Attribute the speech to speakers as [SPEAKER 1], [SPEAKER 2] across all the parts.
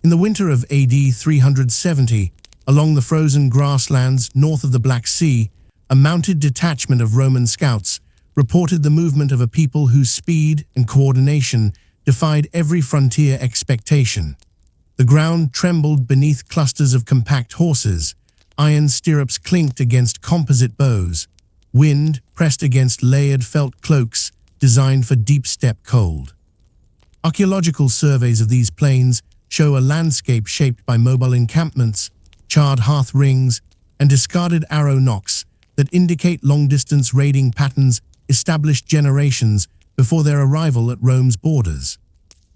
[SPEAKER 1] In the winter of AD 370, along the frozen grasslands north of the Black Sea, a mounted detachment of Roman scouts reported the movement of a people whose speed and coordination defied every frontier expectation. The ground trembled beneath clusters of compact horses, iron stirrups clinked against composite bows, wind pressed against layered felt cloaks designed for deep steppe cold. Archaeological surveys of these plains show a landscape shaped by mobile encampments, charred hearth rings, and discarded arrow knocks that indicate long-distance raiding patterns established generations before their arrival at Rome's borders.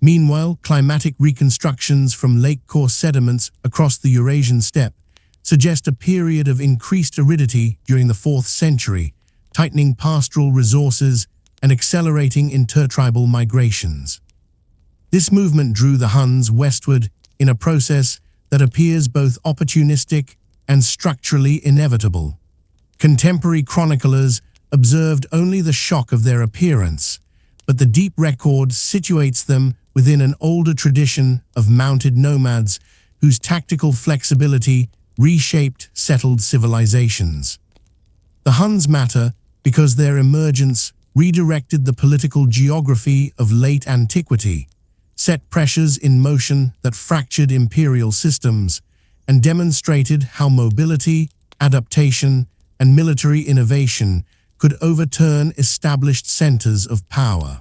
[SPEAKER 1] Meanwhile, climatic reconstructions from lake-core sediments across the Eurasian steppe suggest a period of increased aridity during the 4th century, tightening pastoral resources and accelerating intertribal migrations. This movement drew the Huns westward in a process that appears both opportunistic and structurally inevitable. Contemporary chroniclers observed only the shock of their appearance, but the deep record situates them within an older tradition of mounted nomads whose tactical flexibility reshaped settled civilizations. The Huns matter because their emergence redirected the political geography of late antiquity, set pressures in motion that fractured imperial systems, and demonstrated how mobility, adaptation, and military innovation could overturn established centers of power.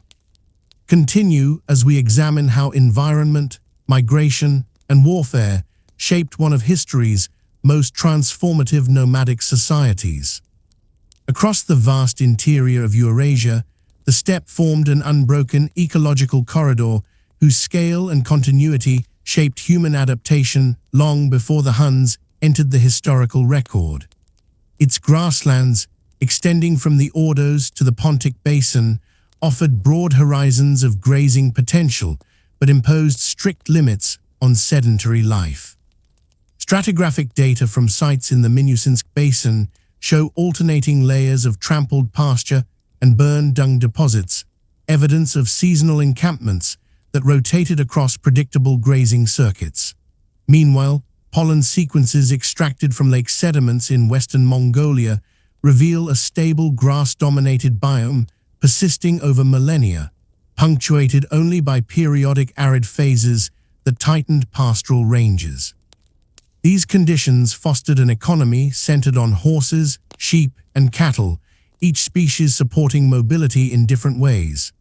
[SPEAKER 1] Continue as we examine how environment, migration, and warfare shaped one of history's most transformative nomadic societies. Across the vast interior of Eurasia, the steppe formed an unbroken ecological corridor whose scale and continuity shaped human adaptation long before the Huns entered the historical record. Its grasslands, extending from the Ordos to the Pontic Basin, offered broad horizons of grazing potential, but imposed strict limits on sedentary life. Stratigraphic data from sites in the Minusinsk Basin show alternating layers of trampled pasture and burned dung deposits, evidence of seasonal encampments that rotated across predictable grazing circuits. Meanwhile, pollen sequences extracted from lake sediments in western Mongolia reveal a stable grass-dominated biome persisting over millennia, punctuated only by periodic arid phases that tightened pastoral ranges. These conditions fostered an economy centered on horses, sheep, and cattle, each species supporting mobility in different ways.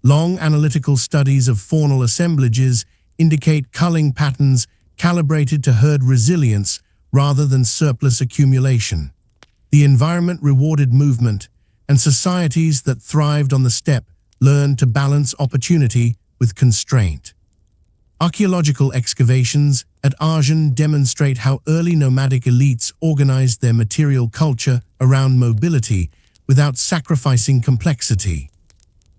[SPEAKER 1] Long analytical studies of faunal assemblages indicate culling patterns calibrated to herd resilience rather than surplus accumulation. The environment rewarded movement, and societies that thrived on the steppe learned to balance opportunity with constraint. Archaeological excavations at Archaeology demonstrate how early nomadic elites organized their material culture around mobility without sacrificing complexity.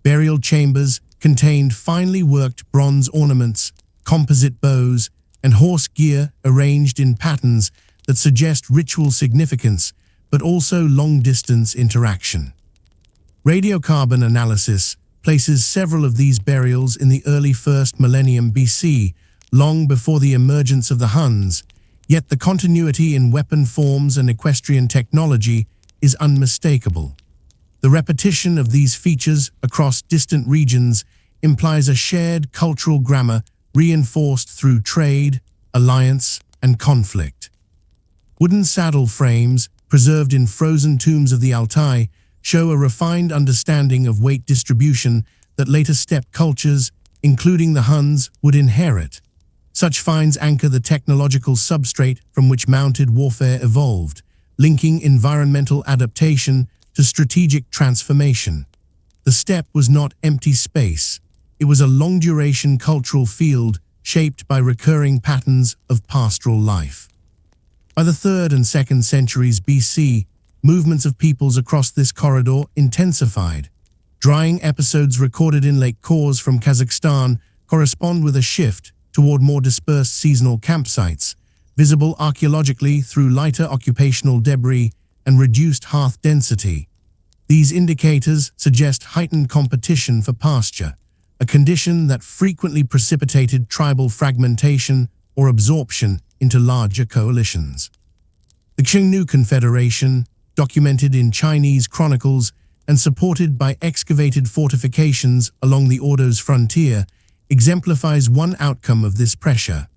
[SPEAKER 1] Burial chambers contained finely worked bronze ornaments, composite bows, and horse gear arranged in patterns that suggest ritual significance but also long-distance interaction. Radiocarbon analysis places several of these burials in the early 1st millennium BC, long before the emergence of the Huns, yet the continuity in weapon forms and equestrian technology is unmistakable. The repetition of these features across distant regions implies a shared cultural grammar reinforced through trade, alliance, and conflict. Wooden saddle frames, preserved in frozen tombs of the Altai, show a refined understanding of weight distribution that later steppe cultures, including the Huns, would inherit. Such finds anchor the technological substrate from which mounted warfare evolved, linking environmental adaptation to strategic transformation. The steppe was not empty space. It was a long-duration cultural field shaped by recurring patterns of pastoral life. By the 3rd and 2nd centuries BC, movements of peoples across this corridor intensified. Drying episodes recorded in lake cores from Kazakhstan correspond with a shift toward more dispersed seasonal campsites, visible archaeologically through lighter occupational debris and reduced hearth density. These indicators suggest heightened competition for pasture, a condition that frequently precipitated tribal fragmentation or absorption into larger coalitions. The Xiongnu Confederation, documented in Chinese chronicles and supported by excavated fortifications along the Ordo's frontier, exemplifies one outcome of this pressure.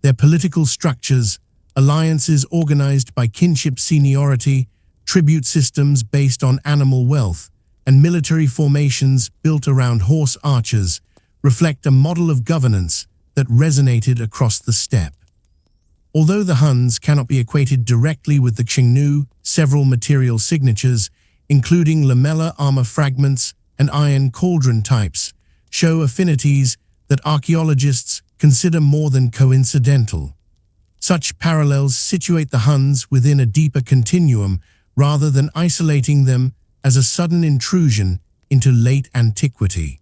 [SPEAKER 1] Their political structures, alliances organized by kinship seniority, tribute systems based on animal wealth, and military formations built around horse archers, reflect a model of governance that resonated across the steppe. Although the Huns cannot be equated directly with the Xiongnu, several material signatures, including lamellar armor fragments and iron cauldron types, show affinities that archaeologists consider more than coincidental. Such parallels situate the Huns within a deeper continuum rather than isolating them as a sudden intrusion into late antiquity.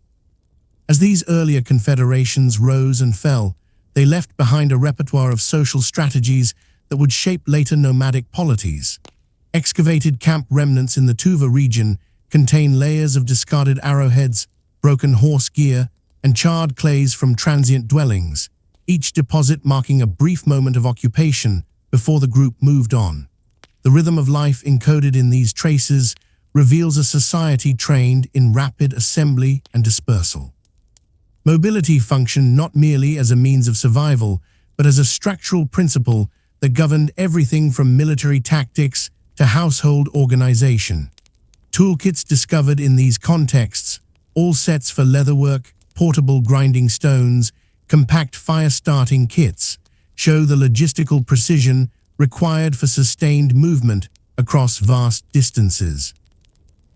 [SPEAKER 1] As these earlier confederations rose and fell, they left behind a repertoire of social strategies that would shape later nomadic polities. Excavated camp remnants in the Tuva region contain layers of discarded arrowheads, broken horse gear, and charred clays from transient dwellings, each deposit marking a brief moment of occupation before the group moved on. The rhythm of life encoded in these traces reveals a society trained in rapid assembly and dispersal. Mobility functioned not merely as a means of survival, but as a structural principle that governed everything from military tactics to household organization. Toolkits discovered in these contexts, all sets for leatherwork, portable grinding stones, compact fire-starting kits, show the logistical precision required for sustained movement across vast distances.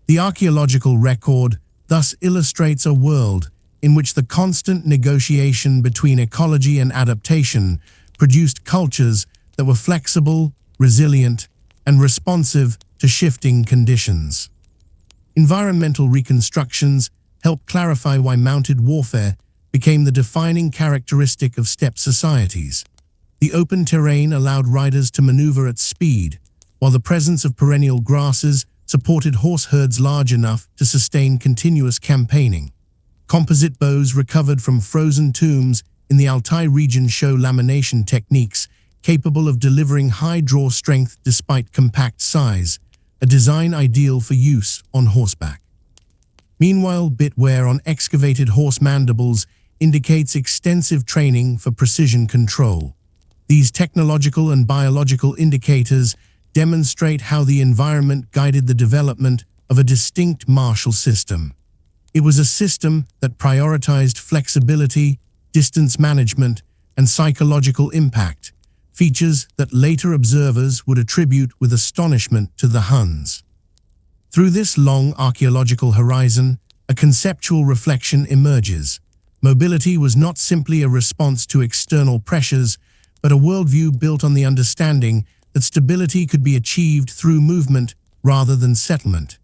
[SPEAKER 1] The archaeological record thus illustrates a world in which the constant negotiation between ecology and adaptation produced cultures that were flexible, resilient, and responsive to shifting conditions. Environmental reconstructions help clarify why mounted warfare became the defining characteristic of steppe societies. The open terrain allowed riders to maneuver at speed, while the presence of perennial grasses supported horse herds large enough to sustain continuous campaigning. Composite bows recovered from frozen tombs in the Altai region show lamination techniques capable of delivering high draw strength despite compact size, a design ideal for use on horseback. Meanwhile, bit wear on excavated horse mandibles indicates extensive training for precision control. These technological and biological indicators demonstrate how the environment guided the development of a distinct martial system. It was a system that prioritized flexibility, distance management, and psychological impact, features that later observers would attribute with astonishment to the Huns. Through this long archaeological horizon, a conceptual reflection emerges. Mobility was not simply a response to external pressures, but a worldview built on the understanding that stability could be achieved through movement rather than settlement.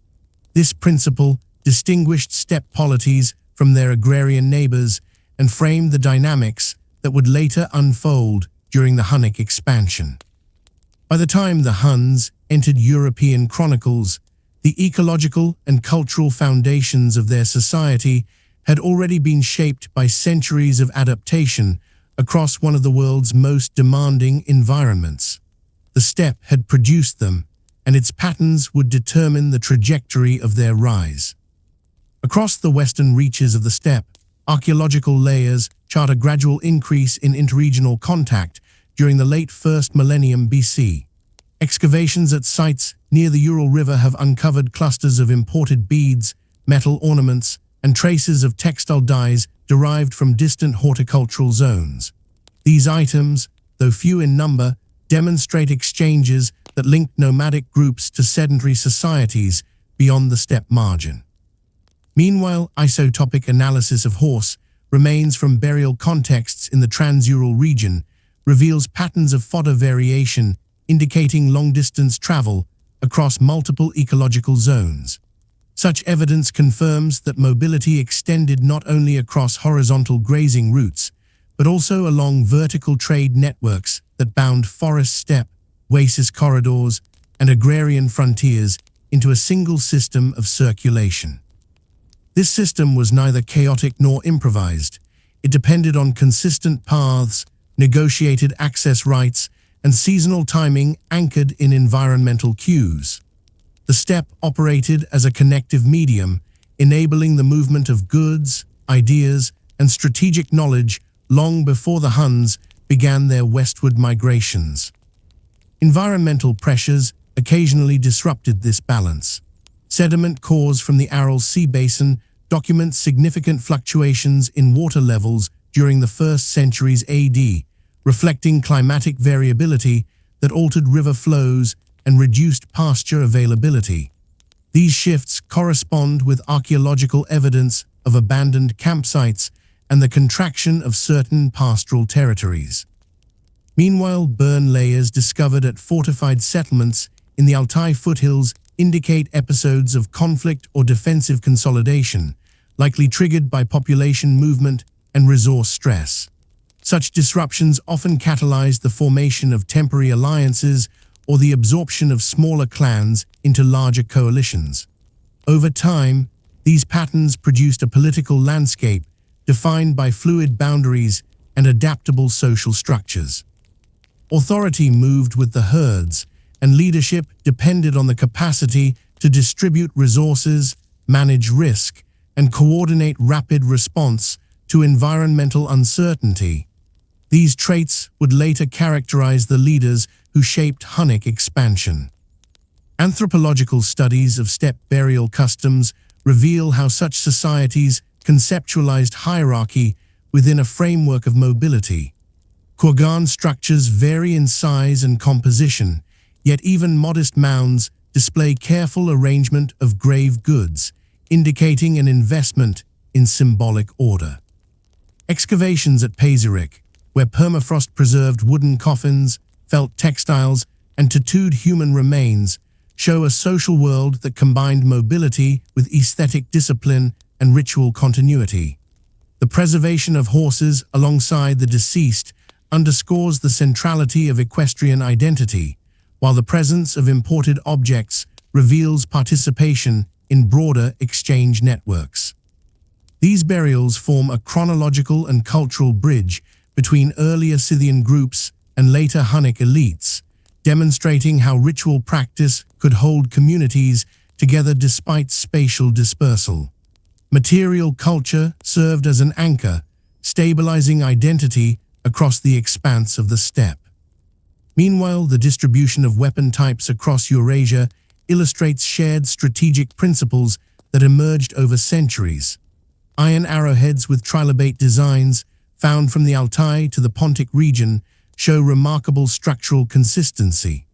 [SPEAKER 1] This principle distinguished steppe polities from their agrarian neighbors and framed the dynamics that would later unfold during the Hunnic expansion. By the time the Huns entered European chronicles, the ecological and cultural foundations of their society had already been shaped by centuries of adaptation across one of the world's most demanding environments. The steppe had produced them, and its patterns would determine the trajectory of their rise. Across the western reaches of the steppe, archaeological layers chart a gradual increase in interregional contact during the late 1st millennium BC. Excavations at sites near the Ural River have uncovered clusters of imported beads, metal ornaments, and traces of textile dyes derived from distant horticultural zones. These items, though few in number, demonstrate exchanges that linked nomadic groups to sedentary societies beyond the steppe margin. Meanwhile, isotopic analysis of horse remains from burial contexts in the Trans-Ural region reveals patterns of fodder variation indicating long-distance travel across multiple ecological zones. Such evidence confirms that mobility extended not only across horizontal grazing routes, but also along vertical trade networks that bound forest steppe, oasis corridors, and agrarian frontiers into a single system of circulation. This system was neither chaotic nor improvised. It depended on consistent paths, negotiated access rights, and seasonal timing anchored in environmental cues. The steppe operated as a connective medium, enabling the movement of goods, ideas, and strategic knowledge long before the Huns began their westward migrations. Environmental pressures occasionally disrupted this balance. Sediment cores from the Aral Sea Basin document significant fluctuations in water levels during the first centuries AD, reflecting climatic variability that altered river flows and reduced pasture availability. These shifts correspond with archaeological evidence of abandoned campsites and the contraction of certain pastoral territories. Meanwhile, burn layers discovered at fortified settlements in the Altai foothills indicate episodes of conflict or defensive consolidation, likely triggered by population movement and resource stress. Such disruptions often catalyzed the formation of temporary alliances or the absorption of smaller clans into larger coalitions. Over time, these patterns produced a political landscape defined by fluid boundaries and adaptable social structures. Authority moved with the herds, and leadership depended on the capacity to distribute resources, manage risk, and coordinate rapid response to environmental uncertainty. These traits would later characterize the leaders who shaped Hunnic expansion. Anthropological studies of steppe burial customs reveal how such societies conceptualized hierarchy within a framework of mobility. Kurgan structures vary in size and composition, yet even modest mounds display careful arrangement of grave goods, indicating an investment in symbolic order. Excavations at Pazyryk, where permafrost preserved wooden coffins, felt textiles, and tattooed human remains, show a social world that combined mobility with aesthetic discipline and ritual continuity. The preservation of horses alongside the deceased underscores the centrality of equestrian identity, while the presence of imported objects reveals participation in broader exchange networks. These burials form a chronological and cultural bridge between earlier Scythian groups and later Hunnic elites, demonstrating how ritual practice could hold communities together despite spatial dispersal. Material culture served as an anchor, stabilizing identity across the expanse of the steppe. Meanwhile, the distribution of weapon types across Eurasia illustrates shared strategic principles that emerged over centuries. Iron arrowheads with trilobate designs, found from the Altai to the Pontic region, show remarkable structural consistency.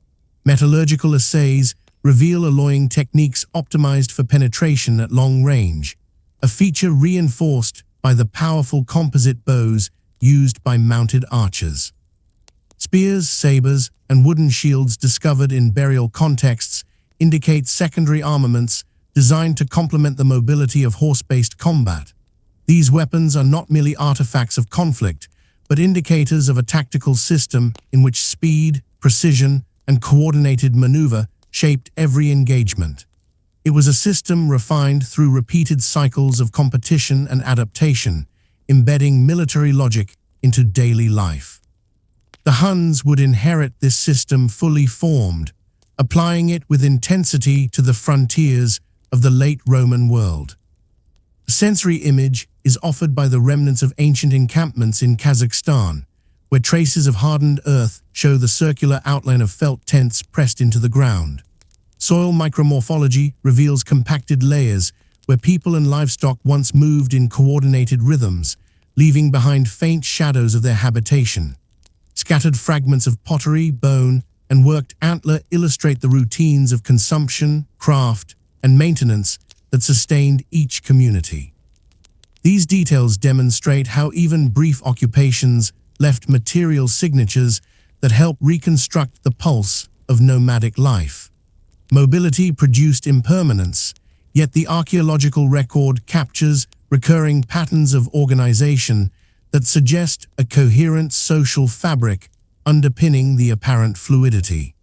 [SPEAKER 1] Metallurgical assays reveal alloying techniques optimized for penetration at long range, a feature reinforced by the powerful composite bows used by mounted archers. Spears, sabers, and wooden shields discovered in burial contexts indicate secondary armaments designed to complement the mobility of horse-based combat. These weapons are not merely artifacts of conflict, but indicators of a tactical system in which speed, precision, and coordinated maneuver shaped every engagement. It was a system refined through repeated cycles of competition and adaptation, embedding military logic into daily life. The Huns would inherit this system fully formed, applying it with intensity to the frontiers of the late Roman world. A sensory image is offered by the remnants of ancient encampments in Kazakhstan, where traces of hardened earth show the circular outline of felt tents pressed into the ground. Soil micromorphology reveals compacted layers where people and livestock once moved in coordinated rhythms, leaving behind faint shadows of their habitation. Scattered fragments of pottery, bone, and worked antler illustrate the routines of consumption, craft, and maintenance that sustained each community. These details demonstrate how even brief occupations left material signatures that help reconstruct the pulse of nomadic life. Mobility produced impermanence, yet the archaeological record captures recurring patterns of organization that suggest a coherent social fabric underpinning the apparent fluidity.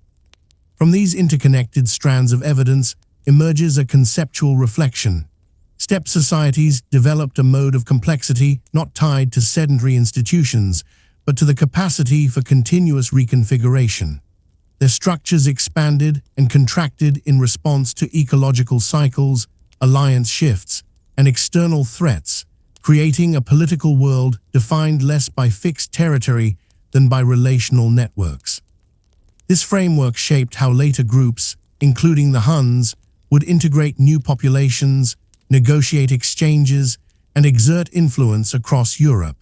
[SPEAKER 1] From these interconnected strands of evidence emerges a conceptual reflection. Steppe societies developed a mode of complexity not tied to sedentary institutions, but to the capacity for continuous reconfiguration. Their structures expanded and contracted in response to ecological cycles, alliance shifts, and external threats, creating a political world defined less by fixed territory than by relational networks. This framework shaped how later groups, including the Huns, would integrate new populations, negotiate exchanges, and exert influence across Europe.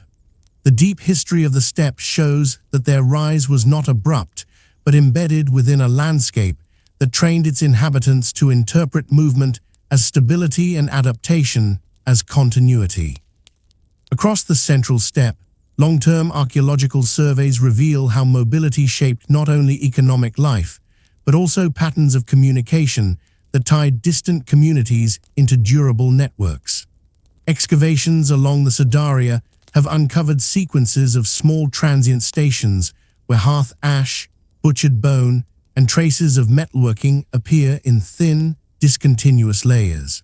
[SPEAKER 1] The deep history of the steppe shows that their rise was not abrupt, but embedded within a landscape that trained its inhabitants to interpret movement as stability and adaptation as continuity. Across the central steppe, long-term archaeological surveys reveal how mobility shaped not only economic life, but also patterns of communication that tied distant communities into durable networks. Excavations along the Sadaria have uncovered sequences of small transient stations where hearth ash, butchered bone, and traces of metalworking appear in thin, discontinuous layers.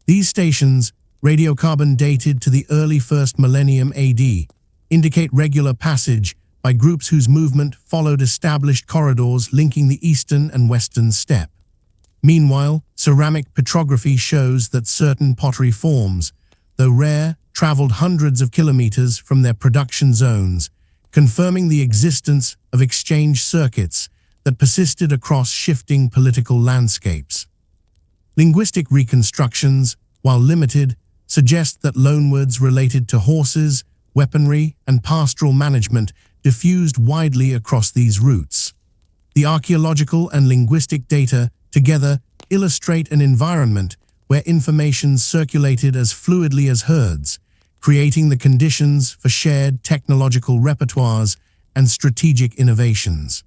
[SPEAKER 1] These stations, radiocarbon dated to the early 1st millennium AD, indicate regular passage by groups whose movement followed established corridors linking the eastern and western steppe. Meanwhile, ceramic petrography shows that certain pottery forms, though rare, traveled hundreds of kilometers from their production zones, confirming the existence of exchange circuits that persisted across shifting political landscapes. Linguistic reconstructions, while limited, suggest that loanwords related to horses, weaponry, and pastoral management diffused widely across these routes. The archaeological and linguistic data together illustrate an environment where information circulated as fluidly as herds, creating the conditions for shared technological repertoires and strategic innovations.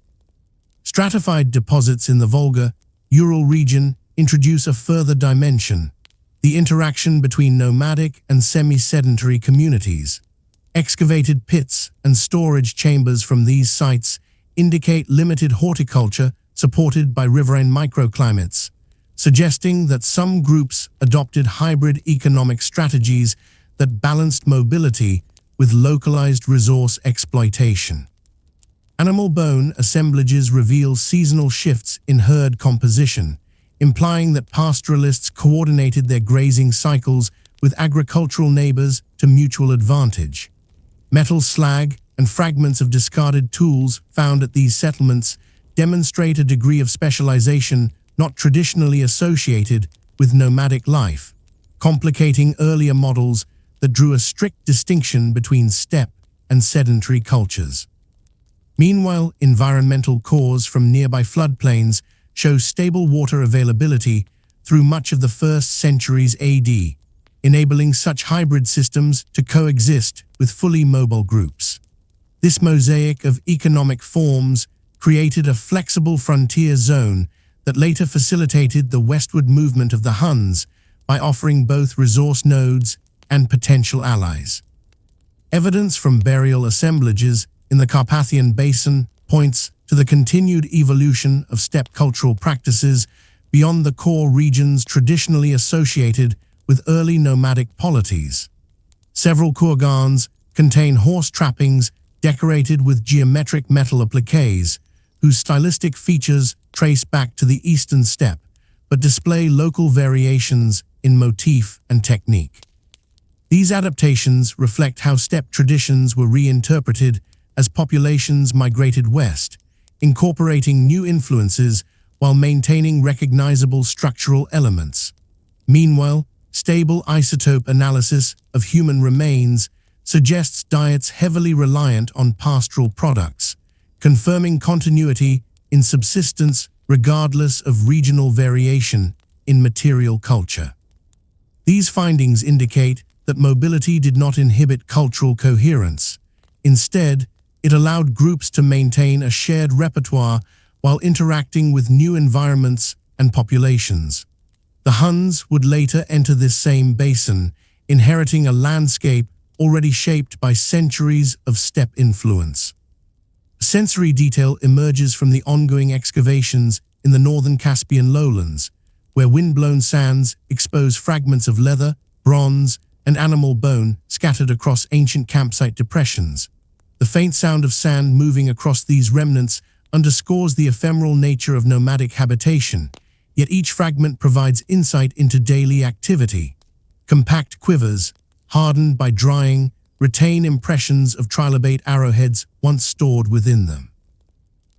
[SPEAKER 1] Stratified deposits in the Volga, Ural region introduce a further dimension: the interaction between nomadic and semi-sedentary communities. Excavated pits and storage chambers from these sites indicate limited horticulture supported by riverine microclimates, suggesting that some groups adopted hybrid economic strategies that balanced mobility with localized resource exploitation. Animal bone assemblages reveal seasonal shifts in herd composition, implying that pastoralists coordinated their grazing cycles with agricultural neighbors to mutual advantage. Metal slag and fragments of discarded tools found at these settlements demonstrate a degree of specialization not traditionally associated with nomadic life, complicating earlier models that drew a strict distinction between steppe and sedentary cultures. Meanwhile, environmental cores from nearby floodplains show stable water availability through much of the 1st centuries AD, enabling such hybrid systems to coexist with fully mobile groups. This mosaic of economic forms created a flexible frontier zone that later facilitated the westward movement of the Huns by offering both resource nodes and potential allies. Evidence from burial assemblages in the Carpathian Basin points to the continued evolution of steppe cultural practices beyond the core regions traditionally associated with early nomadic polities. Several kurgans contain horse trappings decorated with geometric metal appliques, whose stylistic features trace back to the eastern steppe, but display local variations in motif and technique. These adaptations reflect how steppe traditions were reinterpreted as populations migrated west, incorporating new influences while maintaining recognizable structural elements. Meanwhile, stable isotope analysis of human remains suggests diets heavily reliant on pastoral products, confirming continuity in subsistence regardless of regional variation in material culture. These findings indicate that mobility did not inhibit cultural coherence. Instead, it allowed groups to maintain a shared repertoire while interacting with new environments and populations. The Huns would later enter this same basin, inheriting a landscape already shaped by centuries of steppe influence. Sensory detail emerges from the ongoing excavations in the northern Caspian lowlands, where wind-blown sands expose fragments of leather, bronze, and animal bone scattered across ancient campsite depressions. The faint sound of sand moving across these remnants underscores the ephemeral nature of nomadic habitation, yet each fragment provides insight into daily activity. Compact quivers, hardened by drying, retain impressions of trilobate arrowheads once stored within them.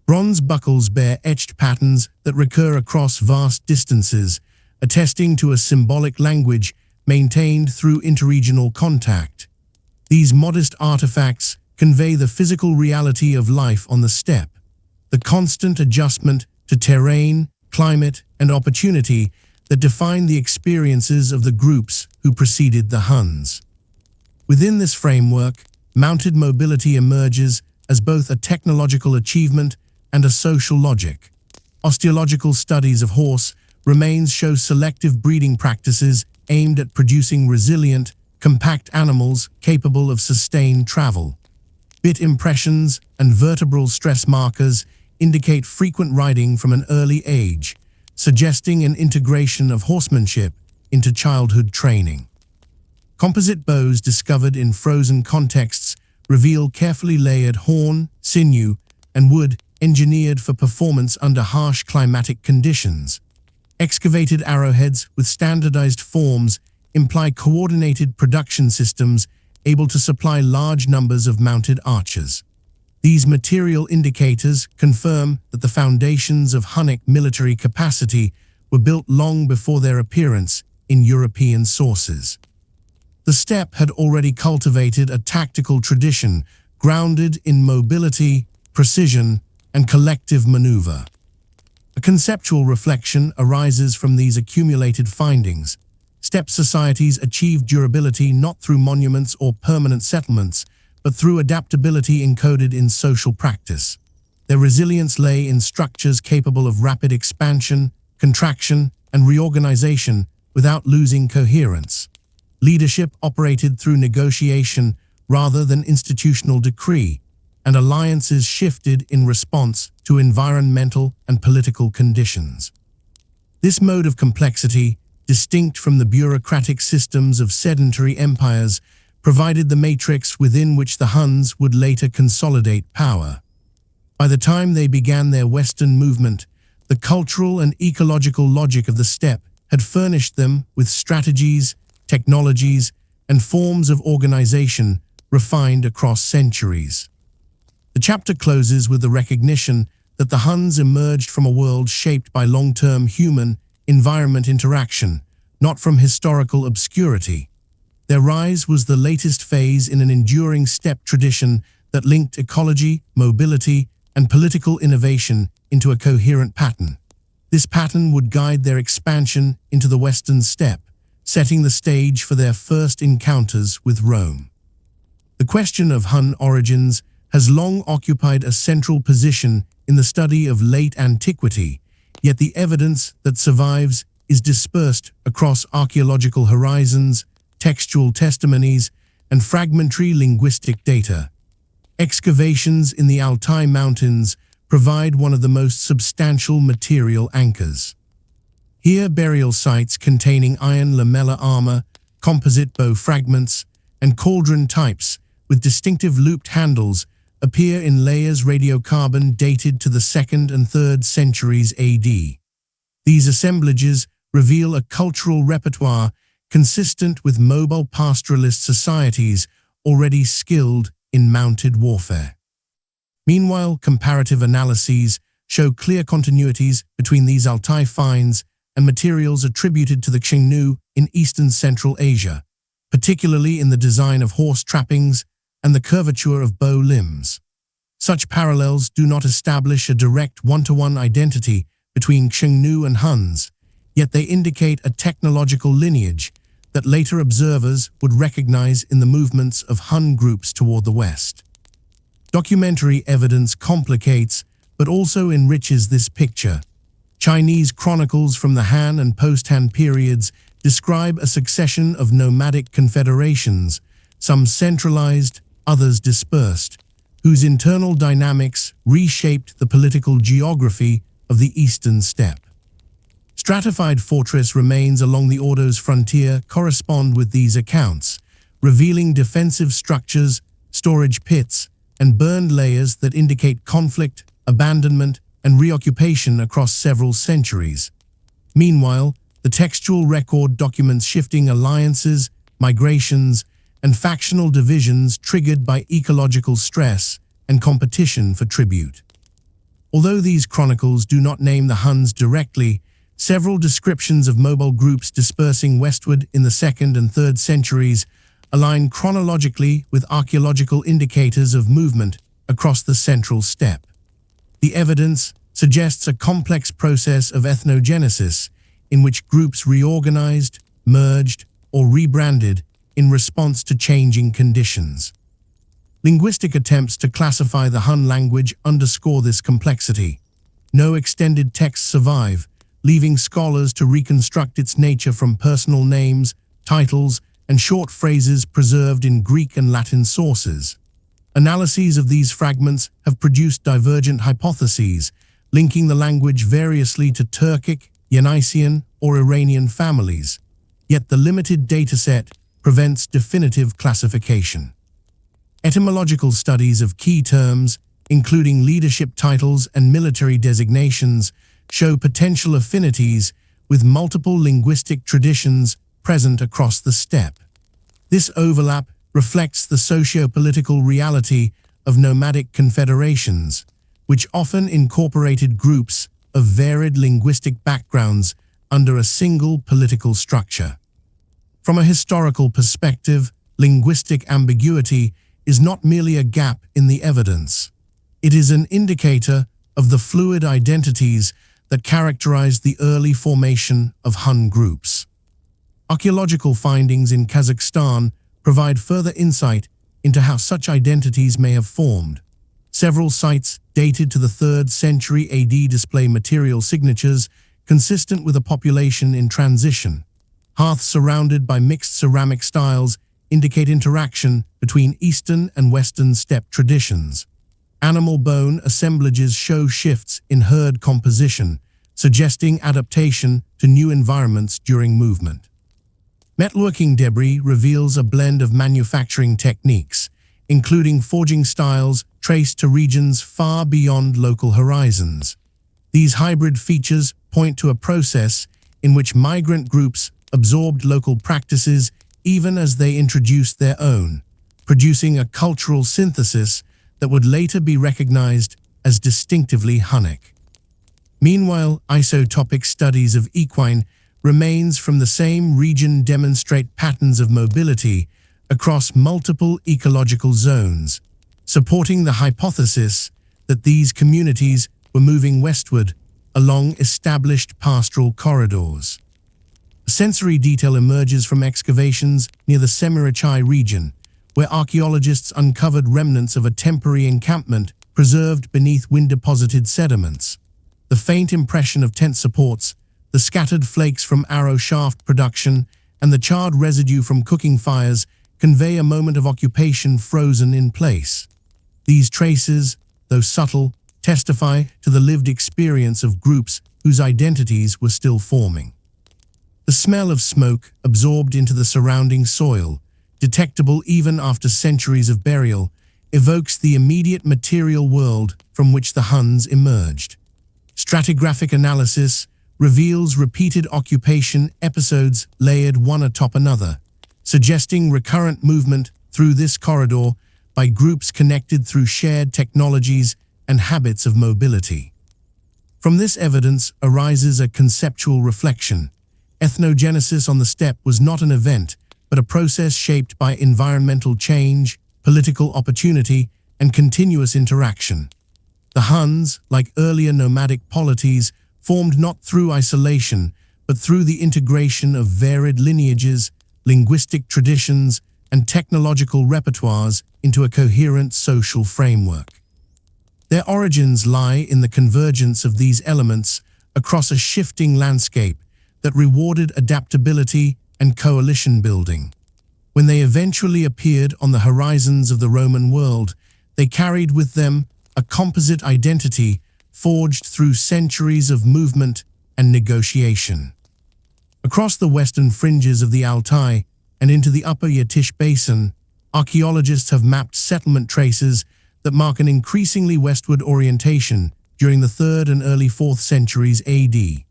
[SPEAKER 1] Bronze buckles bear etched patterns that recur across vast distances, attesting to a symbolic language maintained through interregional contact. These modest artifacts convey the physical reality of life on the steppe, the constant adjustment to terrain, climate, and opportunity that define the experiences of the groups who preceded the Huns. Within this framework, mounted mobility emerges as both a technological achievement and a social logic. Osteological studies of horse remains show selective breeding practices aimed at producing resilient, compact animals capable of sustained travel. Bit impressions and vertebral stress markers indicate frequent riding from an early age, suggesting an integration of horsemanship into childhood training. Composite bows discovered in frozen contexts reveal carefully layered horn, sinew, and wood engineered for performance under harsh climatic conditions. Excavated arrowheads with standardized forms imply coordinated production systems able to supply large numbers of mounted archers. These material indicators confirm that the foundations of Hunnic military capacity were built long before their appearance in European sources. The steppe had already cultivated a tactical tradition grounded in mobility, precision, and collective maneuver. A conceptual reflection arises from these accumulated findings. Steppe societies achieved durability not through monuments or permanent settlements, but through adaptability encoded in social practice. Their resilience lay in structures capable of rapid expansion, contraction, and reorganization without losing coherence. Leadership operated through negotiation rather than institutional decree, and alliances shifted in response to environmental and political conditions. This mode of complexity, distinct from the bureaucratic systems of sedentary empires, provided the matrix within which the Huns would later consolidate power. By the time they began their western movement, the cultural and ecological logic of the steppe had furnished them with strategies, technologies, and forms of organization refined across centuries. The chapter closes with the recognition that the Huns emerged from a world shaped by long-term human-environment interaction, not from historical obscurity. Their rise was the latest phase in an enduring steppe tradition that linked ecology, mobility, and political innovation into a coherent pattern. This pattern would guide their expansion into the western steppe, setting the stage for their first encounters with Rome. The question of Hun origins has long occupied a central position in the study of late antiquity, yet the evidence that survives is dispersed across archaeological horizons, textual testimonies, and fragmentary linguistic data. Excavations in the Altai Mountains provide one of the most substantial material anchors. Here, burial sites containing iron lamellar armor, composite bow fragments, and cauldron types with distinctive looped handles appear in layers radiocarbon dated to the 2nd and 3rd centuries AD. These assemblages reveal a cultural repertoire consistent with mobile pastoralist societies already skilled in mounted warfare. Meanwhile, comparative analyses show clear continuities between these Altai finds and materials attributed to the Xiongnu in eastern Central Asia, particularly in the design of horse trappings and the curvature of bow limbs. Such parallels do not establish a direct one-to-one identity between Xiongnu and Huns, yet they indicate a technological lineage that later observers would recognize in the movements of Hun groups toward the west. Documentary evidence complicates but also enriches this picture. Chinese chronicles from the Han and post-Han periods describe a succession of nomadic confederations, some centralized, others dispersed, whose internal dynamics reshaped the political geography of the eastern steppe. Stratified fortress remains along the Ordo's frontier correspond with these accounts, revealing defensive structures, storage pits, and burned layers that indicate conflict, abandonment, and reoccupation across several centuries. Meanwhile, the textual record documents shifting alliances, migrations, and factional divisions triggered by ecological stress and competition for tribute. Although these chronicles do not name the Huns directly, several descriptions of mobile groups dispersing westward in the 2nd and 3rd centuries align chronologically with archaeological indicators of movement across the central steppe. The evidence suggests a complex process of ethnogenesis in which groups reorganized, merged, or rebranded in response to changing conditions. Linguistic attempts to classify the Hun language underscore this complexity. No extended texts survive, leaving scholars to reconstruct its nature from personal names, titles, and short phrases preserved in Greek and Latin sources. Analyses of these fragments have produced divergent hypotheses, linking the language variously to Turkic, Yanisian, or Iranian families. Yet the limited dataset prevents definitive classification. Etymological studies of key terms, including leadership titles and military designations, show potential affinities with multiple linguistic traditions present across the steppe. This overlap reflects the socio-political reality of nomadic confederations, which often incorporated groups of varied linguistic backgrounds under a single political structure. From a historical perspective, linguistic ambiguity is not merely a gap in the evidence. It is an indicator of the fluid identities that characterized the early formation of Hun groups. Archaeological findings in Kazakhstan provide further insight into how such identities may have formed. Several sites dated to the 3rd century AD display material signatures consistent with a population in transition. Hearths surrounded by mixed ceramic styles indicate interaction between Eastern and Western steppe traditions. Animal bone assemblages show shifts in herd composition, suggesting adaptation to new environments during movement. Metalworking debris reveals a blend of manufacturing techniques, including forging styles traced to regions far beyond local horizons. These hybrid features point to a process in which migrant groups absorbed local practices even as they introduced their own, producing a cultural synthesis that would later be recognized as distinctively Hunnic. Meanwhile, isotopic studies of equine remains from the same region demonstrate patterns of mobility across multiple ecological zones, supporting the hypothesis that these communities were moving westward along established pastoral corridors. Sensory detail emerges from excavations near the Semirachai region, where archaeologists uncovered remnants of a temporary encampment preserved beneath wind-deposited sediments. The faint impression of tent supports, the scattered flakes from arrow shaft production, and the charred residue from cooking fires convey a moment of occupation frozen in place. These traces, though subtle, testify to the lived experience of groups whose identities were still forming. The smell of smoke absorbed into the surrounding soil, detectable even after centuries of burial, evokes the immediate material world from which the Huns emerged. Stratigraphic analysis reveals repeated occupation episodes layered one atop another, suggesting recurrent movement through this corridor by groups connected through shared technologies and habits of mobility. From this evidence arises a conceptual reflection. Ethnogenesis on the steppe was not an event, but a process shaped by environmental change, political opportunity, and continuous interaction. The Huns, like earlier nomadic polities, formed not through isolation, but through the integration of varied lineages, linguistic traditions, and technological repertoires into a coherent social framework. Their origins lie in the convergence of these elements across a shifting landscape that rewarded adaptability and coalition building. When they eventually appeared on the horizons of the Roman world, they carried with them a composite identity forged through centuries of movement and negotiation. Across the western fringes of the Altai and into the upper Yatish Basin, archaeologists have mapped settlement traces that mark an increasingly westward orientation during the 3rd and early 4th centuries AD.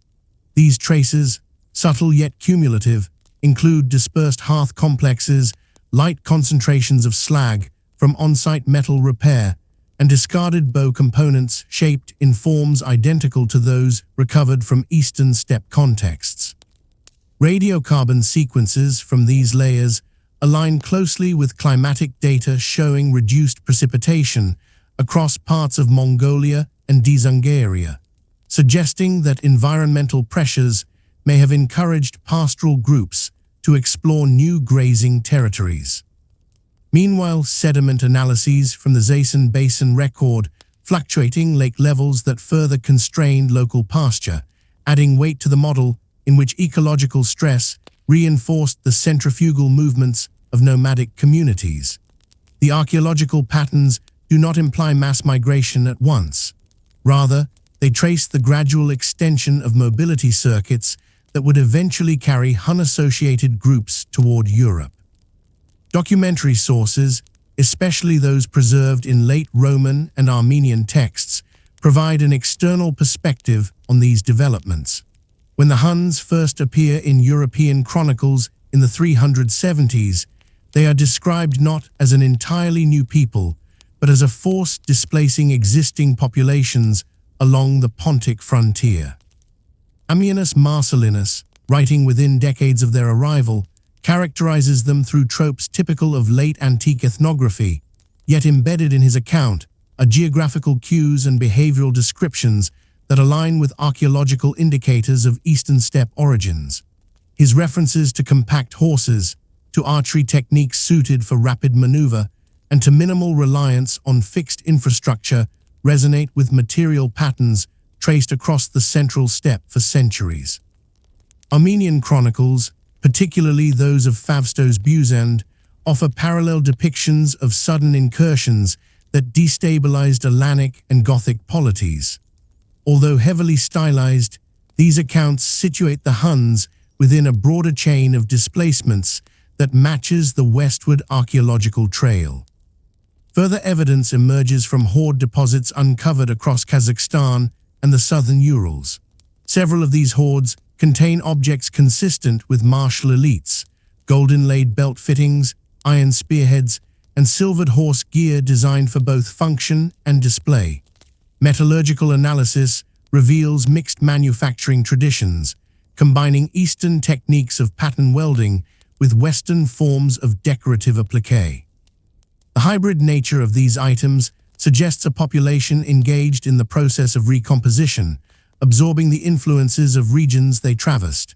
[SPEAKER 1] These traces, subtle yet cumulative, include dispersed hearth complexes, light concentrations of slag from on-site metal repair, and discarded bow components shaped in forms identical to those recovered from eastern steppe contexts. Radiocarbon sequences from these layers align closely with climatic data showing reduced precipitation across parts of Mongolia and Dzungaria, suggesting that environmental pressures may have encouraged pastoral groups to explore new grazing territories. Meanwhile, sediment analyses from the Zasen Basin record fluctuating lake levels that further constrained local pasture, adding weight to the model in which ecological stress reinforced the centrifugal movements of nomadic communities. The archaeological patterns do not imply mass migration at once. Rather, they trace the gradual extension of mobility circuits that would eventually carry Hun-associated groups toward Europe. Documentary sources, especially those preserved in late Roman and Armenian texts, provide an external perspective on these developments. When the Huns first appear in European chronicles in the 370s, they are described not as an entirely new people, but as a force displacing existing populations along the Pontic frontier. Ammianus Marcellinus, writing within decades of their arrival, characterizes them through tropes typical of late antique ethnography, yet embedded in his account are geographical cues and behavioral descriptions that align with archaeological indicators of eastern steppe origins. His references to compact horses, to archery techniques suited for rapid maneuver, and to minimal reliance on fixed infrastructure resonate with material patterns traced across the central steppe for centuries. Armenian chronicles, particularly those of Favstos Buzend, offer parallel depictions of sudden incursions that destabilized Alanic and Gothic polities. Although heavily stylized, these accounts situate the Huns within a broader chain of displacements that matches the westward archaeological trail. Further evidence emerges from hoard deposits uncovered across Kazakhstan and the southern Urals. Several of these hoards contain objects consistent with martial elites, gold-inlaid belt fittings, iron spearheads, and silvered horse gear designed for both function and display. Metallurgical analysis reveals mixed manufacturing traditions, combining Eastern techniques of pattern welding with Western forms of decorative applique. The hybrid nature of these items suggests a population engaged in the process of recomposition, absorbing the influences of regions they traversed.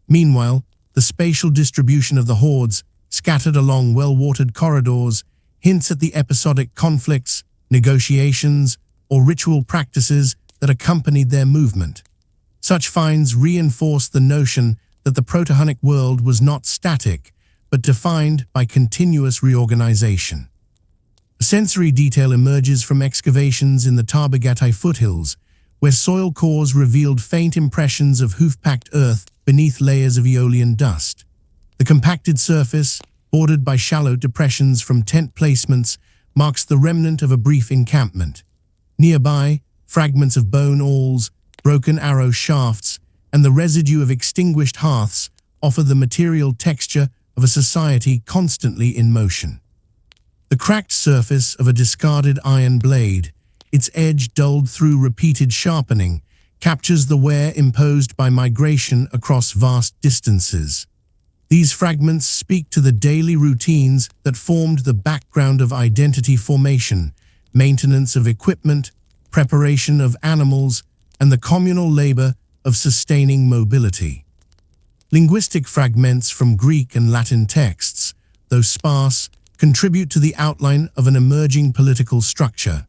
[SPEAKER 1] Meanwhile, the spatial distribution of the hoards, scattered along well-watered corridors, hints at the episodic conflicts, negotiations, or ritual practices that accompanied their movement. Such finds reinforce the notion that the Proto-Hunnic world was not static, but defined by continuous reorganization. A sensory detail emerges from excavations in the Tarbagatai foothills, where soil cores revealed faint impressions of hoof-packed earth beneath layers of Aeolian dust. The compacted surface, bordered by shallow depressions from tent placements, marks the remnant of a brief encampment. Nearby, fragments of bone awls, broken arrow shafts, and the residue of extinguished hearths offer the material texture of a society constantly in motion. The cracked surface of a discarded iron blade, its edge dulled through repeated sharpening, captures the wear imposed by migration across vast distances. These fragments speak to the daily routines that formed the background of identity formation, maintenance of equipment, preparation of animals, and the communal labor of sustaining mobility. Linguistic fragments from Greek and Latin texts, though sparse, contribute to the outline of an emerging political structure.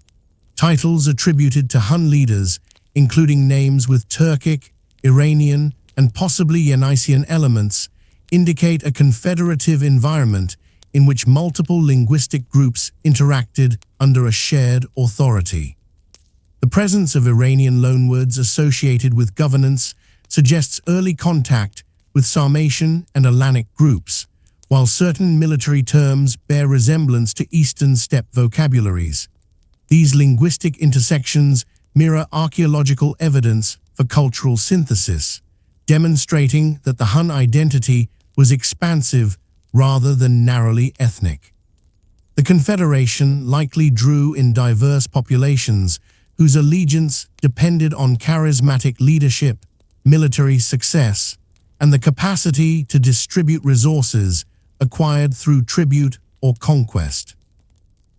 [SPEAKER 1] Titles attributed to Hun leaders, including names with Turkic, Iranian, and possibly Yanisian elements, indicate a confederative environment in which multiple linguistic groups interacted under a shared authority. The presence of Iranian loanwords associated with governance suggests early contact with Sarmatian and Alanic groups, while certain military terms bear resemblance to Eastern steppe vocabularies. These linguistic intersections mirror archaeological evidence for cultural synthesis, demonstrating that the Hun identity was expansive rather than narrowly ethnic. The confederation likely drew in diverse populations whose allegiance depended on charismatic leadership, military success, and the capacity to distribute resources acquired through tribute or conquest.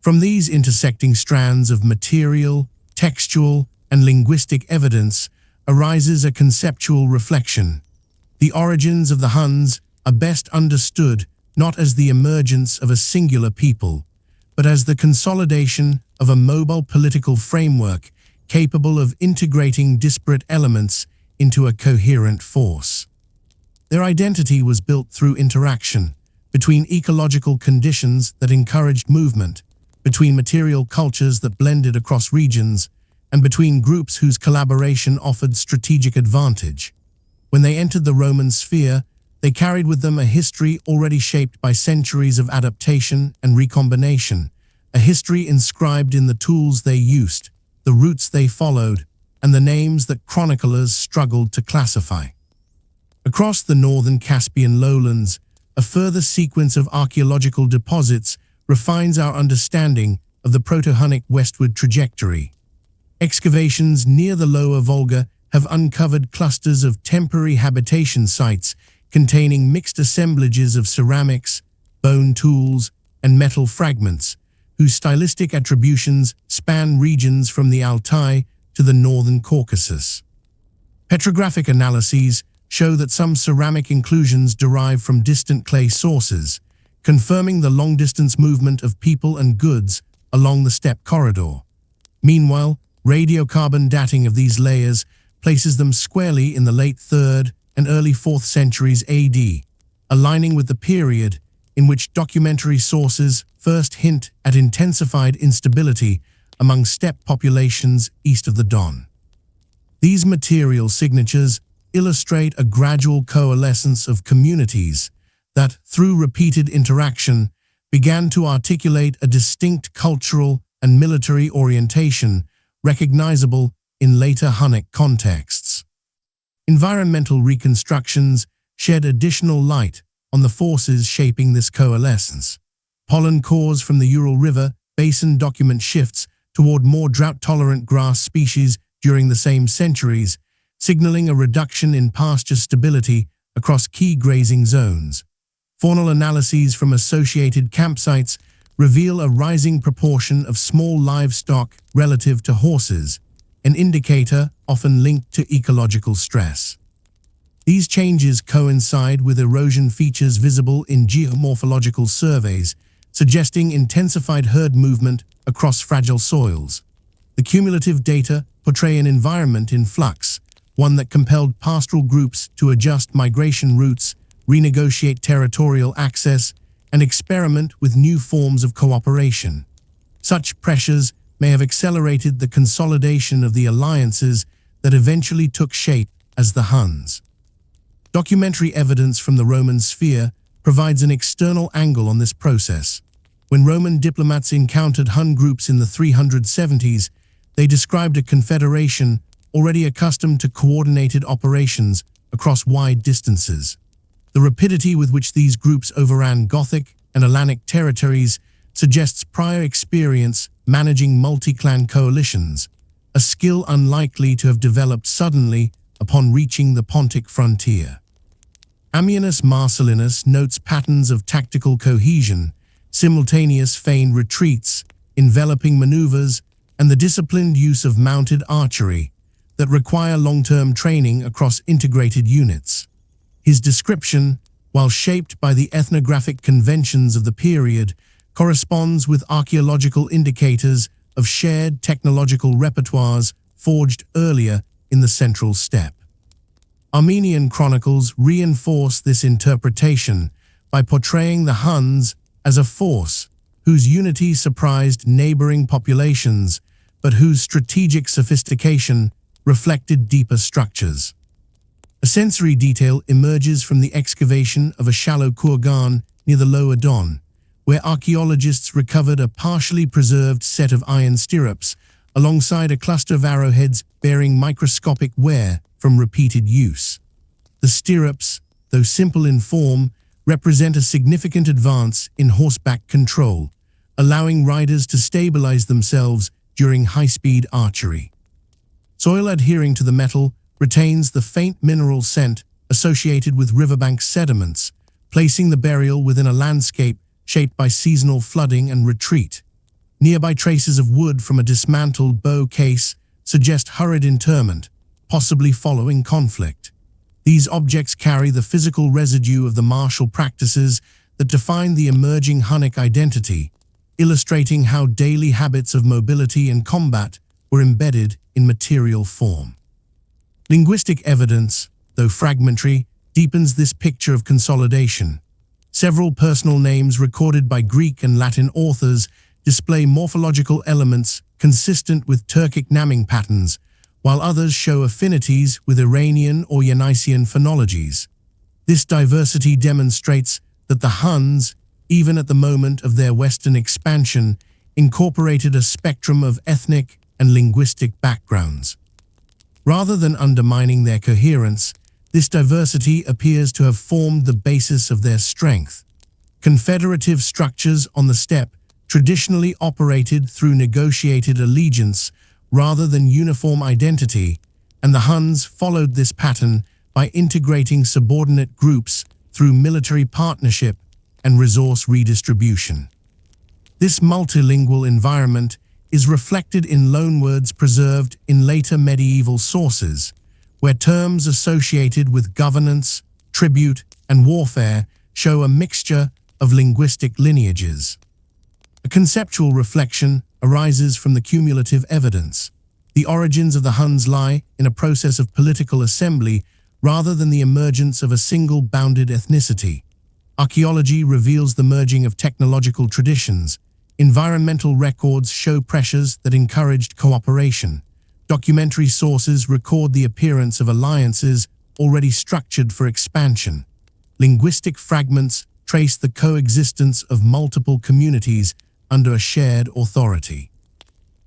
[SPEAKER 1] From these intersecting strands of material, textual, and linguistic evidence arises a conceptual reflection. The origins of the Huns are best understood not as the emergence of a singular people, but as the consolidation of a mobile political framework capable of integrating disparate elements into a coherent force. Their identity was built through interaction between ecological conditions that encouraged movement, between material cultures that blended across regions, and between groups whose collaboration offered strategic advantage. When they entered the Roman sphere, they carried with them a history already shaped by centuries of adaptation and recombination, a history inscribed in the tools they used, the routes they followed, and the names that chroniclers struggled to classify. Across the northern Caspian lowlands, a further sequence of archaeological deposits refines our understanding of the Proto-Hunnic westward trajectory. Excavations near the lower Volga have uncovered clusters of temporary habitation sites containing mixed assemblages of ceramics, bone tools, and metal fragments, whose stylistic attributions span regions from the Altai to the northern Caucasus. Petrographic analyses show that some ceramic inclusions derive from distant clay sources, confirming the long-distance movement of people and goods along the steppe corridor. Meanwhile, radiocarbon dating of these layers places them squarely in the late 3rd and early 4th centuries AD, aligning with the period in which documentary sources first hint at intensified instability among steppe populations east of the Don. These material signatures illustrate a gradual coalescence of communities that, through repeated interaction, began to articulate a distinct cultural and military orientation recognizable in later Hunnic contexts. Environmental reconstructions shed additional light on the forces shaping this coalescence. Pollen cores from the Ural River basin document shifts toward more drought-tolerant grass species during the same centuries, signaling a reduction in pasture stability across key grazing zones. Faunal analyses from associated campsites reveal a rising proportion of small livestock relative to horses, an indicator often linked to ecological stress. These changes coincide with erosion features visible in geomorphological surveys, suggesting intensified herd movement across fragile soils. The cumulative data portray an environment in flux, one that compelled pastoral groups to adjust migration routes, renegotiate territorial access, and experiment with new forms of cooperation. Such pressures may have accelerated the consolidation of the alliances that eventually took shape as the Huns. Documentary evidence from the Roman sphere provides an external angle on this process. When Roman diplomats encountered Hun groups in the 370s, they described a confederation already accustomed to coordinated operations across wide distances. The rapidity with which these groups overran Gothic and Hellenic territories suggests prior experience managing multi-clan coalitions, a skill unlikely to have developed suddenly upon reaching the Pontic frontier. Ammianus Marcellinus notes patterns of tactical cohesion, simultaneous feigned retreats, enveloping maneuvers, and the disciplined use of mounted archery that require long-term training across integrated units. His description, while shaped by the ethnographic conventions of the period, corresponds with archaeological indicators of shared technological repertoires forged earlier in the central steppe. Armenian chronicles reinforce this interpretation by portraying the Huns as a force whose unity surprised neighboring populations, but whose strategic sophistication reflected deeper structures. A sensory detail emerges from the excavation of a shallow kurgan near the lower Don, where archaeologists recovered a partially preserved set of iron stirrups, alongside a cluster of arrowheads bearing microscopic wear from repeated use. The stirrups, though simple in form, represent a significant advance in horseback control, allowing riders to stabilize themselves during high-speed archery. Soil adhering to the metal retains the faint mineral scent associated with riverbank sediments, placing the burial within a landscape shaped by seasonal flooding and retreat. Nearby traces of wood from a dismantled bow case suggest hurried interment, possibly following conflict. These objects carry the physical residue of the martial practices that define the emerging Hunnic identity, illustrating how daily habits of mobility and combat were embedded in material form. Linguistic evidence, though fragmentary, deepens this picture of consolidation. Several personal names recorded by Greek and Latin authors display morphological elements consistent with Turkic naming patterns, while others show affinities with Iranian or Yanisian phonologies. This diversity demonstrates that the Huns, even at the moment of their Western expansion, incorporated a spectrum of ethnic and linguistic backgrounds. Rather than undermining their coherence, this diversity appears to have formed the basis of their strength. Confederative structures on the steppe traditionally operated through negotiated allegiance rather than uniform identity, and the Huns followed this pattern by integrating subordinate groups through military partnership and resource redistribution. This multilingual environment is reflected in loanwords preserved in later medieval sources, where terms associated with governance, tribute, and warfare show a mixture of linguistic lineages. A conceptual reflection arises from the cumulative evidence. The origins of the Huns lie in a process of political assembly rather than the emergence of a single bounded ethnicity. Archaeology reveals the merging of technological traditions. Environmental records show pressures that encouraged cooperation. Documentary sources record the appearance of alliances already structured for expansion. Linguistic fragments trace the coexistence of multiple communities under a shared authority.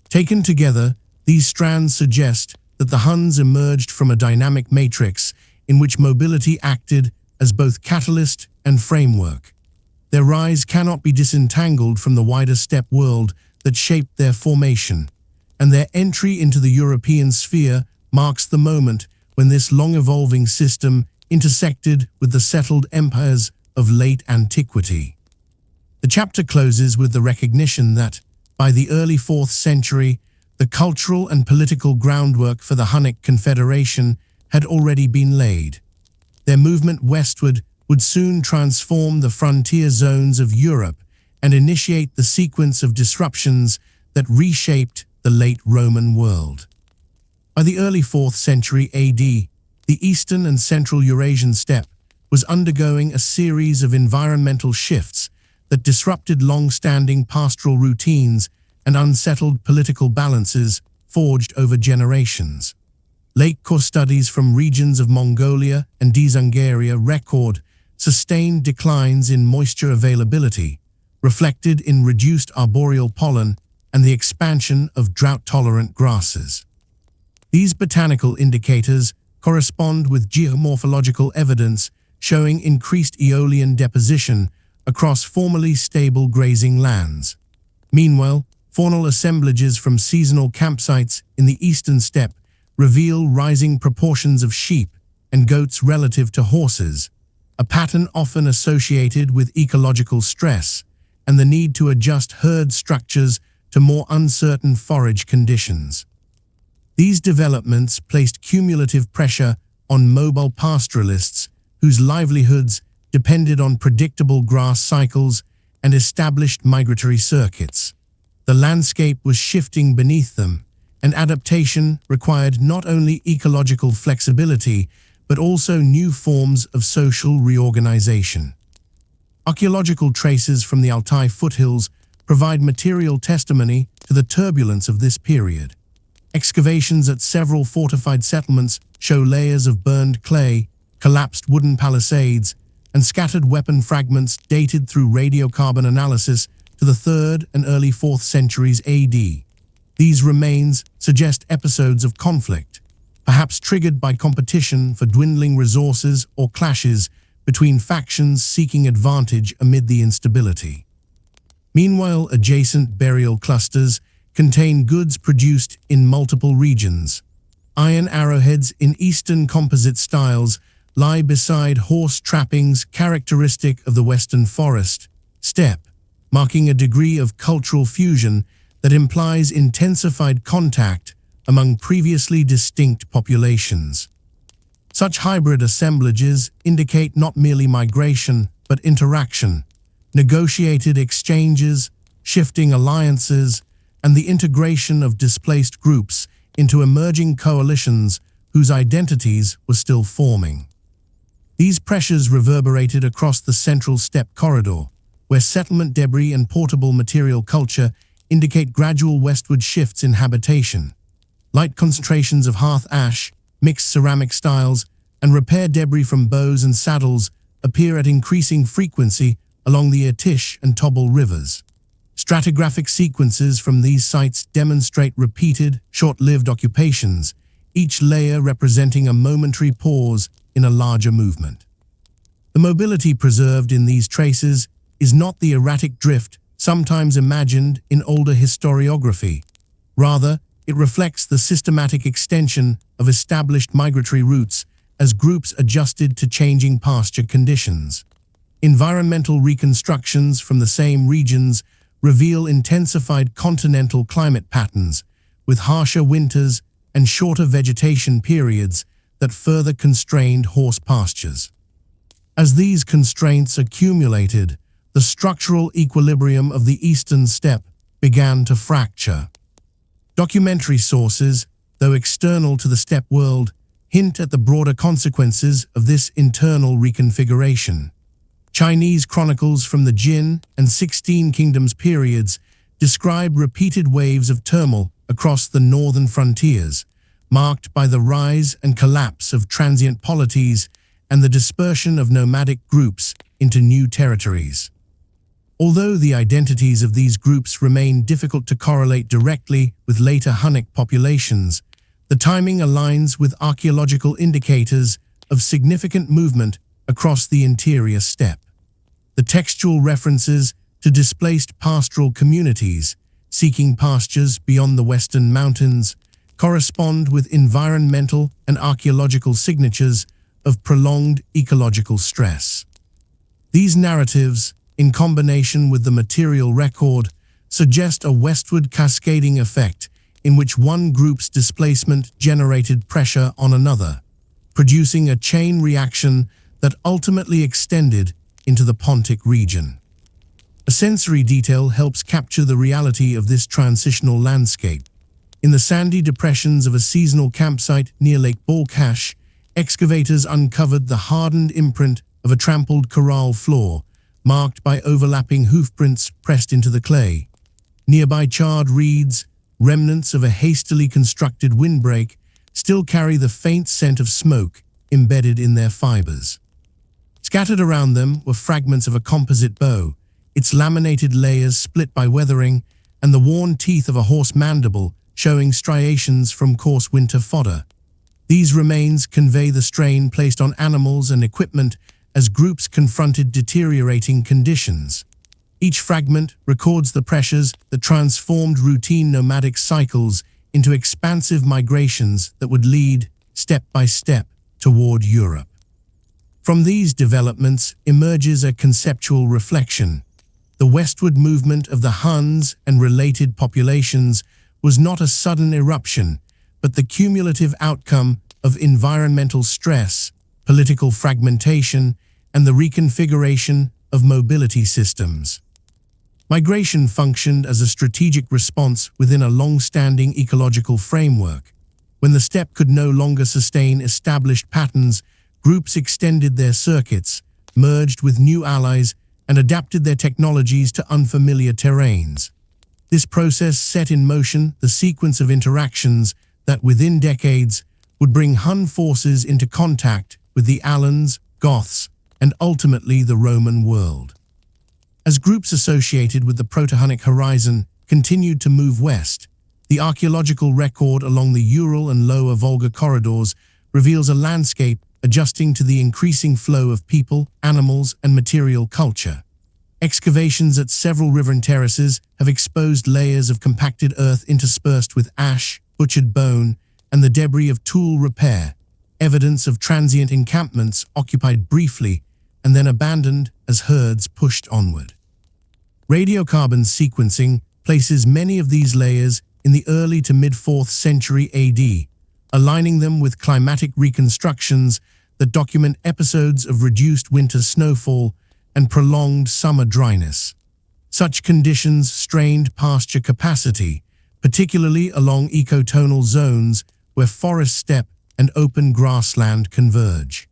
[SPEAKER 1] Taken together, these strands suggest that the Huns emerged from a dynamic matrix in which mobility acted as both catalyst and framework. Their rise cannot be disentangled from the wider steppe world that shaped their formation, and their entry into the European sphere marks the moment when this long-evolving system intersected with the settled empires of late antiquity. The chapter closes with the recognition that, by the early 4th century, the cultural and political groundwork for the Hunnic Confederation had already been laid. Their movement westward would soon transform the frontier zones of Europe and initiate the sequence of disruptions that reshaped the late Roman world. By the early 4th century AD, the eastern and central Eurasian steppe was undergoing a series of environmental shifts that disrupted long-standing pastoral routines and unsettled political balances forged over generations. Lake core studies from regions of Mongolia and Dzungaria record sustained declines in moisture availability, reflected in reduced arboreal pollen and the expansion of drought-tolerant grasses. These botanical indicators correspond with geomorphological evidence showing increased aeolian deposition across formerly stable grazing lands. Meanwhile, faunal assemblages from seasonal campsites in the eastern steppe reveal rising proportions of sheep and goats relative to horses, a pattern often associated with ecological stress and the need to adjust herd structures to more uncertain forage conditions. These developments placed cumulative pressure on mobile pastoralists whose livelihoods depended on predictable grass cycles and established migratory circuits. The landscape was shifting beneath them, and adaptation required not only ecological flexibility, but also new forms of social reorganization. Archaeological traces from the Altai foothills provide material testimony to the turbulence of this period. Excavations at several fortified settlements show layers of burned clay, collapsed wooden palisades, and scattered weapon fragments dated through radiocarbon analysis to the 3rd and early 4th centuries AD. These remains suggest episodes of conflict, perhaps triggered by competition for dwindling resources or clashes between factions seeking advantage amid the instability. Meanwhile, adjacent burial clusters contain goods produced in multiple regions. Iron arrowheads in Eastern composite styles lie beside horse trappings characteristic of the Western forest steppe, marking a degree of cultural fusion that implies intensified contact among previously distinct populations. Such hybrid assemblages indicate not merely migration, but interaction, negotiated exchanges, shifting alliances, and the integration of displaced groups into emerging coalitions whose identities were still forming. These pressures reverberated across the central steppe corridor, where settlement debris and portable material culture indicate gradual westward shifts in habitation. Light concentrations of hearth ash, mixed ceramic styles, and repair debris from bows and saddles appear at increasing frequency along the Irtysh and Tobol rivers. Stratigraphic sequences from these sites demonstrate repeated, short-lived occupations, each layer representing a momentary pause in a larger movement. The mobility preserved in these traces is not the erratic drift sometimes imagined in older historiography. Rather, it reflects the systematic extension of established migratory routes as groups adjusted to changing pasture conditions. Environmental reconstructions from the same regions reveal intensified continental climate patterns, with harsher winters and shorter vegetation periods that further constrained horse pastures. As these constraints accumulated, the structural equilibrium of the eastern steppe began to fracture. Documentary sources, though external to the steppe world, hint at the broader consequences of this internal reconfiguration. Chinese chronicles from the Jin and 16 Kingdoms periods describe repeated waves of turmoil across the northern frontiers, marked by the rise and collapse of transient polities and the dispersion of nomadic groups into new territories. Although the identities of these groups remain difficult to correlate directly with later Hunnic populations, the timing aligns with archaeological indicators of significant movement across the interior steppe. The textual references to displaced pastoral communities seeking pastures beyond the western mountains correspond with environmental and archaeological signatures of prolonged ecological stress. These narratives, in combination with the material record, suggest a westward cascading effect in which one group's displacement generated pressure on another, producing a chain reaction that ultimately extended into the Pontic region. A sensory detail helps capture the reality of this transitional landscape. In the sandy depressions of a seasonal campsite near Lake Balkhash, excavators uncovered the hardened imprint of a trampled corral floor, marked by overlapping hoofprints pressed into the clay. Nearby charred reeds, remnants of a hastily constructed windbreak, still carry the faint scent of smoke embedded in their fibers. Scattered around them were fragments of a composite bow, its laminated layers split by weathering, and the worn teeth of a horse mandible showing striations from coarse winter fodder. These remains convey the strain placed on animals and equipment as groups confronted deteriorating conditions. Each fragment records the pressures that transformed routine nomadic cycles into expansive migrations that would lead, step by step, toward Europe. From these developments emerges a conceptual reflection. The westward movement of the Huns and related populations was not a sudden eruption, but the cumulative outcome of environmental stress, political fragmentation, and the reconfiguration of mobility systems. Migration functioned as a strategic response within a long-standing ecological framework. When the steppe could no longer sustain established patterns, groups extended their circuits, merged with new allies, and adapted their technologies to unfamiliar terrains. This process set in motion the sequence of interactions that, within decades, would bring Hun forces into contact with the Alans, Goths, and ultimately the Roman world. As groups associated with the Proto-Hunnic horizon continued to move west, the archaeological record along the Ural and Lower Volga corridors reveals a landscape adjusting to the increasing flow of people, animals, and material culture. Excavations at several riverine terraces have exposed layers of compacted earth interspersed with ash, butchered bone, and the debris of tool repair, evidence of transient encampments occupied briefly and then abandoned as herds pushed onward. Radiocarbon sequencing places many of these layers in the early to mid-4th century AD, aligning them with climatic reconstructions that document episodes of reduced winter snowfall and prolonged summer dryness. Such conditions strained pasture capacity, particularly along ecotonal zones where forest steppe and open grassland converge.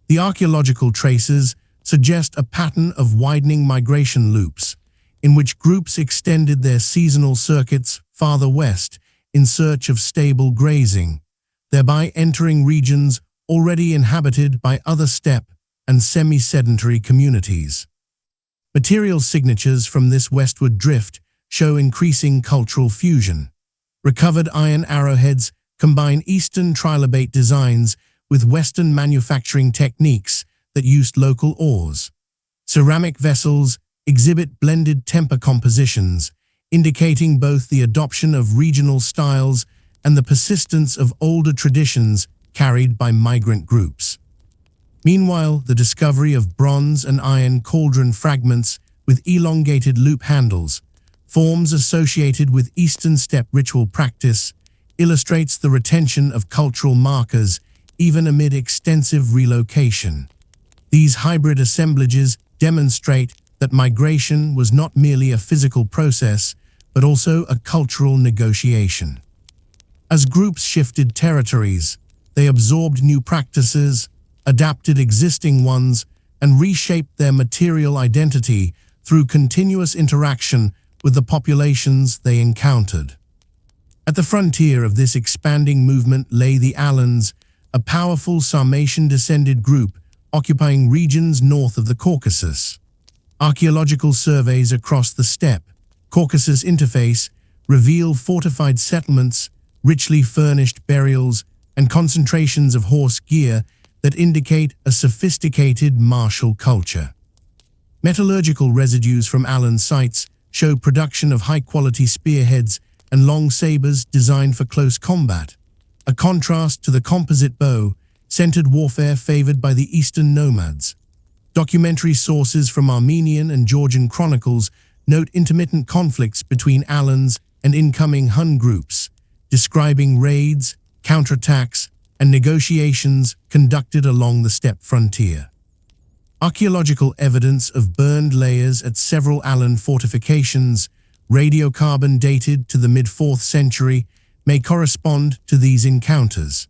[SPEAKER 1] The archaeological traces suggest a pattern of widening migration loops, in which groups extended their seasonal circuits farther west in search of stable grazing, thereby entering regions already inhabited by other steppe and semi-sedentary communities. Material signatures from this westward drift show increasing cultural fusion. Recovered iron arrowheads combine Eastern trilobate designs with Western manufacturing techniques that used local ores. Ceramic vessels exhibit blended temper compositions, indicating both the adoption of regional styles and the persistence of older traditions carried by migrant groups. Meanwhile, the discovery of bronze and iron cauldron fragments with elongated loop handles, forms associated with Eastern steppe ritual practice, illustrates the retention of cultural markers even amid extensive relocation. These hybrid assemblages demonstrate that migration was not merely a physical process, but also a cultural negotiation. As groups shifted territories, they absorbed new practices, adapted existing ones, and reshaped their material identity through continuous interaction with the populations they encountered. At the frontier of this expanding movement lay the Alans, a powerful Sarmatian-descended group occupying regions north of the Caucasus. Archaeological surveys across the steppe-Caucasus interface reveal fortified settlements, richly furnished burials, and concentrations of horse gear that indicate a sophisticated martial culture. Metallurgical residues from Alan sites show production of high-quality spearheads and long sabers designed for close combat, a contrast to the composite bow-centered warfare favored by the Eastern nomads. Documentary sources from Armenian and Georgian chronicles note intermittent conflicts between Alans and incoming Hun groups, describing raids, counterattacks, and negotiations conducted along the steppe frontier. Archaeological evidence of burned layers at several Alan fortifications, radiocarbon dated to the mid-4th century, may correspond to these encounters.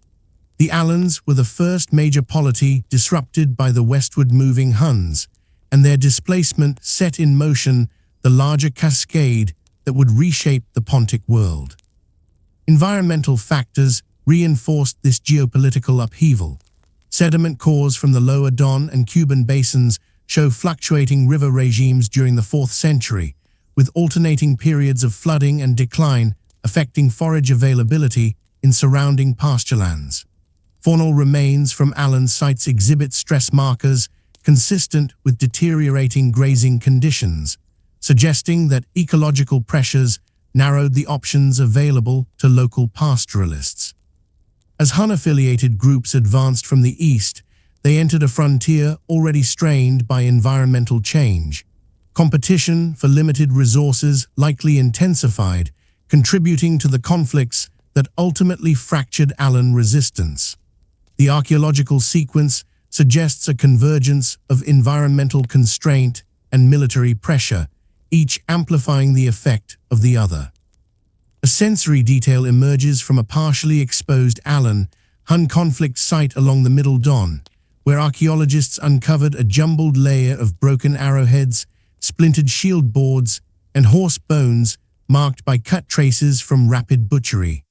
[SPEAKER 1] The Alans were the first major polity disrupted by the westward moving Huns, and their displacement set in motion the larger cascade that would reshape the Pontic world. Environmental factors reinforced this geopolitical upheaval. Sediment cores from the lower Don and Cuban basins show fluctuating river regimes during the 4th century, with alternating periods of flooding and decline affecting forage availability in surrounding pasturelands. Faunal remains from Alan sites exhibit stress markers consistent with deteriorating grazing conditions, suggesting that ecological pressures narrowed the options available to local pastoralists. As Hun-affiliated groups advanced from the east, they entered a frontier already strained by environmental change. Competition for limited resources likely intensified, contributing to the conflicts that ultimately fractured Alan resistance. The archaeological sequence suggests a convergence of environmental constraint and military pressure, each amplifying the effect of the other. A sensory detail emerges from a partially exposed Alan Hun conflict site along the Middle Don, where archaeologists uncovered a jumbled layer of broken arrowheads, splintered shield boards, and horse bones marked by cut traces from rapid butchery.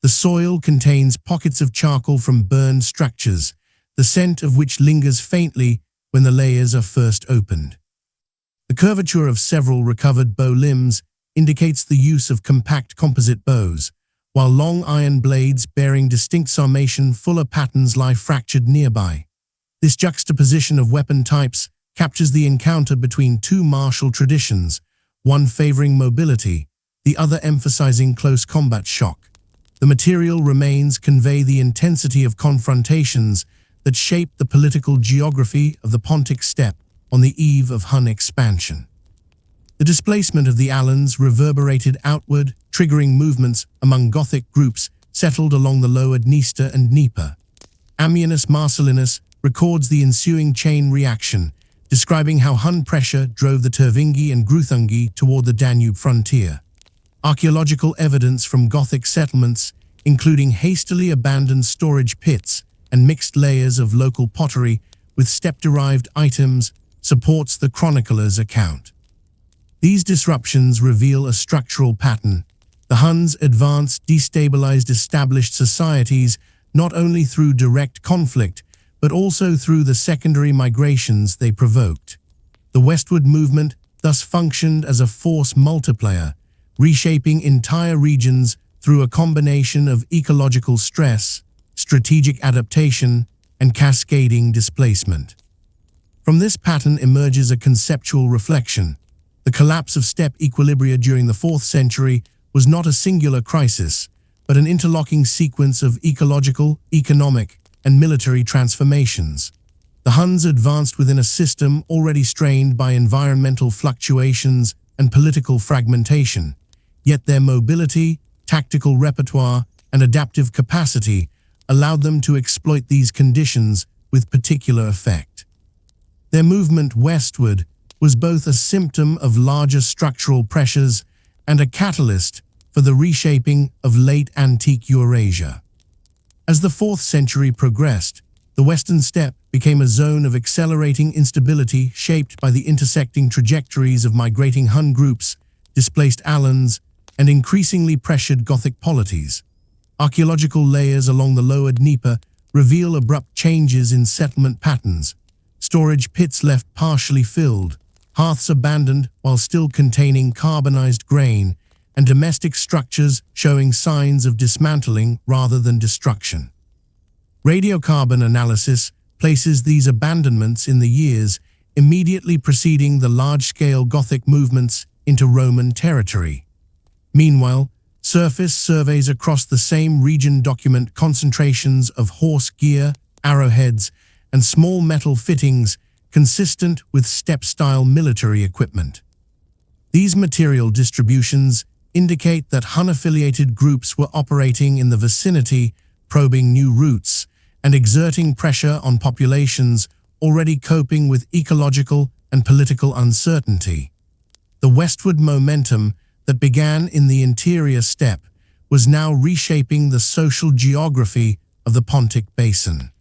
[SPEAKER 1] The soil contains pockets of charcoal from burned structures, the scent of which lingers faintly when the layers are first opened. The curvature of several recovered bow limbs indicates the use of compact composite bows, while long iron blades bearing distinct sarmatian fuller patterns lie fractured nearby. This juxtaposition of weapon types captures the encounter between two martial traditions, one favoring mobility, the other emphasizing close combat shock. The material remains convey the intensity of confrontations that shaped the political geography of the Pontic steppe on the eve of Hun expansion. The displacement of the Alans reverberated outward, triggering movements among Gothic groups settled along the lower Dniester and Dnieper. Ammianus Marcellinus records the ensuing chain reaction, describing how Hun pressure drove the Tervingi and Gruthungi toward the Danube frontier. Archaeological evidence from Gothic settlements, including hastily abandoned storage pits and mixed layers of local pottery with steppe-derived items, supports the chronicler's account. These disruptions reveal a structural pattern. The Huns advanced, destabilized established societies not only through direct conflict, but also through the secondary migrations they provoked. The westward movement thus functioned as a force multiplier, reshaping entire regions through a combination of ecological stress, strategic adaptation, and cascading displacement. From this pattern emerges a conceptual reflection. The collapse of steppe equilibria during the 4th century was not a singular crisis, but an interlocking sequence of ecological, economic, and military transformations. The Huns advanced within a system already strained by environmental fluctuations and political fragmentation, yet their mobility, tactical repertoire, and adaptive capacity allowed them to exploit these conditions with particular effect. Their movement westward was both a symptom of larger structural pressures and a catalyst for the reshaping of late antique Eurasia. As the 4th century progressed, the western steppe became a zone of accelerating instability shaped by the intersecting trajectories of migrating Hun groups, displaced Alans, and increasingly pressured Gothic polities. Archaeological layers along the lower Dnieper reveal abrupt changes in settlement patterns. Storage pits left partially filled, hearths abandoned while still containing carbonized grain, and domestic structures showing signs of dismantling rather than destruction. Radiocarbon analysis places these abandonments in the years immediately preceding the large-scale Gothic movements into Roman territory. Meanwhile, surface surveys across the same region document concentrations of horse gear, arrowheads, and small metal fittings consistent with steppe-style military equipment. These material distributions indicate that Hun-affiliated groups were operating in the vicinity, probing new routes, and exerting pressure on populations already coping with ecological and political uncertainty. The westward momentum that began in the interior steppe was now reshaping the social geography of the Pontic basin.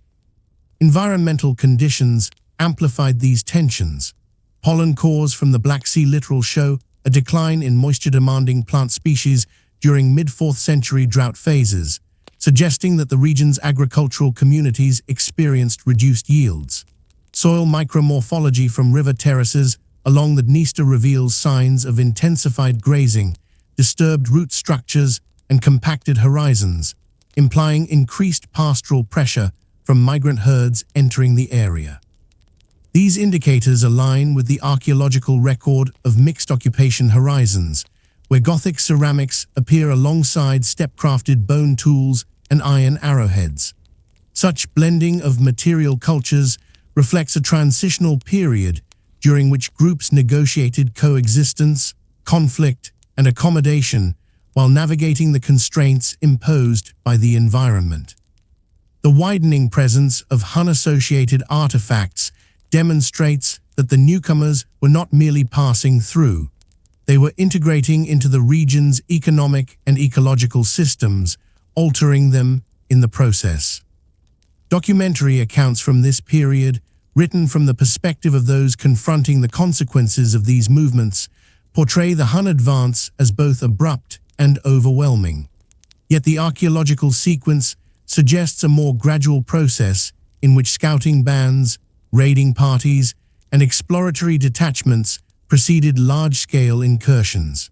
[SPEAKER 1] Environmental conditions amplified these tensions. Pollen cores from the Black Sea littoral show a decline in moisture-demanding plant species during mid-4th century drought phases, suggesting that the region's agricultural communities experienced reduced yields. Soil micromorphology from river terraces along the Dniester reveals signs of intensified grazing, disturbed root structures, and compacted horizons, implying increased pastoral pressure from migrant herds entering the area. These indicators align with the archaeological record of mixed occupation horizons, where Gothic ceramics appear alongside steppe-crafted bone tools and iron arrowheads. Such blending of material cultures reflects a transitional period during which groups negotiated coexistence, conflict, and accommodation while navigating the constraints imposed by the environment. The widening presence of Hun-associated artifacts demonstrates that the newcomers were not merely passing through. They were integrating into the region's economic and ecological systems, altering them in the process. Documentary accounts from this period, written from the perspective of those confronting the consequences of these movements, portray the Hun advance as both abrupt and overwhelming. Yet the archaeological sequence suggests a more gradual process in which scouting bands, raiding parties, and exploratory detachments preceded large-scale incursions.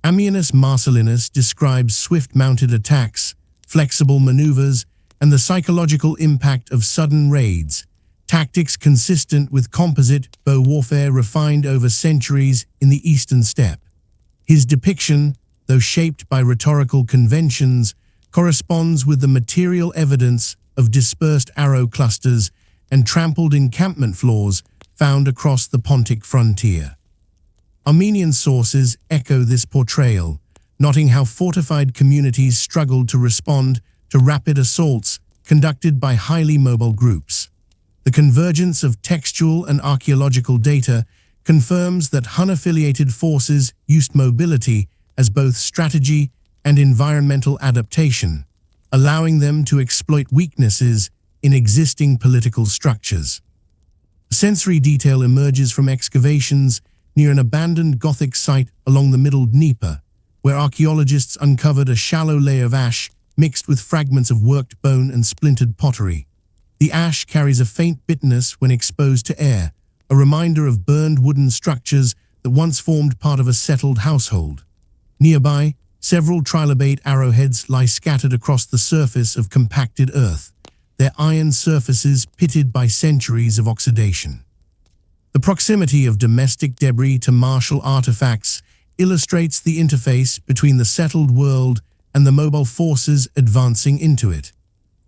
[SPEAKER 1] Ammianus Marcellinus describes swift-mounted attacks, flexible maneuvers, and the psychological impact of sudden raids, tactics consistent with composite bow warfare refined over centuries in the eastern steppe. His depiction, though shaped by rhetorical conventions, corresponds with the material evidence of dispersed arrow clusters and trampled encampment floors found across the Pontic frontier. Armenian sources echo this portrayal, noting how fortified communities struggled to respond to rapid assaults conducted by highly mobile groups. The convergence of textual and archaeological data confirms that Hun-affiliated forces used mobility as both strategy and environmental adaptation, allowing them to exploit weaknesses in existing political structures. Sensory detail emerges from excavations near an abandoned Gothic site along the Middle Dnieper, where archaeologists uncovered a shallow layer of ash mixed with fragments of worked bone and splintered pottery. The ash carries a faint bitterness when exposed to air, a reminder of burned wooden structures that once formed part of a settled household. Nearby, several trilobate arrowheads lie scattered across the surface of compacted earth, their iron surfaces pitted by centuries of oxidation. The proximity of domestic debris to martial artifacts illustrates the interface between the settled world and the mobile forces advancing into it.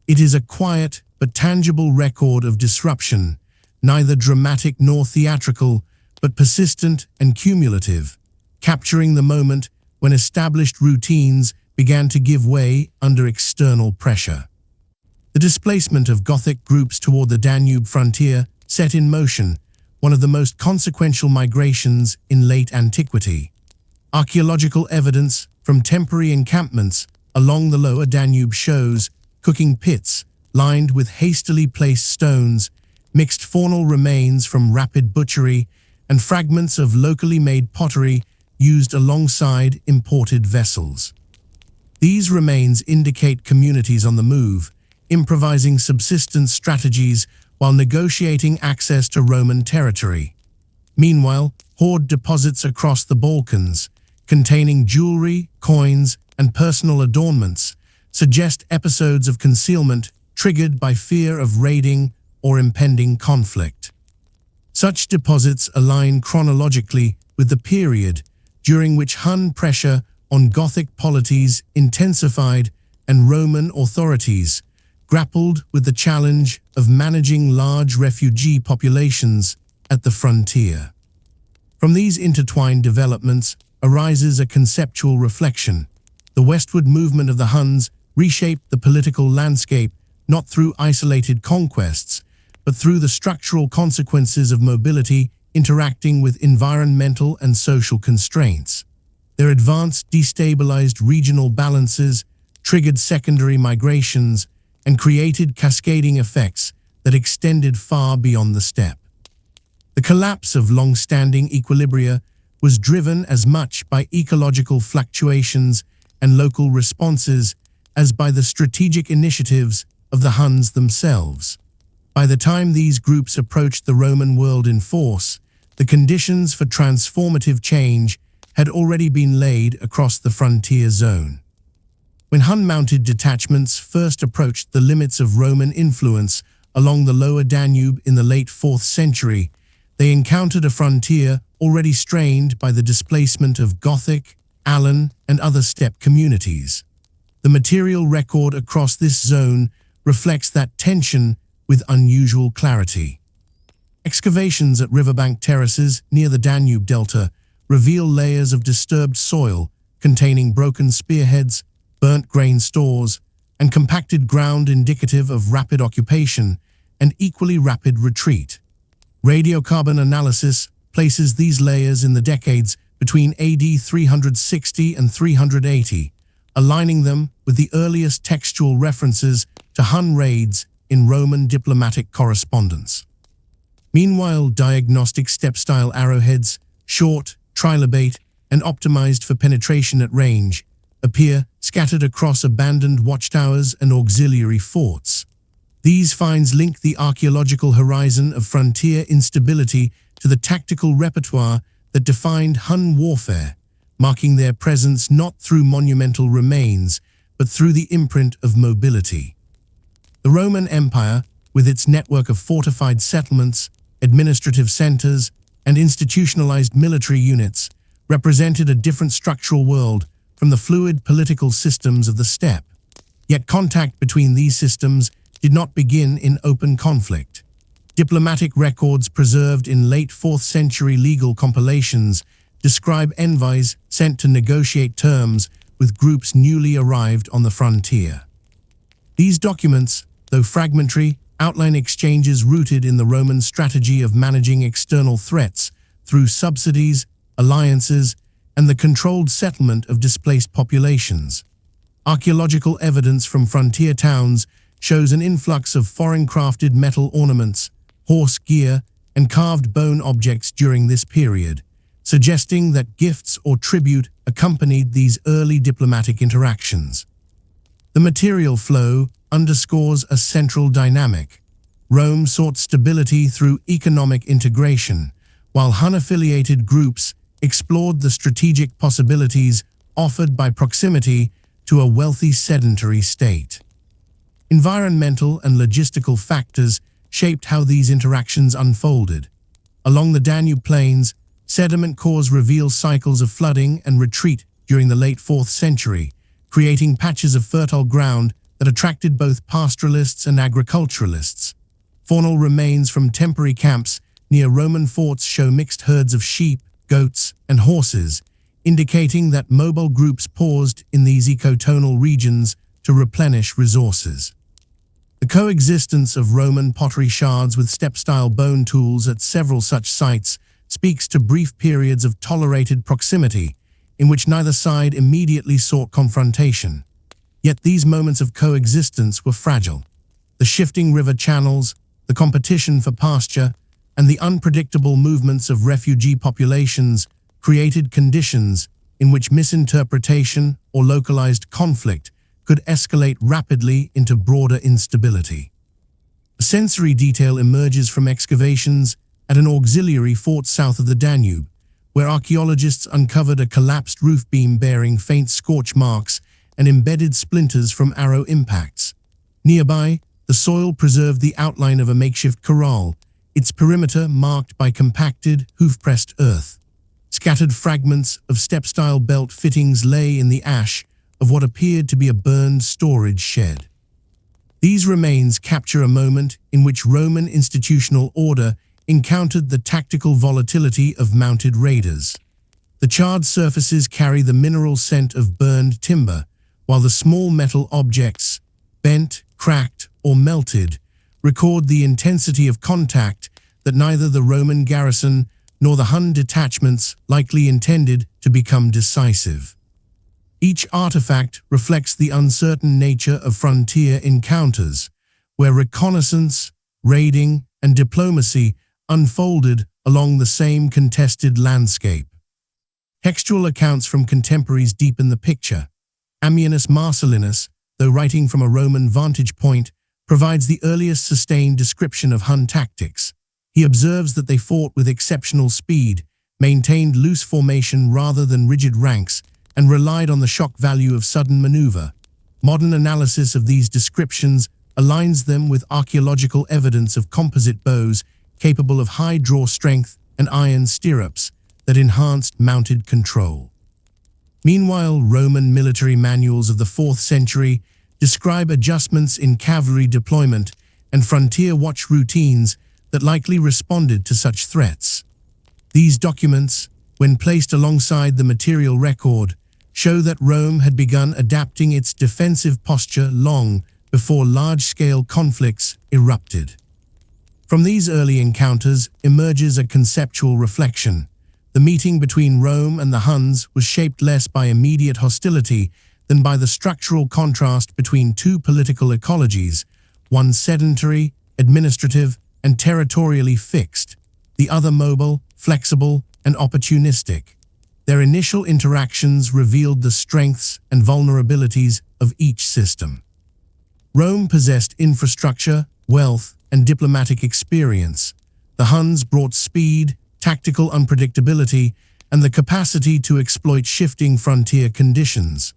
[SPEAKER 1] It is a quiet but tangible record of disruption, neither dramatic nor theatrical, but persistent and cumulative, capturing the moment when established routines began to give way under external pressure. The displacement of Gothic groups toward the Danube frontier set in motion one of the most consequential migrations in late antiquity. Archaeological evidence from temporary encampments along the lower Danube shows cooking pits lined with hastily placed stones, mixed faunal remains from rapid butchery, and fragments of locally made pottery used alongside imported vessels. These remains indicate communities on the move, improvising subsistence strategies while negotiating access to Roman territory. Meanwhile, hoard deposits across the Balkans, containing jewelry, coins, and personal adornments, suggest episodes of concealment triggered by fear of raiding or impending conflict. Such deposits align chronologically with the period during which Hun pressure on Gothic polities intensified and Roman authorities grappled with the challenge of managing large refugee populations at the frontier. From these intertwined developments arises a conceptual reflection. The westward movement of the Huns reshaped the political landscape not through isolated conquests, but through the structural consequences of mobility interacting with environmental and social constraints. Their advance destabilized regional balances, triggered secondary migrations, and created cascading effects that extended far beyond the steppe. The collapse of long-standing equilibria was driven as much by ecological fluctuations and local responses as by the strategic initiatives of the Huns themselves. By the time these groups approached the Roman world in force, the conditions for transformative change had already been laid across the frontier zone. When Hun-mounted detachments first approached the limits of Roman influence along the lower Danube in the late 4th century, they encountered a frontier already strained by the displacement of Gothic, Alan, and other steppe communities. The material record across this zone reflects that tension with unusual clarity. Excavations at riverbank terraces near the Danube delta reveal layers of disturbed soil containing broken spearheads, burnt grain stores, and compacted ground indicative of rapid occupation and equally rapid retreat. Radiocarbon analysis places these layers in the decades between AD 360 and 380, aligning them with the earliest textual references to Hun raids in Roman diplomatic correspondence. Meanwhile, diagnostic steppe-style arrowheads, short, trilobate, and optimized for penetration at range, appear scattered across abandoned watchtowers and auxiliary forts. These finds link the archaeological horizon of frontier instability to the tactical repertoire that defined Hun warfare, marking their presence not through monumental remains, but through the imprint of mobility. The Roman Empire, with its network of fortified settlements, administrative centers, and institutionalized military units, represented a different structural world from the fluid political systems of the steppe. Yet contact between these systems did not begin in open conflict. Diplomatic records preserved in late 4th century legal compilations describe envoys sent to negotiate terms with groups newly arrived on the frontier. These documents, though fragmentary, outline exchanges rooted in the Roman strategy of managing external threats through subsidies, alliances, and the controlled settlement of displaced populations. Archaeological evidence from frontier towns shows an influx of foreign-crafted metal ornaments, horse gear, and carved bone objects during this period, suggesting that gifts or tribute accompanied these early diplomatic interactions. The material flow underscores a central dynamic. Rome sought stability through economic integration, while Hun-affiliated groups explored the strategic possibilities offered by proximity to a wealthy sedentary state. Environmental and logistical factors shaped how these interactions unfolded. Along the Danube plains, sediment cores reveal cycles of flooding and retreat during the late 4th century, creating patches of fertile ground that attracted both pastoralists and agriculturalists. Faunal remains from temporary camps near Roman forts show mixed herds of sheep, goats, and horses, indicating that mobile groups paused in these ecotonal regions to replenish resources. The coexistence of Roman pottery shards with steppe-style bone tools at several such sites speaks to brief periods of tolerated proximity, in which neither side immediately sought confrontation. Yet these moments of coexistence were fragile. The shifting river channels, the competition for pasture, and the unpredictable movements of refugee populations created conditions in which misinterpretation or localized conflict could escalate rapidly into broader instability. A sensory detail emerges from excavations at an auxiliary fort south of the Danube, where archaeologists uncovered a collapsed roof beam bearing faint scorch marks and embedded splinters from arrow impacts. Nearby, the soil preserved the outline of a makeshift corral, its perimeter marked by compacted, hoof-pressed earth. Scattered fragments of steppe-style belt fittings lay in the ash of what appeared to be a burned storage shed. These remains capture a moment in which Roman institutional order encountered the tactical volatility of mounted raiders. The charred surfaces carry the mineral scent of burned timber, while the small metal objects, bent, cracked, or melted, record the intensity of contact that neither the Roman garrison nor the Hun detachments likely intended to become decisive. Each artifact reflects the uncertain nature of frontier encounters, where reconnaissance, raiding, and diplomacy unfolded along the same contested landscape. Textual accounts from contemporaries deepen the picture. Ammianus Marcellinus, though writing from a Roman vantage point, provides the earliest sustained description of Hun tactics. He observes that they fought with exceptional speed, maintained loose formation rather than rigid ranks, and relied on the shock value of sudden maneuver. Modern analysis of these descriptions aligns them with archaeological evidence of composite bows capable of high draw strength and iron stirrups that enhanced mounted control. Meanwhile, Roman military manuals of the 4th century describe adjustments in cavalry deployment and frontier watch routines that likely responded to such threats. These documents, when placed alongside the material record, show that Rome had begun adapting its defensive posture long before large-scale conflicts erupted. From these early encounters emerges a conceptual reflection. The meeting between Rome and the Huns was shaped less by immediate hostility than by the structural contrast between two political ecologies, one sedentary, administrative, and territorially fixed, the other mobile, flexible, and opportunistic. Their initial interactions revealed the strengths and vulnerabilities of each system. Rome possessed infrastructure, wealth, and diplomatic experience. The Huns brought speed, tactical unpredictability, and the capacity to exploit shifting frontier conditions.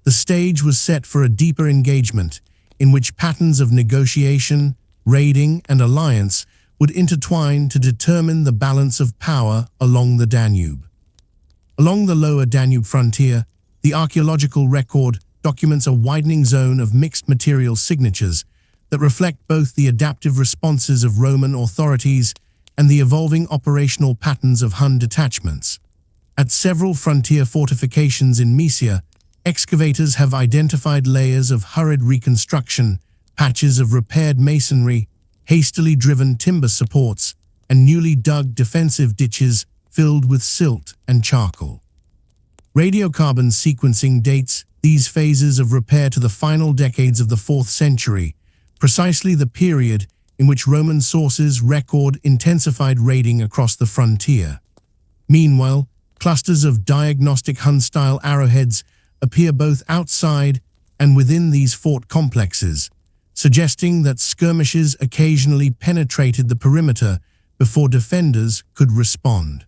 [SPEAKER 1] The stage was set for a deeper engagement, in which patterns of negotiation, raiding, and alliance would intertwine to determine the balance of power along the Danube. Along the lower Danube frontier, the archaeological record documents a widening zone of mixed material signatures that reflect both the adaptive responses of Roman authorities and the evolving operational patterns of Hun detachments. At several frontier fortifications in Mysia, excavators have identified layers of hurried reconstruction, patches of repaired masonry, hastily driven timber supports, and newly dug defensive ditches filled with silt and charcoal. Radiocarbon sequencing dates these phases of repair to the final decades of the 4th century, precisely the period in which Roman sources record intensified raiding across the frontier. Meanwhile, clusters of diagnostic Hun-style arrowheads appear both outside and within these fort complexes, suggesting that skirmishes occasionally penetrated the perimeter before defenders could respond.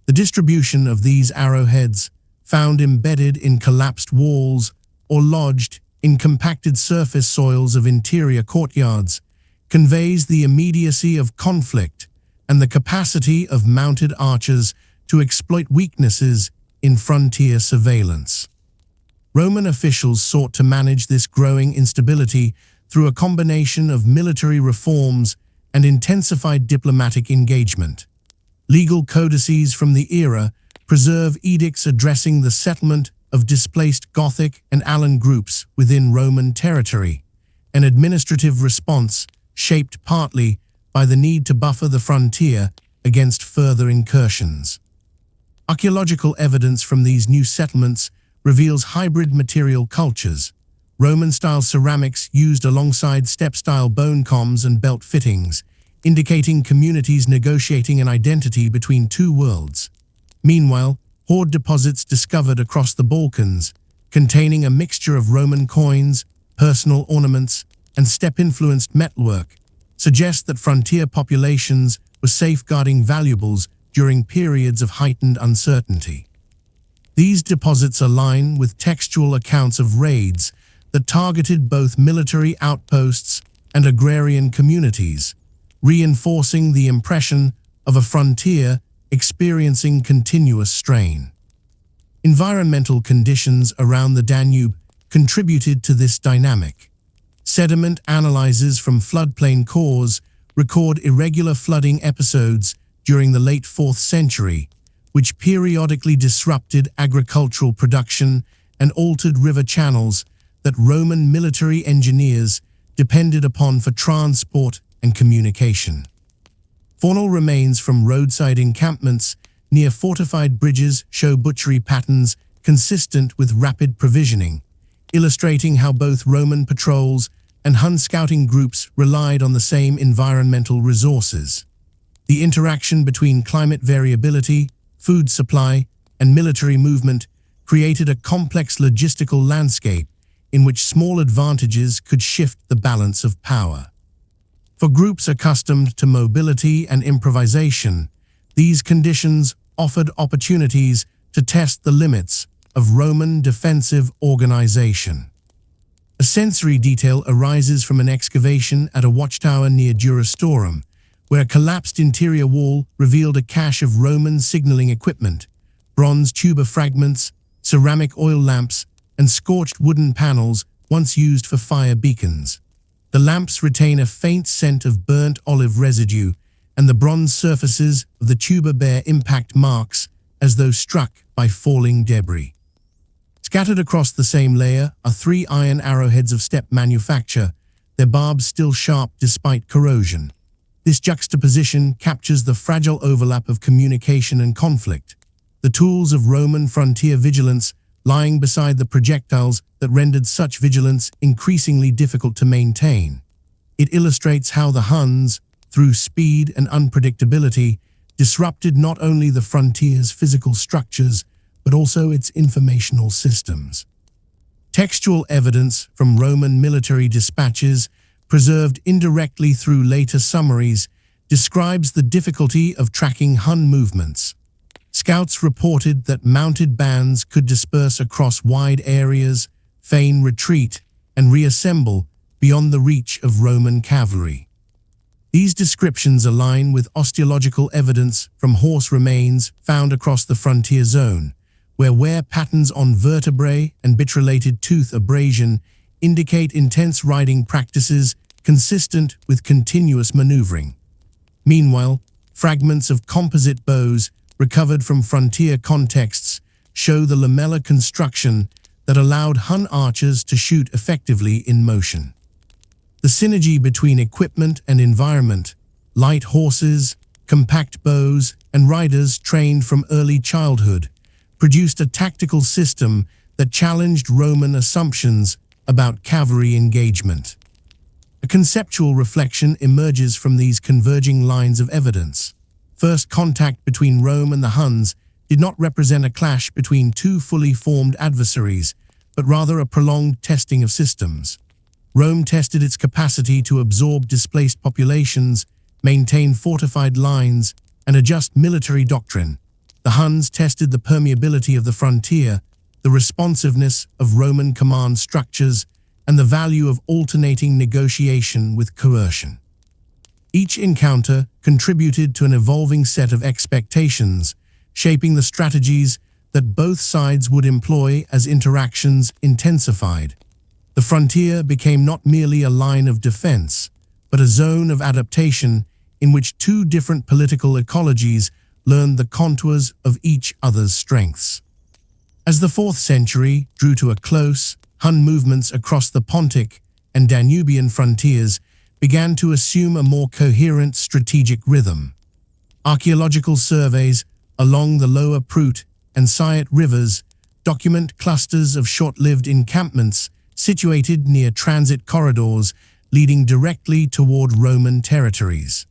[SPEAKER 1] The distribution of these arrowheads, found embedded in collapsed walls or lodged in compacted surface soils of interior courtyards, conveys the immediacy of conflict and the capacity of mounted archers to exploit weaknesses in frontier surveillance. Roman officials sought to manage this growing instability through a combination of military reforms and intensified diplomatic engagement. Legal codices from the era preserve edicts addressing the settlement of displaced Gothic and Allan groups within Roman territory, an administrative response shaped partly by the need to buffer the frontier against further incursions. Archaeological evidence from these new settlements reveals hybrid material cultures, Roman-style ceramics used alongside steppe-style bone combs and belt fittings, indicating communities negotiating an identity between two worlds. Meanwhile, hoard deposits discovered across the Balkans, containing a mixture of Roman coins, personal ornaments, and steppe-influenced metalwork, suggest that frontier populations were safeguarding valuables during periods of heightened uncertainty. These deposits align with textual accounts of raids that targeted both military outposts and agrarian communities, reinforcing the impression of a frontier experiencing continuous strain. Environmental conditions around the Danube contributed to this dynamic. Sediment analyses from floodplain cores record irregular flooding episodes during the late 4th century, which periodically disrupted agricultural production and altered river channels that Roman military engineers depended upon for transport and communication. Faunal remains from roadside encampments near fortified bridges show butchery patterns consistent with rapid provisioning, illustrating how both Roman patrols and Hun scouting groups relied on the same environmental resources. The interaction between climate variability, food supply, and military movement created a complex logistical landscape in which small advantages could shift the balance of power. For groups accustomed to mobility and improvisation, these conditions offered opportunities to test the limits of Roman defensive organization. A sensory detail arises from an excavation at a watchtower near Durastorum, where a collapsed interior wall revealed a cache of Roman signaling equipment, bronze tuber fragments, ceramic oil lamps, and scorched wooden panels once used for fire beacons. The lamps retain a faint scent of burnt olive residue, and the bronze surfaces of the tuber bear impact marks as though struck by falling debris. Scattered across the same layer are 3 iron arrowheads of steppe manufacture, their barbs still sharp despite corrosion. This juxtaposition captures the fragile overlap of communication and conflict, the tools of Roman frontier vigilance lying beside the projectiles that rendered such vigilance increasingly difficult to maintain. It illustrates how the Huns, through speed and unpredictability, disrupted not only the frontier's physical structures, but also its informational systems. Textual evidence from Roman military dispatches, preserved indirectly through later summaries, describes the difficulty of tracking Hun movements. Scouts reported that mounted bands could disperse across wide areas, feign retreat, and reassemble beyond the reach of Roman cavalry. These descriptions align with osteological evidence from horse remains found across the frontier zone, where wear patterns on vertebrae and bit-related tooth abrasion indicate intense riding practices consistent with continuous maneuvering. Meanwhile, fragments of composite bows recovered from frontier contexts show the lamella construction that allowed Hun archers to shoot effectively in motion. The synergy between equipment and environment, light horses, compact bows, and riders trained from early childhood, produced a tactical system that challenged Roman assumptions about cavalry engagement. A conceptual reflection emerges from these converging lines of evidence. First contact between Rome and the Huns did not represent a clash between two fully formed adversaries, but rather a prolonged testing of systems. Rome tested its capacity to absorb displaced populations, maintain fortified lines, and adjust military doctrine. The Huns tested the permeability of the frontier, the responsiveness of Roman command structures, and the value of alternating negotiation with coercion. Each encounter contributed to an evolving set of expectations, shaping the strategies that both sides would employ as interactions intensified. The frontier became not merely a line of defense, but a zone of adaptation in which two different political ecologies learned the contours of each other's strengths. As the 4th century drew to a close, Hun movements across the Pontic and Danubian frontiers began to assume a more coherent strategic rhythm. Archaeological surveys along the lower Prut and Syiet rivers document clusters of short-lived encampments situated near transit corridors leading directly toward Roman territories.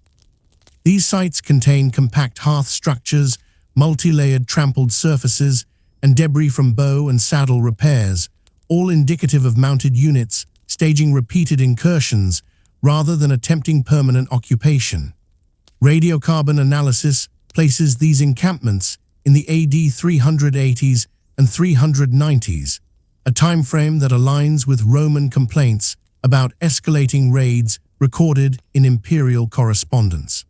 [SPEAKER 1] These sites contain compact hearth structures, multi-layered trampled surfaces, and debris from bow and saddle repairs, all indicative of mounted units staging repeated incursions rather than attempting permanent occupation. Radiocarbon analysis places these encampments in the AD 380s and 390s, a timeframe that aligns with Roman complaints about escalating raids recorded in imperial correspondence.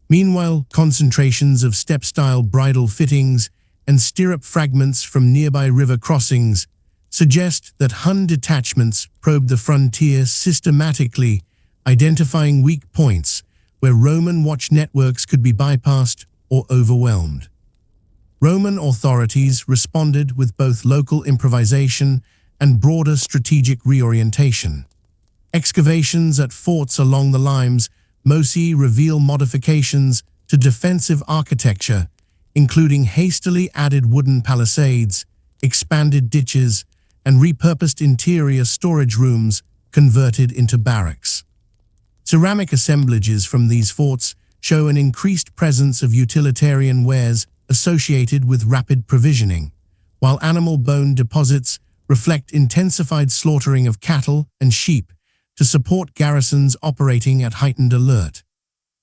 [SPEAKER 1] Meanwhile, concentrations of steppe-style bridle fittings and stirrup fragments from nearby river crossings suggest that Hun detachments probed the frontier systematically, identifying weak points where Roman watch networks could be bypassed or overwhelmed. Roman authorities responded with both local improvisation and broader strategic reorientation. Excavations at forts along the Limes Mosi reveal modifications to defensive architecture, including hastily added wooden palisades, expanded ditches, and repurposed interior storage rooms converted into barracks. Ceramic assemblages from these forts show an increased presence of utilitarian wares associated with rapid provisioning, while animal bone deposits reflect intensified slaughtering of cattle and sheep to support garrisons operating at heightened alert.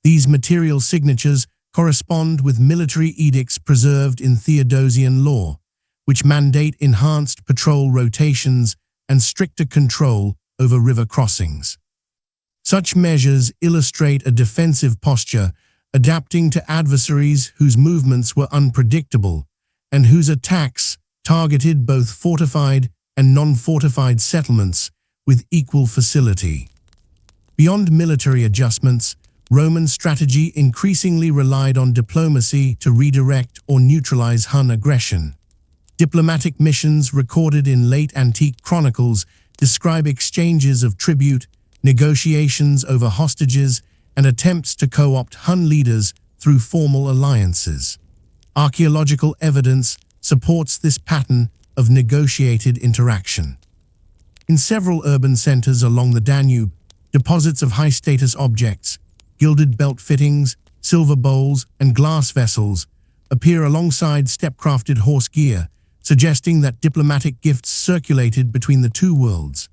[SPEAKER 1] These material signatures correspond with military edicts preserved in Theodosian law, which mandate enhanced patrol rotations and stricter control over river crossings. Such measures illustrate a defensive posture, adapting to adversaries whose movements were unpredictable and whose attacks targeted both fortified and non-fortified settlements with equal facility. Beyond military adjustments, Roman strategy increasingly relied on diplomacy to redirect or neutralize Hun aggression. Diplomatic missions recorded in late antique chronicles describe exchanges of tribute, negotiations over hostages, and attempts to co-opt Hun leaders through formal alliances. Archaeological evidence supports this pattern of negotiated interaction. In several urban centers along the Danube, deposits of high-status objects, gilded belt fittings, silver bowls, and glass vessels appear alongside steppe-crafted horse gear, suggesting that diplomatic gifts circulated between the two worlds.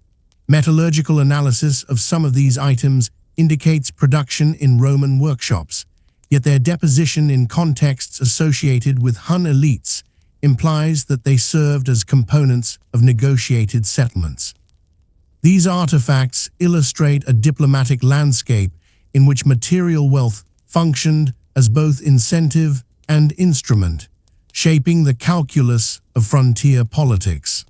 [SPEAKER 1] Metallurgical analysis of some of these items indicates production in Roman workshops, yet their deposition in contexts associated with Hun elites implies that they served as components of negotiated settlements. These artifacts illustrate a diplomatic landscape in which material wealth functioned as both incentive and instrument, shaping the calculus of frontier politics.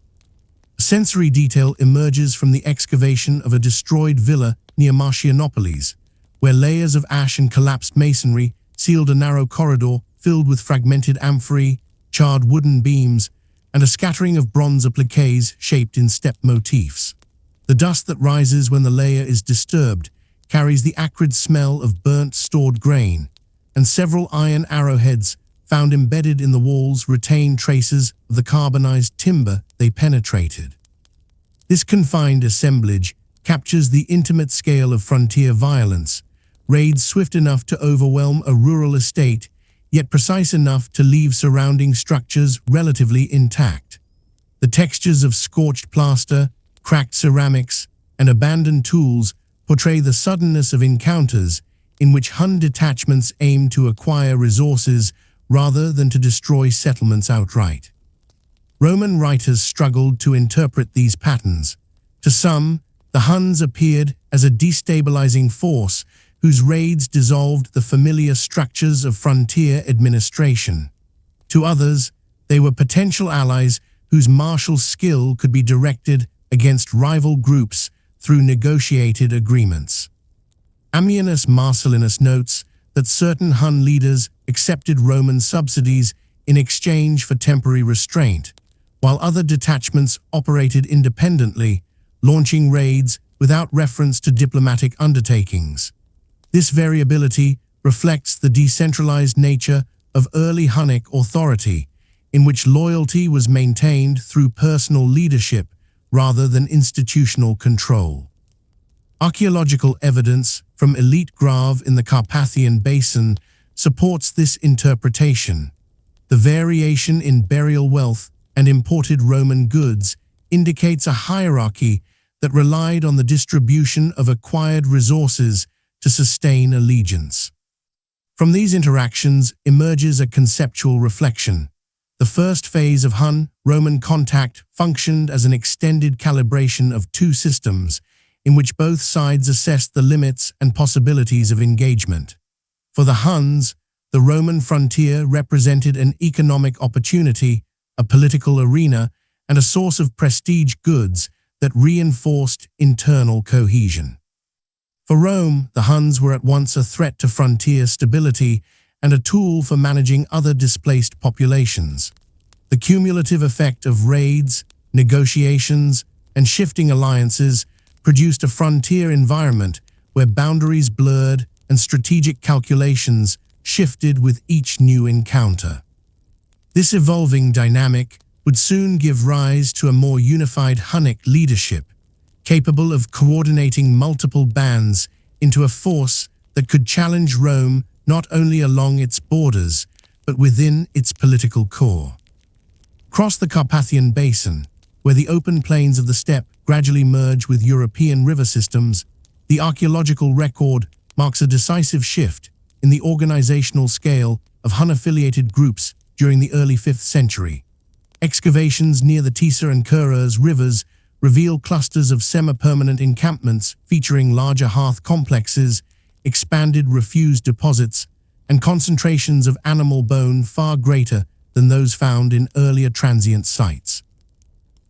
[SPEAKER 1] Sensory detail emerges from the excavation of a destroyed villa near Marcianopolis, where layers of ash and collapsed masonry sealed a narrow corridor filled with fragmented amphorae, charred wooden beams, and a scattering of bronze appliques shaped in steppe motifs. The dust that rises when the layer is disturbed carries the acrid smell of burnt stored grain, and several iron arrowheads found embedded in the walls retain traces of the carbonized timber they penetrated. This confined assemblage captures the intimate scale of frontier violence, raids swift enough to overwhelm a rural estate, yet precise enough to leave surrounding structures relatively intact. The textures of scorched plaster, cracked ceramics, and abandoned tools portray the suddenness of encounters in which Hun detachments aim to acquire resources rather than to destroy settlements outright. Roman writers struggled to interpret these patterns. To some, the Huns appeared as a destabilizing force whose raids dissolved the familiar structures of frontier administration. To others, they were potential allies whose martial skill could be directed against rival groups through negotiated agreements. Ammianus Marcellinus notes that certain Hun leaders accepted Roman subsidies in exchange for temporary restraint, while other detachments operated independently, launching raids without reference to diplomatic undertakings. This variability reflects the decentralized nature of early Hunnic authority, in which loyalty was maintained through personal leadership rather than institutional control. Archaeological evidence from elite grave in the Carpathian Basin supports this interpretation. The variation in burial wealth and imported Roman goods indicates a hierarchy that relied on the distribution of acquired resources to sustain allegiance. From these interactions emerges a conceptual reflection. The first phase of Hun-Roman contact functioned as an extended calibration of two systems, in which both sides assessed the limits and possibilities of engagement. For the Huns, the Roman frontier represented an economic opportunity, a political arena, and a source of prestige goods that reinforced internal cohesion. For Rome, the Huns were at once a threat to frontier stability and a tool for managing other displaced populations. The cumulative effect of raids, negotiations, and shifting alliances produced a frontier environment where boundaries blurred and strategic calculations shifted with each new encounter. This evolving dynamic would soon give rise to a more unified Hunnic leadership, capable of coordinating multiple bands into a force that could challenge Rome not only along its borders, but within its political core. Across the Carpathian Basin, where the open plains of the steppe gradually merge with European river systems, the archaeological record marks a decisive shift in the organizational scale of Hun-affiliated groups during the early 5th century. Excavations near the Tisa and Kurers rivers reveal clusters of semi-permanent encampments featuring larger hearth complexes, expanded refuse deposits, and concentrations of animal bone far greater than those found in earlier transient sites.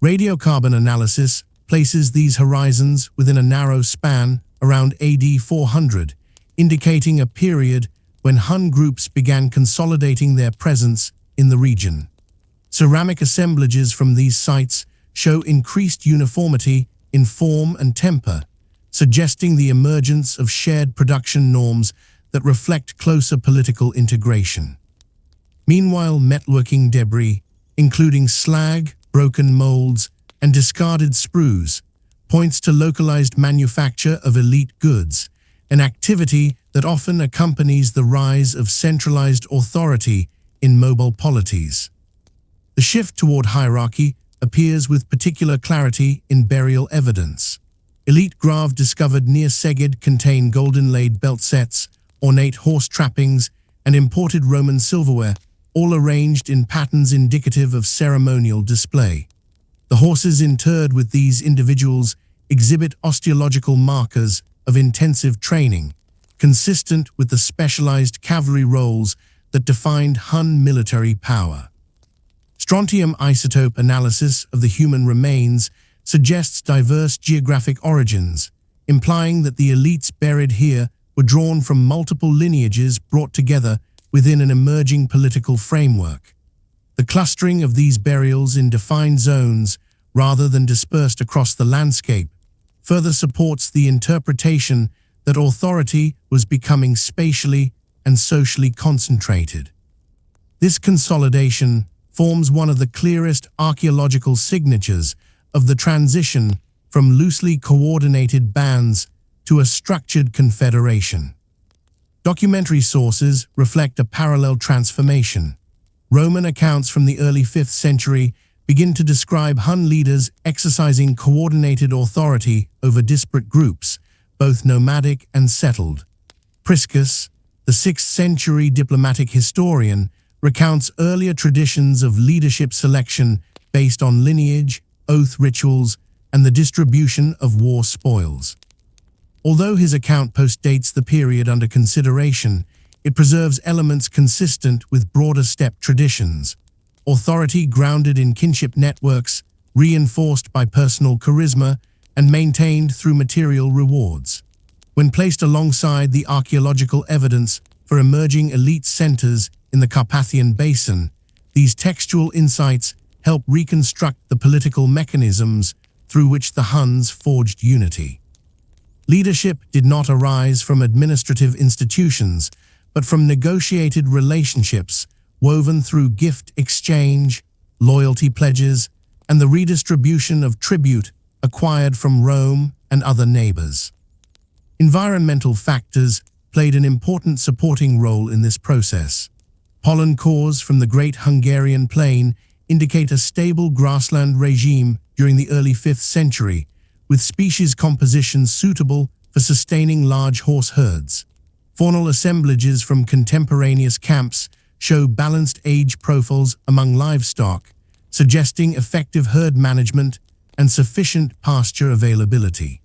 [SPEAKER 1] Radiocarbon analysis places these horizons within a narrow span around AD 400, indicating a period when Hun groups began consolidating their presence in the region. Ceramic assemblages from these sites show increased uniformity in form and temper, suggesting the emergence of shared production norms that reflect closer political integration. Meanwhile, metalworking debris, including slag, broken molds, and discarded sprues, points to localized manufacture of elite goods, an activity that often accompanies the rise of centralized authority in mobile polities. The shift toward hierarchy appears with particular clarity in burial evidence. Elite graves discovered near Seged contain golden-laid belt sets, ornate horse trappings, and imported Roman silverware, all arranged in patterns indicative of ceremonial display. The horses interred with these individuals exhibit osteological markers of intensive training, consistent with the specialized cavalry roles that defined Hun military power. Strontium isotope analysis of the human remains suggests diverse geographic origins, implying that the elites buried here were drawn from multiple lineages brought together within an emerging political framework. The clustering of these burials in defined zones, rather than dispersed across the landscape, further supports the interpretation that authority was becoming spatially and socially concentrated. This consolidation forms one of the clearest archaeological signatures of the transition from loosely coordinated bands to a structured confederation. Documentary sources reflect a parallel transformation. Roman accounts from the early 5th century begin to describe Hun leaders exercising coordinated authority over disparate groups, both nomadic and settled. Priscus, the 6th century diplomatic historian, recounts earlier traditions of leadership selection based on lineage, oath rituals, and the distribution of war spoils. Although his account postdates the period under consideration, it preserves elements consistent with broader steppe traditions. Authority grounded in kinship networks, reinforced by personal charisma, and maintained through material rewards. When placed alongside the archaeological evidence for emerging elite centers in the Carpathian Basin, these textual insights help reconstruct the political mechanisms through which the Huns forged unity. Leadership did not arise from administrative institutions, but from negotiated relationships woven through gift exchange, loyalty pledges, and the redistribution of tribute acquired from Rome and other neighbors. Environmental factors played an important supporting role in this process. Pollen cores from the Great Hungarian Plain indicate a stable grassland regime during the early 5th century, with species composition suitable for sustaining large horse herds. Faunal assemblages from contemporaneous camps show balanced age profiles among livestock, suggesting effective herd management and sufficient pasture availability.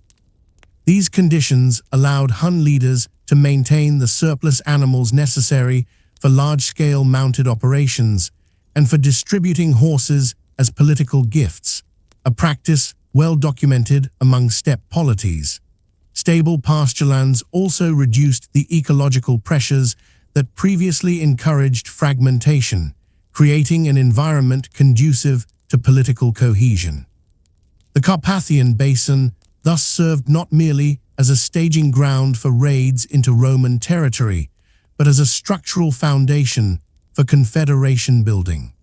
[SPEAKER 1] These conditions allowed Hun leaders to maintain the surplus animals necessary for large-scale mounted operations and for distributing horses as political gifts, a practice well documented among steppe polities. Stable pasturelands also reduced the ecological pressures that previously encouraged fragmentation, creating an environment conducive to political cohesion. The Carpathian Basin thus served not merely as a staging ground for raids into Roman territory, but as a structural foundation for confederation building.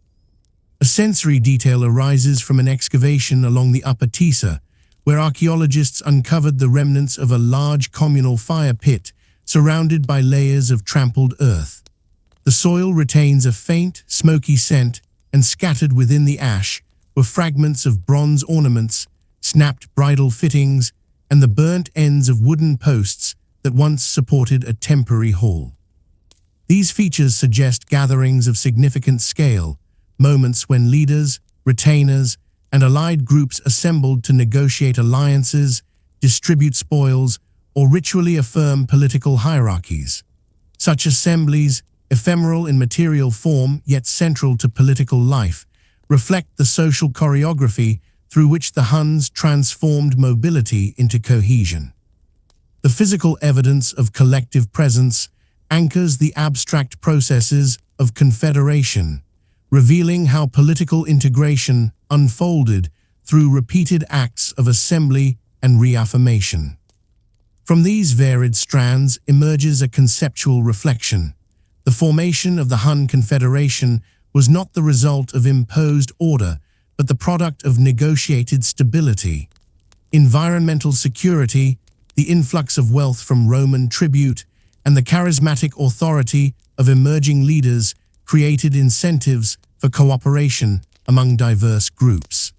[SPEAKER 1] A sensory detail arises from an excavation along the Upper Tisa, where archaeologists uncovered the remnants of a large communal fire pit surrounded by layers of trampled earth. The soil retains a faint, smoky scent, and scattered within the ash were fragments of bronze ornaments, snapped bridle fittings, and the burnt ends of wooden posts that once supported a temporary hall. These features suggest gatherings of significant scale, moments when leaders, retainers, and allied groups assembled to negotiate alliances, distribute spoils, or ritually affirm political hierarchies. Such assemblies, ephemeral in material form yet central to political life, reflect the social choreography through which the Huns transformed mobility into cohesion. The physical evidence of collective presence anchors the abstract processes of confederation, revealing how political integration unfolded through repeated acts of assembly and reaffirmation. From these varied strands emerges a conceptual reflection. The formation of the Hun Confederation was not the result of imposed order, but the product of negotiated stability. Environmental security, the influx of wealth from Roman tribute, and the charismatic authority of emerging leaders created incentives for cooperation among diverse groups.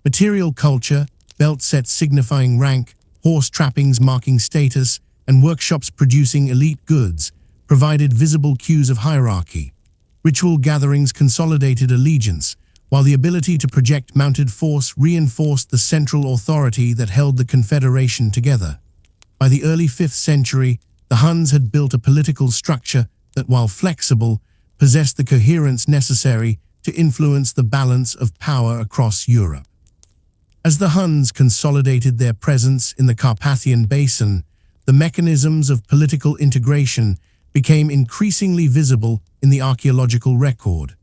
[SPEAKER 1] Material culture, belt sets signifying rank, horse trappings marking status, and workshops producing elite goods provided visible cues of hierarchy. Ritual gatherings consolidated allegiance, while the ability to project mounted force reinforced the central authority that held the confederation together. By the early 5th century, the Huns had built a political structure that, while flexible, possessed the coherence necessary to influence the balance of power across Europe. As the Huns consolidated their presence in the Carpathian Basin, the mechanisms of political integration became increasingly visible in the archaeological record.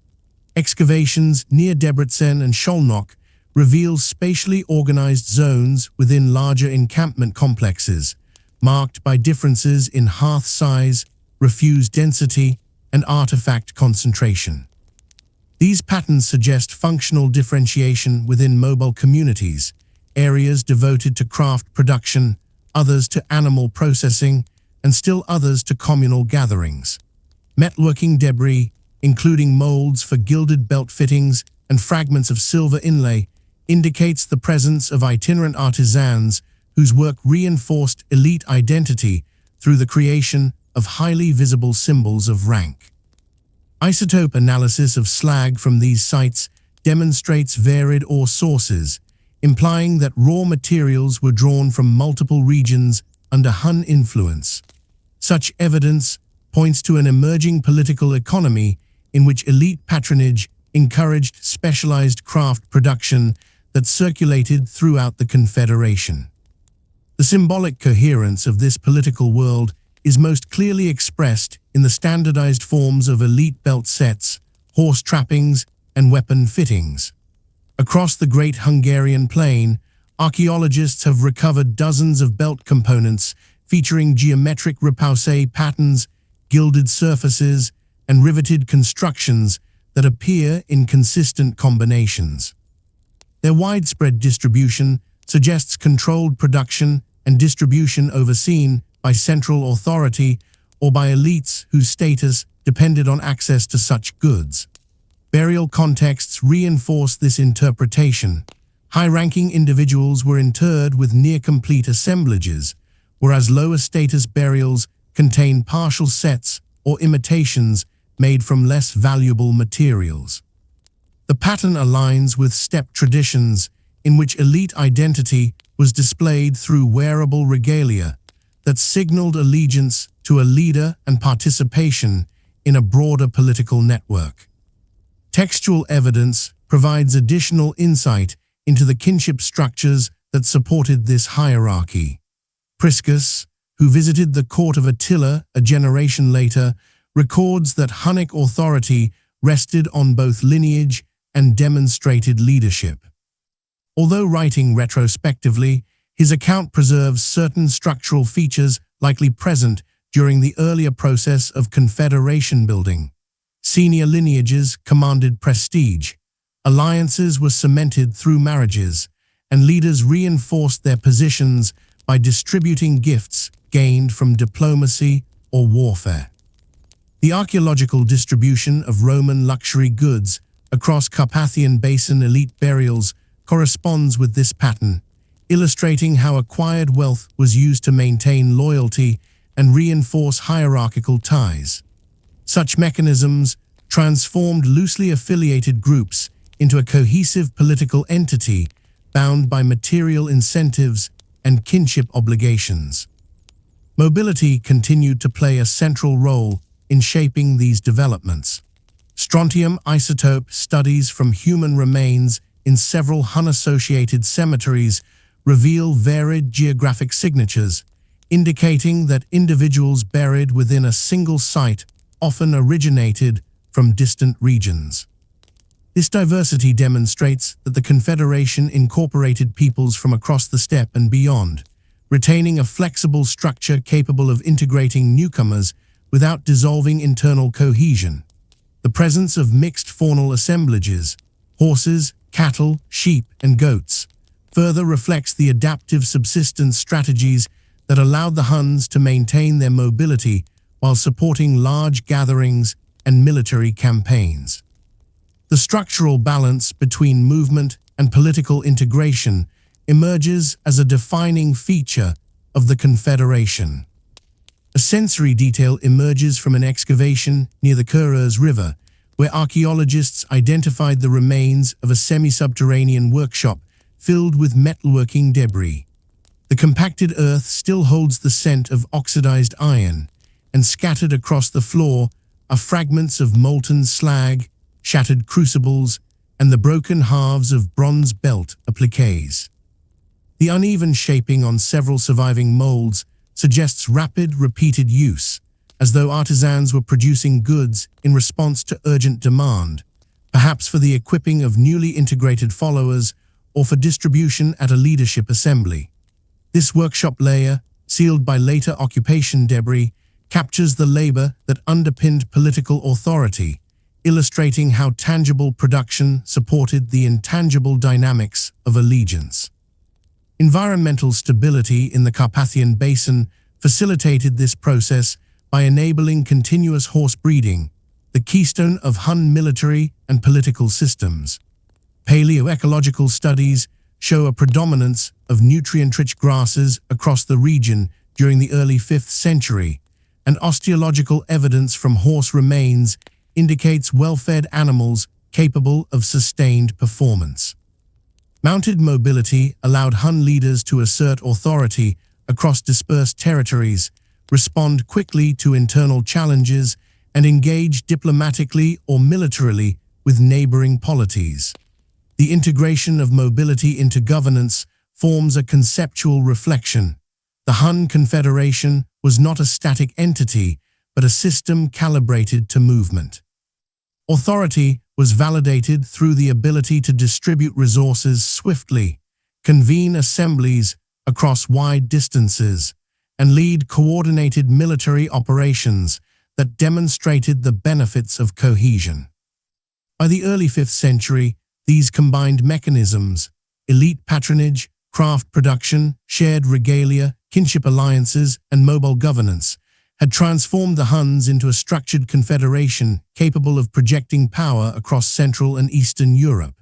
[SPEAKER 1] Excavations near Debrecen and Szolnok reveal spatially organized zones within larger encampment complexes, marked by differences in hearth size, refuse density, and artifact concentration. These patterns suggest functional differentiation within mobile communities, areas devoted to craft production, others to animal processing, and still others to communal gatherings. Metalworking debris, including molds for gilded belt fittings and fragments of silver inlay, indicates the presence of itinerant artisans whose work reinforced elite identity through the creation of highly visible symbols of rank. Isotope analysis of slag from these sites demonstrates varied ore sources, implying that raw materials were drawn from multiple regions under Hun influence. Such evidence points to an emerging political economy in which elite patronage encouraged specialized craft production that circulated throughout the Confederation. The symbolic coherence of this political world is most clearly expressed in the standardized forms of elite belt sets, horse trappings, and weapon fittings. Across the Great Hungarian Plain, archaeologists have recovered dozens of belt components featuring geometric repoussé patterns, gilded surfaces, and riveted constructions that appear in consistent combinations. Their widespread distribution suggests controlled production and distribution overseen by central authority or by elites whose status depended on access to such goods. Burial contexts reinforce this interpretation. High-ranking individuals were interred with near-complete assemblages, whereas lower-status burials contain partial sets or imitations made from less valuable materials. The pattern aligns with steppe traditions, in which elite identity was displayed through wearable regalia that signaled allegiance to a leader and participation in a broader political network. Textual evidence provides additional insight into the kinship structures that supported this hierarchy. Priscus, who visited the court of Attila a generation later, records that Hunnic authority rested on both lineage and demonstrated leadership. Although writing retrospectively, his account preserves certain structural features likely present during the earlier process of confederation building. Senior lineages commanded prestige, alliances were cemented through marriages, and leaders reinforced their positions by distributing gifts gained from diplomacy or warfare. The archaeological distribution of Roman luxury goods across Carpathian Basin elite burials corresponds with this pattern, illustrating how acquired wealth was used to maintain loyalty and reinforce hierarchical ties. Such mechanisms transformed loosely affiliated groups into a cohesive political entity bound by material incentives and kinship obligations. Mobility continued to play a central role in shaping these developments. Strontium isotope studies from human remains in several Hun-associated cemeteries reveal varied geographic signatures, indicating that individuals buried within a single site often originated from distant regions. This diversity demonstrates that the Confederation incorporated peoples from across the steppe and beyond, retaining a flexible structure capable of integrating newcomers without dissolving internal cohesion. The presence of mixed faunal assemblages, horses, cattle, sheep, and goats, further reflects the adaptive subsistence strategies that allowed the Huns to maintain their mobility while supporting large gatherings and military campaigns. The structural balance between movement and political integration emerges as a defining feature of the confederation. A sensory detail emerges from an excavation near the Kuruz River, where archaeologists identified the remains of a semi-subterranean workshop filled with metalworking debris. The compacted earth still holds the scent of oxidized iron, and scattered across the floor are fragments of molten slag, shattered crucibles, and the broken halves of bronze belt appliques. The uneven shaping on several surviving molds suggests rapid, repeated use, as though artisans were producing goods in response to urgent demand, perhaps for the equipping of newly integrated followers or for distribution at a leadership assembly. This workshop layer, sealed by later occupation debris, captures the labor that underpinned political authority, illustrating how tangible production supported the intangible dynamics of allegiance. Environmental stability in the Carpathian Basin facilitated this process by enabling continuous horse breeding, the keystone of Hun military and political systems. Paleoecological studies show a predominance of nutrient-rich grasses across the region during the early 5th century, and osteological evidence from horse remains indicates well-fed animals capable of sustained performance. Mounted mobility allowed Hun leaders to assert authority across dispersed territories, respond quickly to internal challenges, and engage diplomatically or militarily with neighboring polities. The integration of mobility into governance forms a conceptual reflection. The Hun Confederation was not a static entity, but a system calibrated to movement. Authority was validated through the ability to distribute resources swiftly, convene assemblies across wide distances, and lead coordinated military operations that demonstrated the benefits of cohesion. By the early 5th century, these combined mechanisms, elite patronage, craft production, shared regalia, kinship alliances, and mobile governance, had transformed the Huns into a structured confederation capable of projecting power across Central and Eastern Europe.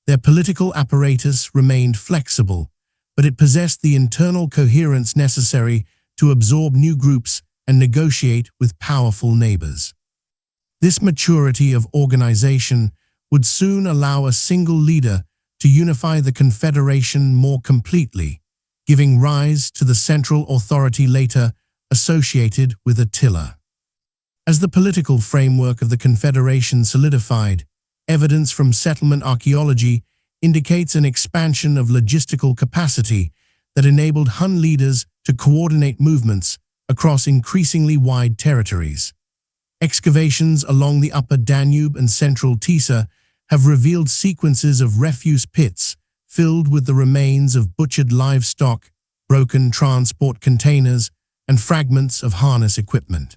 [SPEAKER 1] Their political apparatus remained flexible, but it possessed the internal coherence necessary to absorb new groups and negotiate with powerful neighbors. This maturity of organization would soon allow a single leader to unify the confederation more completely, giving rise to the central authority later associated with Attila. As the political framework of the confederation solidified, evidence from settlement archaeology indicates an expansion of logistical capacity that enabled Hun leaders to coordinate movements across increasingly wide territories. Excavations along the upper Danube and central Tisa have revealed sequences of refuse pits filled with the remains of butchered livestock, broken transport containers, and fragments of harness equipment.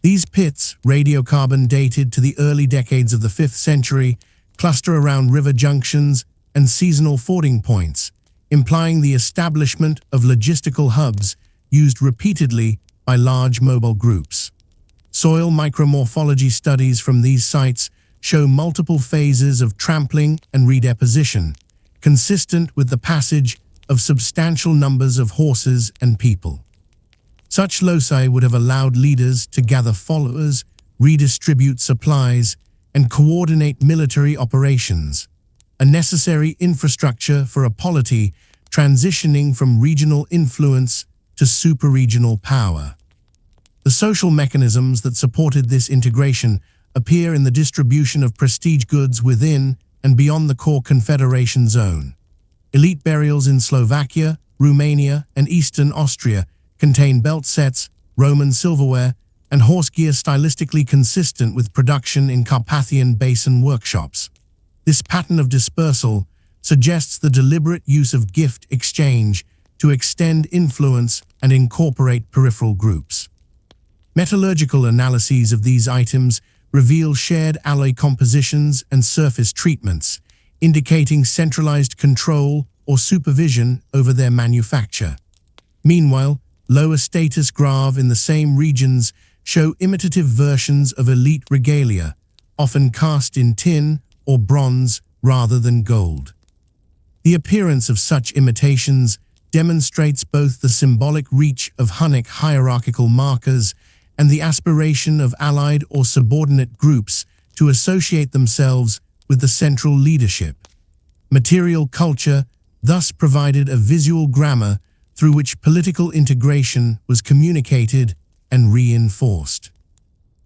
[SPEAKER 1] These pits, radiocarbon dated to the early decades of the 5th century, cluster around river junctions and seasonal fording points, implying the establishment of logistical hubs used repeatedly by large mobile groups. Soil micromorphology studies from these sites show multiple phases of trampling and redeposition, consistent with the passage of substantial numbers of horses and people. Such loci would have allowed leaders to gather followers, redistribute supplies, and coordinate military operations, a necessary infrastructure for a polity transitioning from regional influence to super-regional power. The social mechanisms that supported this integration appear in the distribution of prestige goods within and beyond the core confederation zone. Elite burials in Slovakia, Romania, and Eastern Austria contain belt sets, Roman silverware, and horse gear stylistically consistent with production in Carpathian Basin workshops. This pattern of dispersal suggests the deliberate use of gift exchange to extend influence and incorporate peripheral groups. Metallurgical analyses of these items reveal shared alloy compositions and surface treatments, indicating centralized control or supervision over their manufacture. Meanwhile, lower status grave in the same regions show imitative versions of elite regalia, often cast in tin or bronze rather than gold. The appearance of such imitations demonstrates both the symbolic reach of Hunnic hierarchical markers and the aspiration of allied or subordinate groups to associate themselves with the central leadership. Material culture thus provided a visual grammar through which political integration was communicated and reinforced.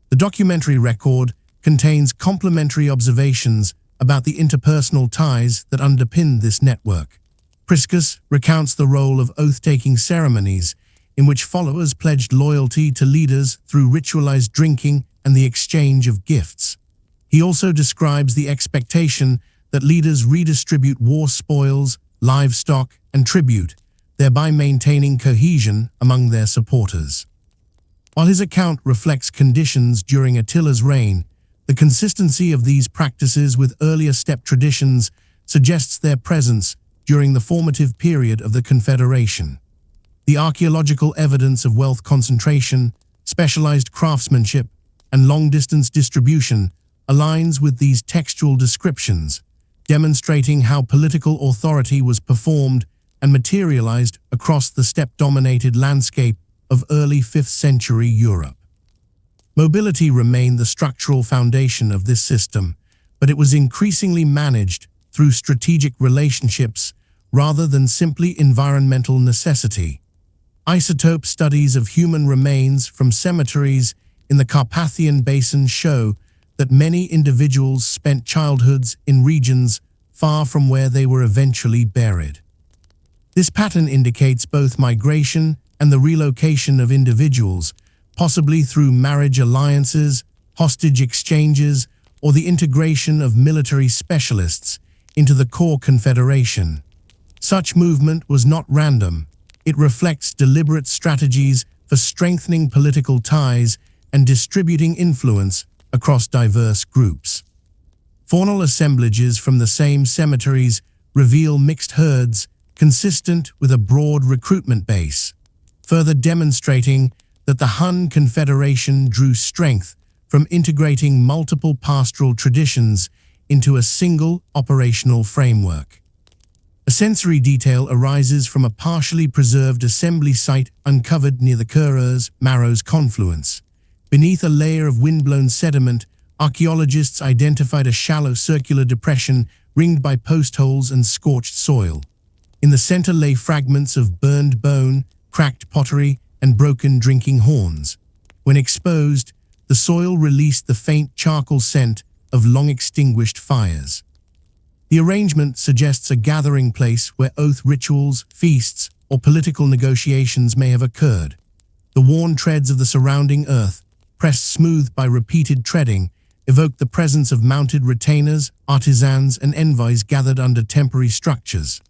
[SPEAKER 1] The documentary record contains complementary observations about the interpersonal ties that underpin this network. Priscus recounts the role of oath-taking ceremonies in which followers pledged loyalty to leaders through ritualized drinking and the exchange of gifts. He also describes the expectation that leaders redistribute war spoils, livestock, and tribute, thereby maintaining cohesion among their supporters. While his account reflects conditions during Attila's reign, the consistency of these practices with earlier steppe traditions suggests their presence during the formative period of the confederation. The archaeological evidence of wealth concentration, specialized craftsmanship, and long-distance distribution aligns with these textual descriptions, demonstrating how political authority was performed and materialized across the steppe-dominated landscape of early 5th century Europe. Mobility remained the structural foundation of this system, but it was increasingly managed through strategic relationships rather than simply environmental necessity. Isotope studies of human remains from cemeteries in the Carpathian Basin show that many individuals spent childhoods in regions far from where they were eventually buried. This pattern indicates both migration and the relocation of individuals, possibly through marriage alliances, hostage exchanges, or the integration of military specialists into the core confederation. Such movement was not random. It reflects deliberate strategies for strengthening political ties and distributing influence across diverse groups. Faunal assemblages from the same cemeteries reveal mixed herds consistent with a broad recruitment base, further demonstrating that the Hun confederation drew strength from integrating multiple pastoral traditions into a single operational framework. A sensory detail arises from a partially preserved assembly site uncovered near the Kurers-Maros confluence. Beneath a layer of windblown sediment, archaeologists identified a shallow circular depression ringed by post holes and scorched soil. In the center lay fragments of burned bone, cracked pottery, and broken drinking horns. When exposed, the soil released the faint charcoal scent of long-extinguished fires. The arrangement suggests a gathering place where oath rituals, feasts, or political negotiations may have occurred. The worn treads of the surrounding earth, pressed smooth by repeated treading, evoke the presence of mounted retainers, artisans, and envoys gathered under temporary structures.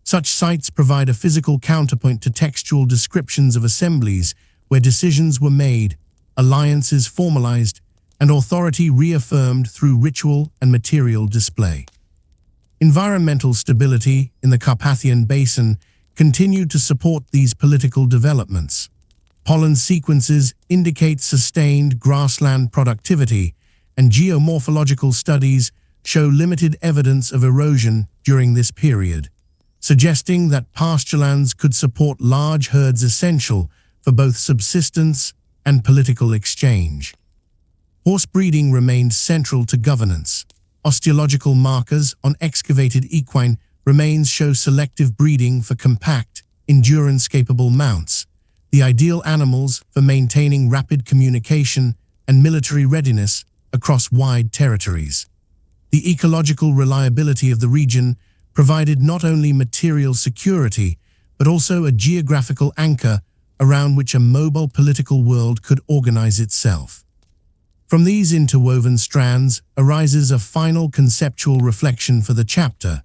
[SPEAKER 1] Such sites provide a physical counterpoint to textual descriptions of assemblies where decisions were made, alliances formalized, and authority reaffirmed through ritual and material display. Environmental stability in the Carpathian Basin continued to support these political developments. Pollen sequences indicate sustained grassland productivity, and geomorphological studies show limited evidence of erosion during this period, suggesting that pasturelands could support large herds essential for both subsistence and political exchange. Horse breeding remained central to governance. Osteological markers on excavated equine remains show selective breeding for compact, endurance-capable mounts, the ideal animals for maintaining rapid communication and military readiness across wide territories. The ecological reliability of the region provided not only material security, but also a geographical anchor around which a mobile political world could organize itself. From these interwoven strands arises a final conceptual reflection for the chapter.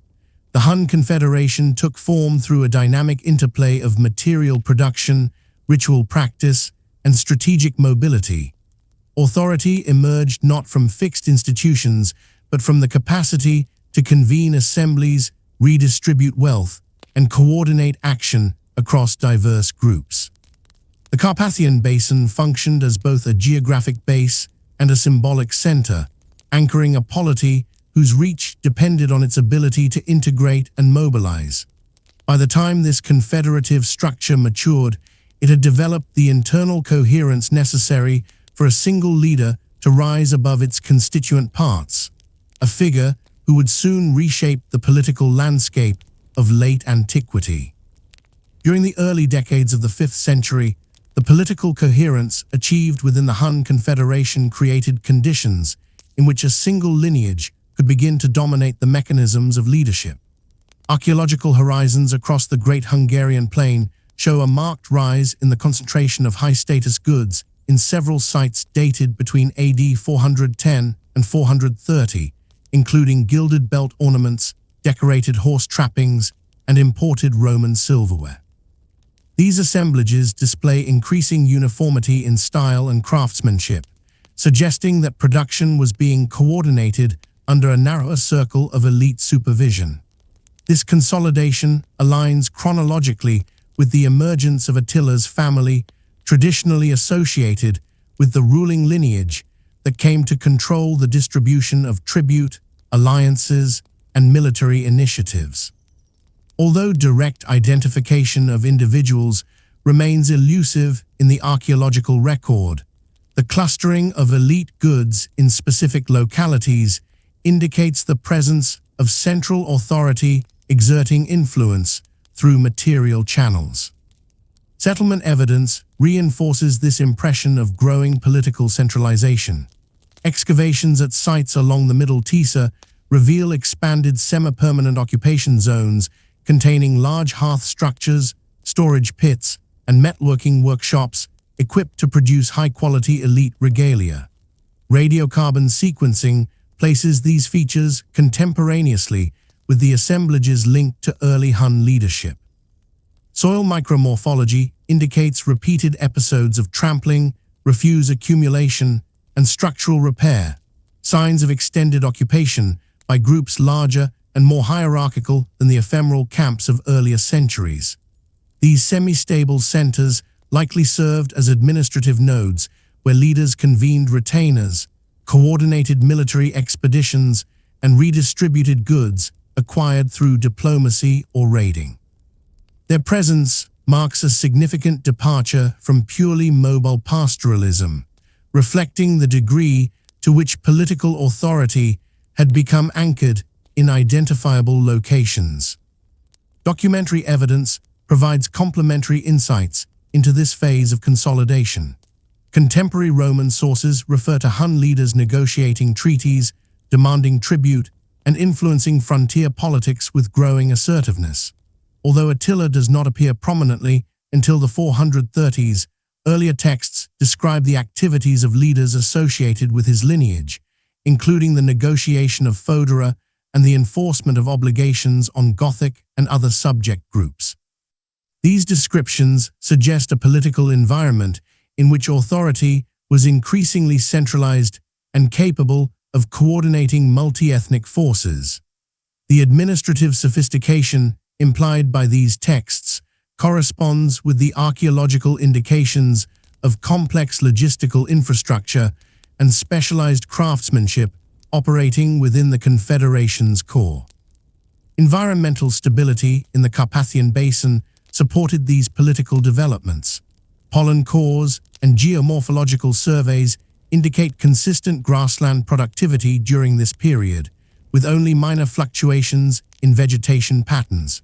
[SPEAKER 1] The Hun Confederation took form through a dynamic interplay of material production, ritual practice, and strategic mobility. Authority emerged not from fixed institutions, but from the capacity to convene assemblies, redistribute wealth, and coordinate action across diverse groups. The Carpathian Basin functioned as both a geographic base and a symbolic center, anchoring a polity whose reach depended on its ability to integrate and mobilize. By the time this confederative structure matured, it had developed the internal coherence necessary for a single leader to rise above its constituent parts, a figure who would soon reshape the political landscape of late antiquity. During the early decades of the 5th century, the political coherence achieved within the Hun confederation created conditions in which a single lineage could begin to dominate the mechanisms of leadership. Archaeological horizons across the Great Hungarian Plain show a marked rise in the concentration of high-status goods in several sites dated between AD 410 and 430, including gilded belt ornaments, decorated horse trappings, and imported Roman silverware. These assemblages display increasing uniformity in style and craftsmanship, suggesting that production was being coordinated under a narrower circle of elite supervision. This consolidation aligns chronologically with the emergence of Attila's family, traditionally associated with the ruling lineage that came to control the distribution of tribute, alliances, and military initiatives. Although direct identification of individuals remains elusive in the archaeological record, the clustering of elite goods in specific localities indicates the presence of central authority exerting influence through material channels. Settlement evidence reinforces this impression of growing political centralization. Excavations at sites along the Middle Tisa reveal expanded semi-permanent occupation zones containing large hearth structures, storage pits, and metalworking workshops equipped to produce high-quality elite regalia. Radiocarbon sequencing places these features contemporaneously with the assemblages linked to early Hun leadership. Soil micromorphology indicates repeated episodes of trampling, refuse accumulation, and structural repair, signs of extended occupation by groups larger and more hierarchical than the ephemeral camps of earlier centuries. These semi-stable centers likely served as administrative nodes where leaders convened retainers, coordinated military expeditions, and redistributed goods acquired through diplomacy or raiding. Their presence marks a significant departure from purely mobile pastoralism, reflecting the degree to which political authority had become anchored in identifiable locations. Documentary evidence provides complementary insights into this phase of consolidation. Contemporary Roman sources refer to Hun leaders negotiating treaties, demanding tribute, and influencing frontier politics with growing assertiveness. Although Attila does not appear prominently until the 430s, earlier texts describe the activities of leaders associated with his lineage, including the negotiation of fodera and the enforcement of obligations on Gothic and other subject groups. These descriptions suggest a political environment in which authority was increasingly centralized and capable of coordinating multi-ethnic forces. The administrative sophistication implied by these texts corresponds with the archaeological indications of complex logistical infrastructure and specialized craftsmanship operating within the Confederation's core. Environmental stability in the Carpathian Basin supported these political developments. Pollen cores and geomorphological surveys indicate consistent grassland productivity during this period, with only minor fluctuations in vegetation patterns.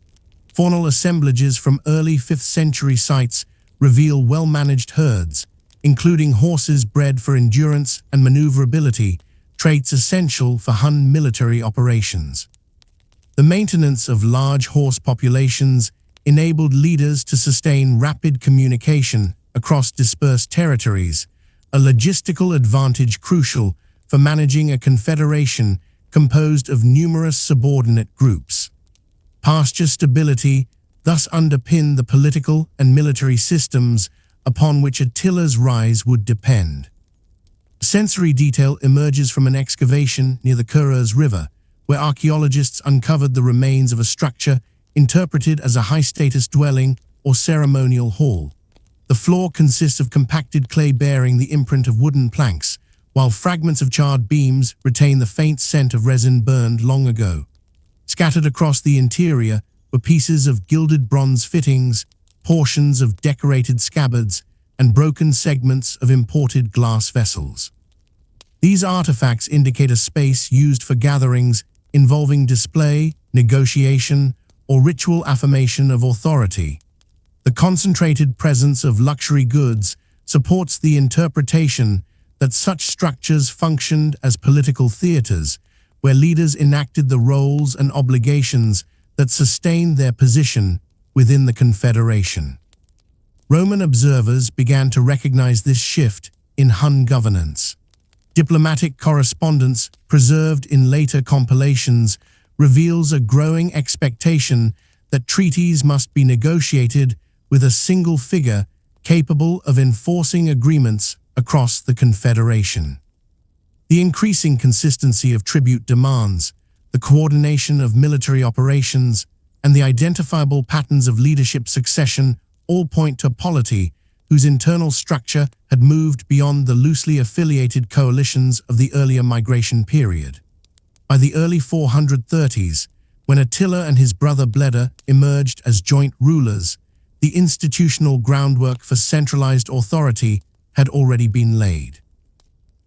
[SPEAKER 1] Faunal assemblages from early 5th century sites reveal well-managed herds, including horses bred for endurance and maneuverability, traits essential for Hun military operations. The maintenance of large horse populations enabled leaders to sustain rapid communication across dispersed territories, a logistical advantage crucial for managing a confederation composed of numerous subordinate groups. Pasture stability thus underpinned the political and military systems upon which Attila's rise would depend. Sensory detail emerges from an excavation near the Kuruz River, where archaeologists uncovered the remains of a structure interpreted as a high-status dwelling or ceremonial hall. The floor consists of compacted clay bearing the imprint of wooden planks, while fragments of charred beams retain the faint scent of resin burned long ago. Scattered across the interior were pieces of gilded bronze fittings, portions of decorated scabbards, and broken segments of imported glass vessels. These artifacts indicate a space used for gatherings involving display, negotiation, or ritual affirmation of authority. The concentrated presence of luxury goods supports the interpretation that such structures functioned as political theaters, where leaders enacted the roles and obligations that sustained their position within the confederation. Roman observers began to recognize this shift in Hun governance. Diplomatic correspondence preserved in later compilations reveals a growing expectation that treaties must be negotiated with a single figure capable of enforcing agreements across the confederation. The increasing consistency of tribute demands, the coordination of military operations, and the identifiable patterns of leadership succession all point to a polity whose internal structure had moved beyond the loosely affiliated coalitions of the earlier migration period. By the early 430s, when Attila and his brother Bleda emerged as joint rulers, the institutional groundwork for centralized authority had already been laid.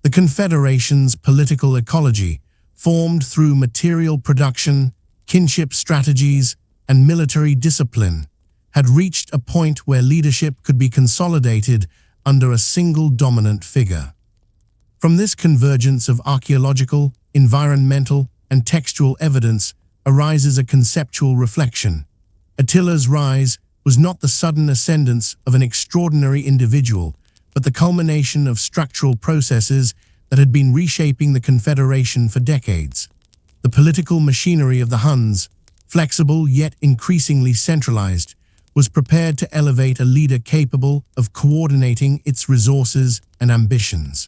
[SPEAKER 1] The Confederation's political ecology, formed through material production, kinship strategies, and military discipline, had reached a point where leadership could be consolidated under a single dominant figure. From this convergence of archaeological, environmental, and textual evidence arises a conceptual reflection. Attila's rise was not the sudden ascendance of an extraordinary individual, but the culmination of structural processes that had been reshaping the Confederation for decades. The political machinery of the Huns, flexible yet increasingly centralized, was prepared to elevate a leader capable of coordinating its resources and ambitions.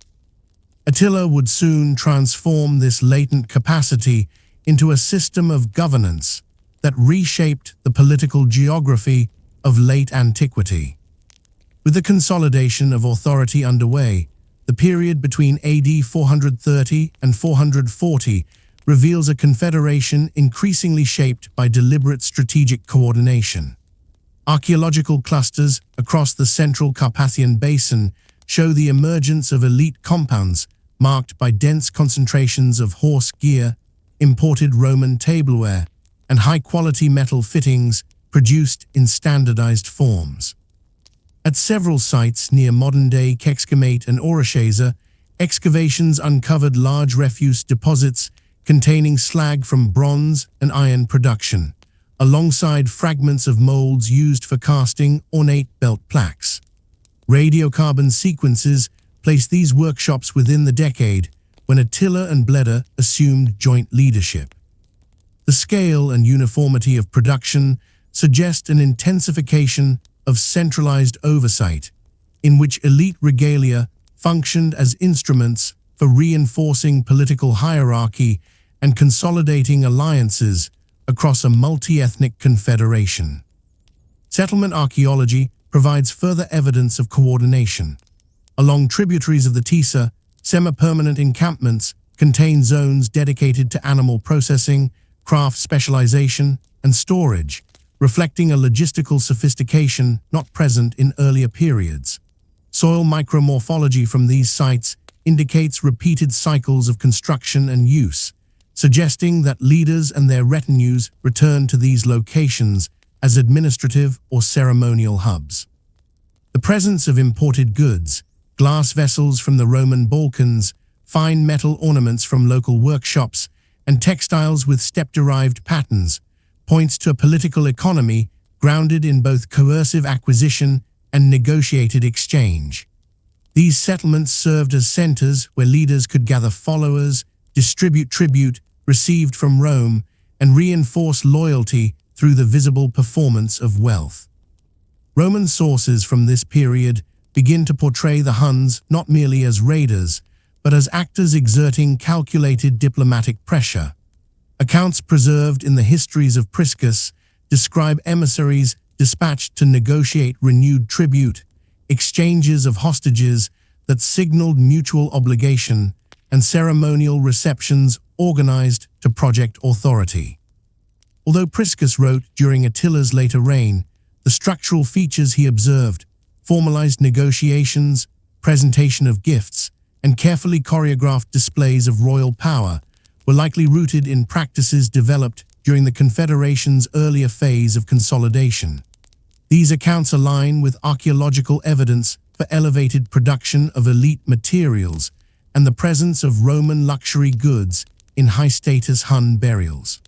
[SPEAKER 1] Attila would soon transform this latent capacity into a system of governance that reshaped the political geography of late antiquity. With the consolidation of authority underway, the period between AD 430 and 440 reveals a confederation increasingly shaped by deliberate strategic coordination. Archaeological clusters across the central Carpathian Basin show the emergence of elite compounds marked by dense concentrations of horse gear, imported Roman tableware, and high-quality metal fittings produced in standardized forms. At several sites near modern-day Kexkamate and Eurasia, excavations uncovered large refuse deposits containing slag from bronze and iron production, alongside fragments of molds used for casting ornate belt plaques. Radiocarbon sequences place these workshops within the decade when Attila and Bleda assumed joint leadership. The scale and uniformity of production suggest an intensification of centralized oversight, in which elite regalia functioned as instruments for reinforcing political hierarchy and consolidating alliances across a multi-ethnic confederation. Settlement archaeology provides further evidence of coordination. Along tributaries of the Tisa, semi-permanent encampments contain zones dedicated to animal processing, craft specialization, and storage, reflecting a logistical sophistication not present in earlier periods. Soil micromorphology from these sites indicates repeated cycles of construction and use, suggesting that leaders and their retinues return to these locations as administrative or ceremonial hubs. The presence of imported goods, glass vessels from the Roman Balkans, fine metal ornaments from local workshops, and textiles with steppe-derived patterns points to a political economy grounded in both coercive acquisition and negotiated exchange. These settlements served as centers where leaders could gather followers, distribute tribute received from Rome, and reinforce loyalty through the visible performance of wealth. Roman sources from this period begin to portray the Huns not merely as raiders, but as actors exerting calculated diplomatic pressure. Accounts preserved in the histories of Priscus describe emissaries dispatched to negotiate renewed tribute, exchanges of hostages that signaled mutual obligation and ceremonial receptions organized to project authority. Although Priscus wrote during Attila's later reign, the structural features he observed, formalized negotiations, presentation of gifts, and carefully choreographed displays of royal power, were likely rooted in practices developed during the Confederation's earlier phase of consolidation. These accounts align with archaeological evidence for elevated production of elite materials and the presence of Roman luxury goods in high-status Hun burials.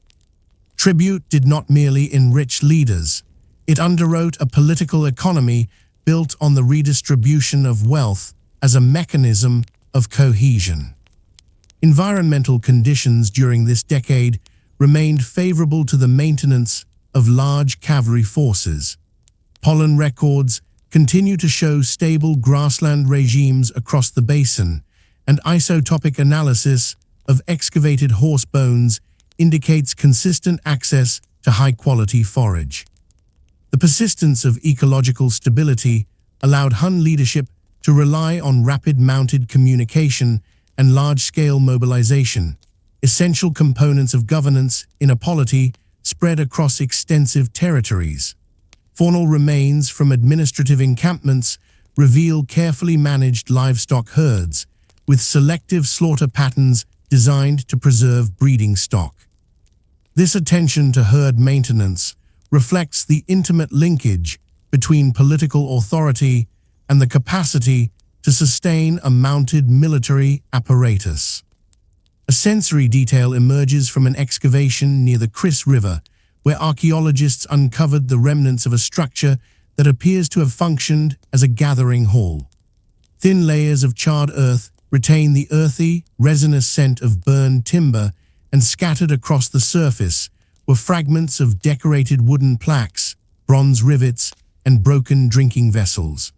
[SPEAKER 1] Tribute did not merely enrich leaders, it underwrote a political economy built on the redistribution of wealth as a mechanism of cohesion. Environmental conditions during this decade remained favorable to the maintenance of large cavalry forces. Pollen records continue to show stable grassland regimes across the basin, and isotopic analysis of excavated horse bones indicates consistent access to high-quality forage. The persistence of ecological stability allowed Hun leadership to rely on rapid mounted communication and large-scale mobilization, essential components of governance in a polity spread across extensive territories. Faunal remains from administrative encampments reveal carefully managed livestock herds, with selective slaughter patterns designed to preserve breeding stock. This attention to herd maintenance reflects the intimate linkage between political authority and the capacity to sustain a mounted military apparatus. A sensory detail emerges from an excavation near the Chris River, where archaeologists uncovered the remnants of a structure that appears to have functioned as a gathering hall. Thin layers of charred earth retain the earthy, resinous scent of burned timber, and scattered across the surface were fragments of decorated wooden plaques, bronze rivets, and broken drinking vessels.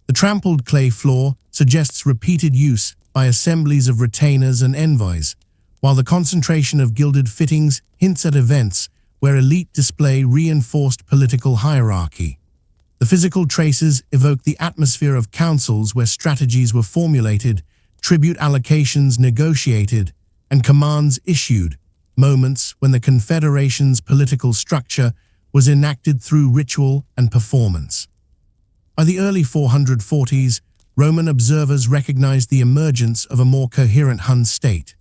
[SPEAKER 1] The trampled clay floor suggests repeated use by assemblies of retainers and envoys, while the concentration of gilded fittings hints at events where elite display reinforced political hierarchy. The physical traces evoke the atmosphere of councils where strategies were formulated, tribute allocations negotiated, and commands issued, moments when the Confederation's political structure was enacted through ritual and performance. By the early 440s, Roman observers recognized the emergence of a more coherent Hun state.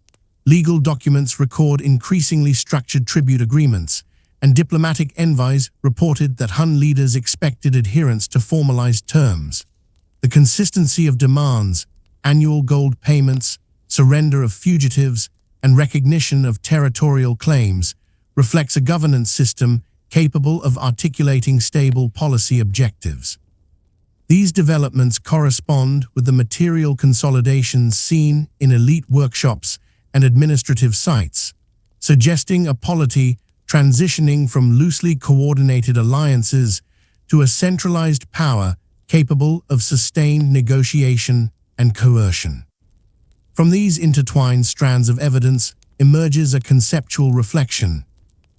[SPEAKER 1] Legal documents record increasingly structured tribute agreements, and diplomatic envoys reported that Hun leaders expected adherence to formalized terms. The consistency of demands, annual gold payments, surrender of fugitives, and recognition of territorial claims reflects a governance system capable of articulating stable policy objectives. These developments correspond with the material consolidations seen in elite workshops and administrative sites, suggesting a polity transitioning from loosely coordinated alliances to a centralized power capable of sustained negotiation and coercion. From these intertwined strands of evidence emerges a conceptual reflection.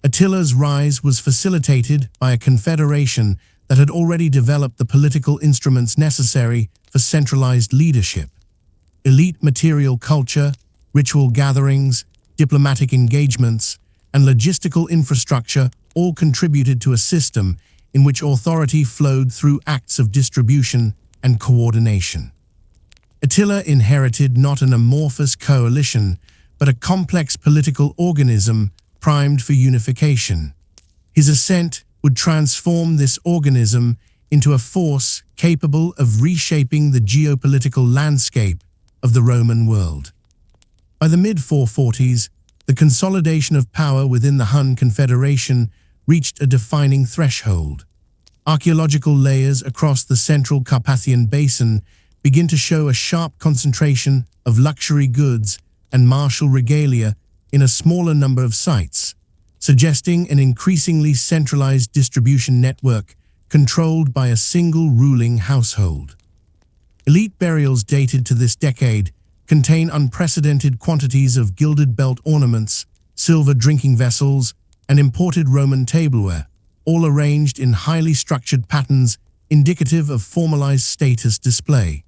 [SPEAKER 1] Attila's rise was facilitated by a confederation that had already developed the political instruments necessary for centralized leadership. Elite material culture, ritual gatherings, diplomatic engagements, and logistical infrastructure all contributed to a system in which authority flowed through acts of distribution and coordination. Attila inherited not an amorphous coalition, but a complex political organism primed for unification. His ascent would transform this organism into a force capable of reshaping the geopolitical landscape of the Roman world. By the mid-440s, the consolidation of power within the Hun Confederation reached a defining threshold. Archaeological layers across the central Carpathian basin begin to show a sharp concentration of luxury goods and martial regalia in a smaller number of sites, suggesting an increasingly centralized distribution network controlled by a single ruling household. Elite burials dated to this decade contain unprecedented quantities of gilded belt ornaments, silver drinking vessels, and imported Roman tableware, all arranged in highly structured patterns indicative of formalized status display.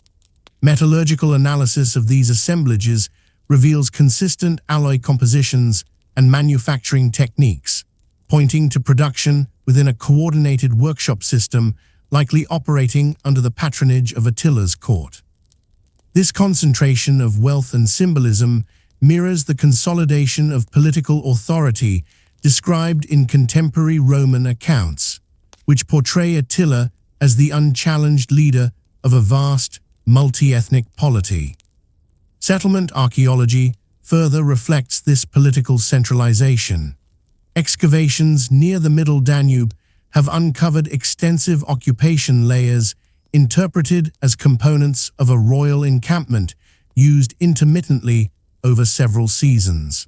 [SPEAKER 1] Metallurgical analysis of these assemblages reveals consistent alloy compositions and manufacturing techniques, pointing to production within a coordinated workshop system likely operating under the patronage of Attila's court. This concentration of wealth and symbolism mirrors the consolidation of political authority described in contemporary Roman accounts, which portray Attila as the unchallenged leader of a vast, multi-ethnic polity. Settlement archaeology further reflects this political centralization. Excavations near the Middle Danube have uncovered extensive occupation layers interpreted as components of a royal encampment used intermittently over several seasons.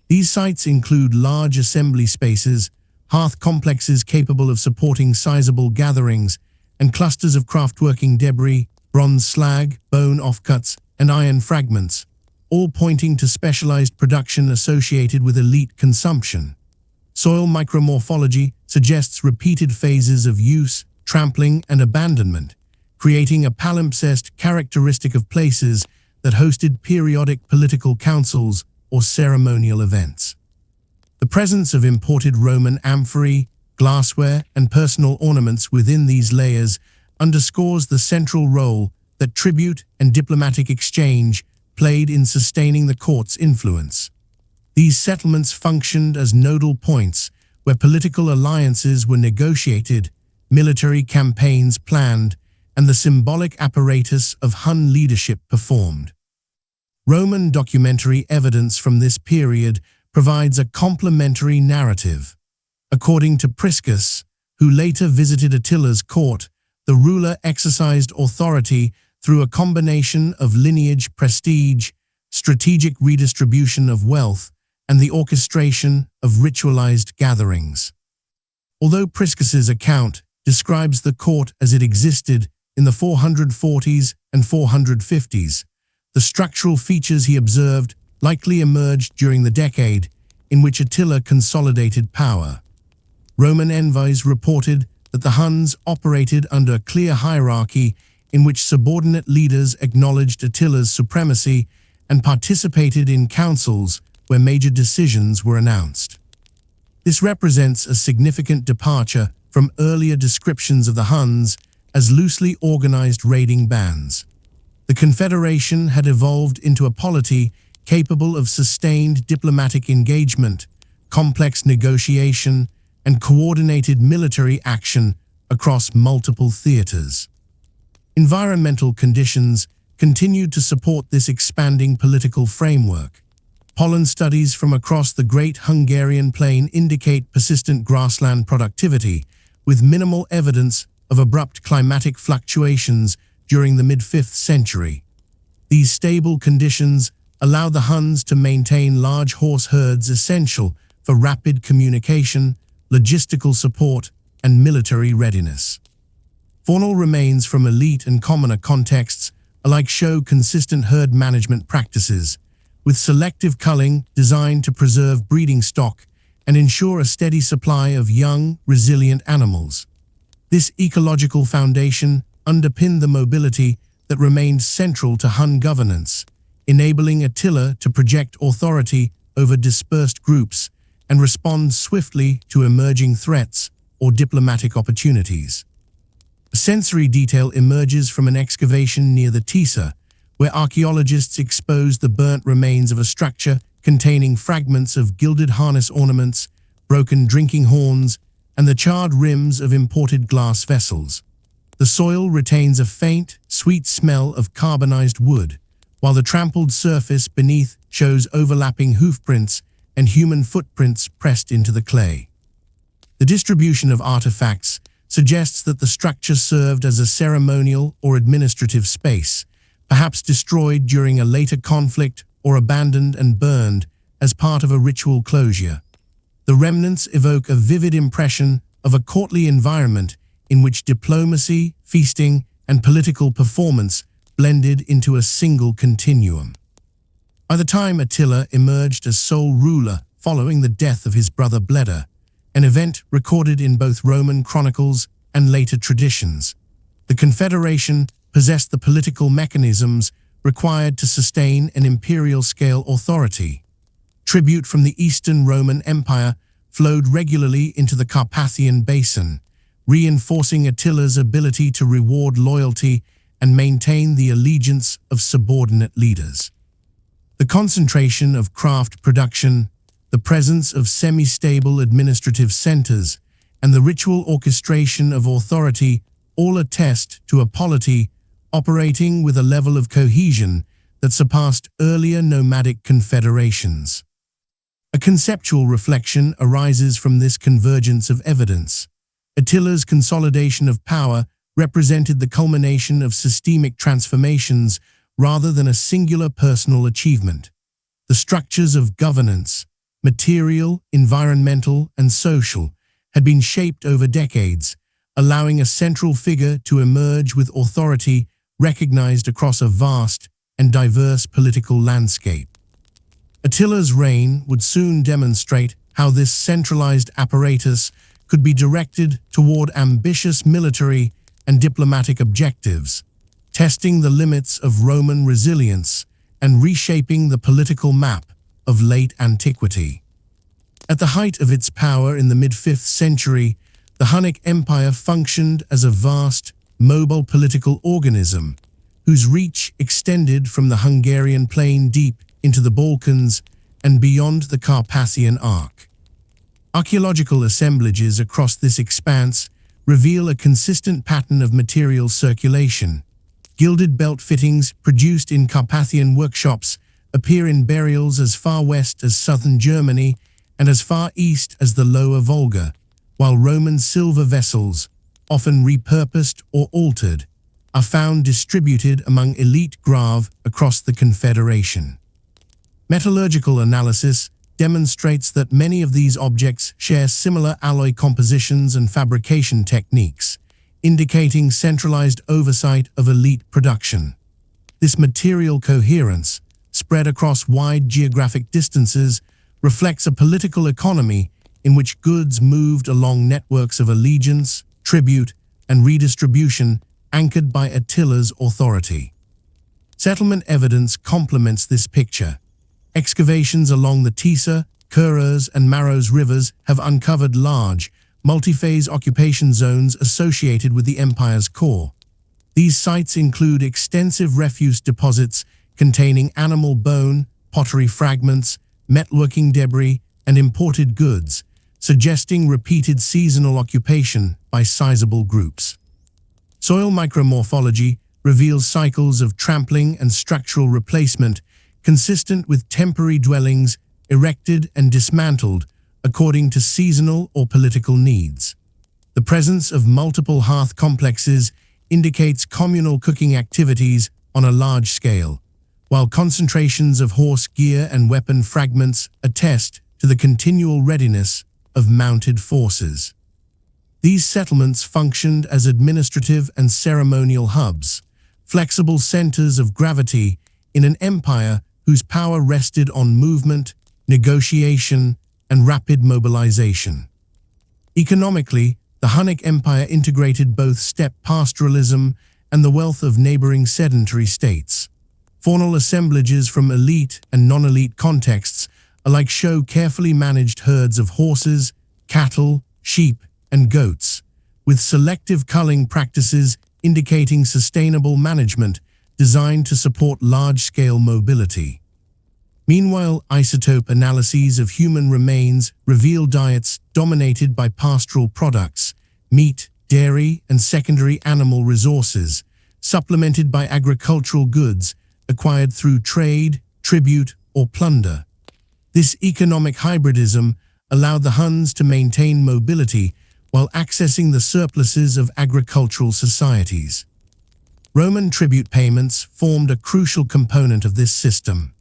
[SPEAKER 1] These sites include large assembly spaces, hearth complexes capable of supporting sizable gatherings, and clusters of craftworking debris, bronze slag, bone offcuts, and iron fragments, all pointing to specialized production associated with elite consumption. Soil micromorphology suggests repeated phases of use, trampling, and abandonment, creating a palimpsest characteristic of places that hosted periodic political councils or ceremonial events. The presence of imported Roman amphorae, glassware, and personal ornaments within these layers underscores the central role that tribute and diplomatic exchange played in sustaining the court's influence. These settlements functioned as nodal points where political alliances were negotiated, military campaigns planned, and the symbolic apparatus of Hun leadership performed. Roman documentary evidence from this period provides a complementary narrative. According to Priscus, who later visited Attila's court, the ruler exercised authority through a combination of lineage prestige, strategic redistribution of wealth, and the orchestration of ritualized gatherings. Although Priscus's account describes the court as it existed in the 440s and 450s, the structural features he observed likely emerged during the decade in which Attila consolidated power. Roman envoys reported that the Huns operated under a clear hierarchy in which subordinate leaders acknowledged Attila's supremacy and participated in councils where major decisions were announced. This represents a significant departure from earlier descriptions of the Huns as loosely organized raiding bands. The confederation had evolved into a polity capable of sustained diplomatic engagement, complex negotiation, and coordinated military action across multiple theaters. Environmental conditions continued to support this expanding political framework. Pollen studies from across the Great Hungarian Plain indicate persistent grassland productivity, with minimal evidence of abrupt climatic fluctuations during the mid-5th century. These stable conditions allowed the Huns to maintain large horse herds essential for rapid communication, logistical support, and military readiness. Faunal remains from elite and commoner contexts alike show consistent herd management practices, with selective culling designed to preserve breeding stock and ensure a steady supply of young, resilient animals. This ecological foundation underpinned the mobility that remained central to Hun governance, enabling Attila to project authority over dispersed groups and respond swiftly to emerging threats or diplomatic opportunities. A sensory detail emerges from an excavation near the Tisa, where archaeologists exposed the burnt remains of a structure containing fragments of gilded harness ornaments, broken drinking horns, and the charred rims of imported glass vessels. The soil retains a faint, sweet smell of carbonized wood, while the trampled surface beneath shows overlapping hoofprints and human footprints pressed into the clay. The distribution of artifacts suggests that the structure served as a ceremonial or administrative space, perhaps destroyed during a later conflict or abandoned and burned as part of a ritual closure. The remnants evoke a vivid impression of a courtly environment in which diplomacy, feasting, and political performance blended into a single continuum. By the time Attila emerged as sole ruler following the death of his brother Bleda, an event recorded in both Roman chronicles and later traditions, the confederation possessed the political mechanisms required to sustain an imperial-scale authority. Tribute from the Eastern Roman Empire flowed regularly into the Carpathian Basin, reinforcing Attila's ability to reward loyalty and maintain the allegiance of subordinate leaders. The concentration of craft production, the presence of semi-stable administrative centers, and the ritual orchestration of authority all attest to a polity operating with a level of cohesion that surpassed earlier nomadic confederations. A conceptual reflection arises from this convergence of evidence. Attila's consolidation of power represented the culmination of systemic transformations rather than a singular personal achievement. The structures of governance, material, environmental, and social, had been shaped over decades, allowing a central figure to emerge with authority recognized across a vast and diverse political landscape. Attila's reign would soon demonstrate how this centralized apparatus could be directed toward ambitious military and diplomatic objectives, testing the limits of Roman resilience and reshaping the political map of late antiquity. At the height of its power in the mid-5th century, the Hunnic Empire functioned as a vast, mobile political organism, whose reach extended from the Hungarian plain deep into the Balkans and beyond the Carpathian Arc. Archaeological assemblages across this expanse reveal a consistent pattern of material circulation. Gilded belt fittings produced in Carpathian workshops appear in burials as far west as southern Germany and as far east as the Lower Volga, while Roman silver vessels, often repurposed or altered, are found distributed among elite grave across the Confederation. Metallurgical analysis demonstrates that many of these objects share similar alloy compositions and fabrication techniques, indicating centralized oversight of elite production. This material coherence, spread across wide geographic distances, reflects a political economy in which goods moved along networks of allegiance, tribute, and redistribution anchored by Attila's authority. Settlement evidence complements this picture. Excavations along the Tisa, Kuros, and Maros rivers have uncovered large, multi-phase occupation zones associated with the empire's core. These sites include extensive refuse deposits containing animal bone, pottery fragments, metalworking debris, and imported goods, suggesting repeated seasonal occupation by sizable groups. Soil micromorphology reveals cycles of trampling and structural replacement consistent with temporary dwellings erected and dismantled according to seasonal or political needs. The presence of multiple hearth complexes indicates communal cooking activities on a large scale, while concentrations of horse gear and weapon fragments attest to the continual readiness of mounted forces. These settlements functioned as administrative and ceremonial hubs, flexible centers of gravity in an empire whose power rested on movement, negotiation, and rapid mobilization. Economically, the Hunnic Empire integrated both steppe pastoralism and the wealth of neighboring sedentary states. Faunal assemblages from elite and non-elite contexts alike show carefully managed herds of horses, cattle, sheep, and goats, with selective culling practices indicating sustainable management designed to support large-scale mobility. Meanwhile, isotope analyses of human remains reveal diets dominated by pastoral products, meat, dairy, and secondary animal resources, supplemented by agricultural goods acquired through trade, tribute, or plunder. This economic hybridism allowed the Huns to maintain mobility while accessing the surpluses of agricultural societies. Roman tribute payments formed a crucial component of this system.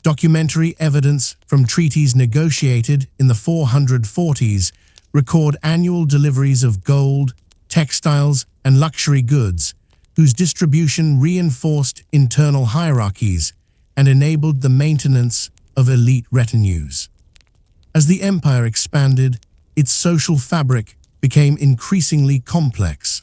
[SPEAKER 1] Documentary evidence from treaties negotiated in the 440s record annual deliveries of gold, textiles, and luxury goods, whose distribution reinforced internal hierarchies and enabled the maintenance of elite retinues. As the empire expanded, its social fabric became increasingly complex.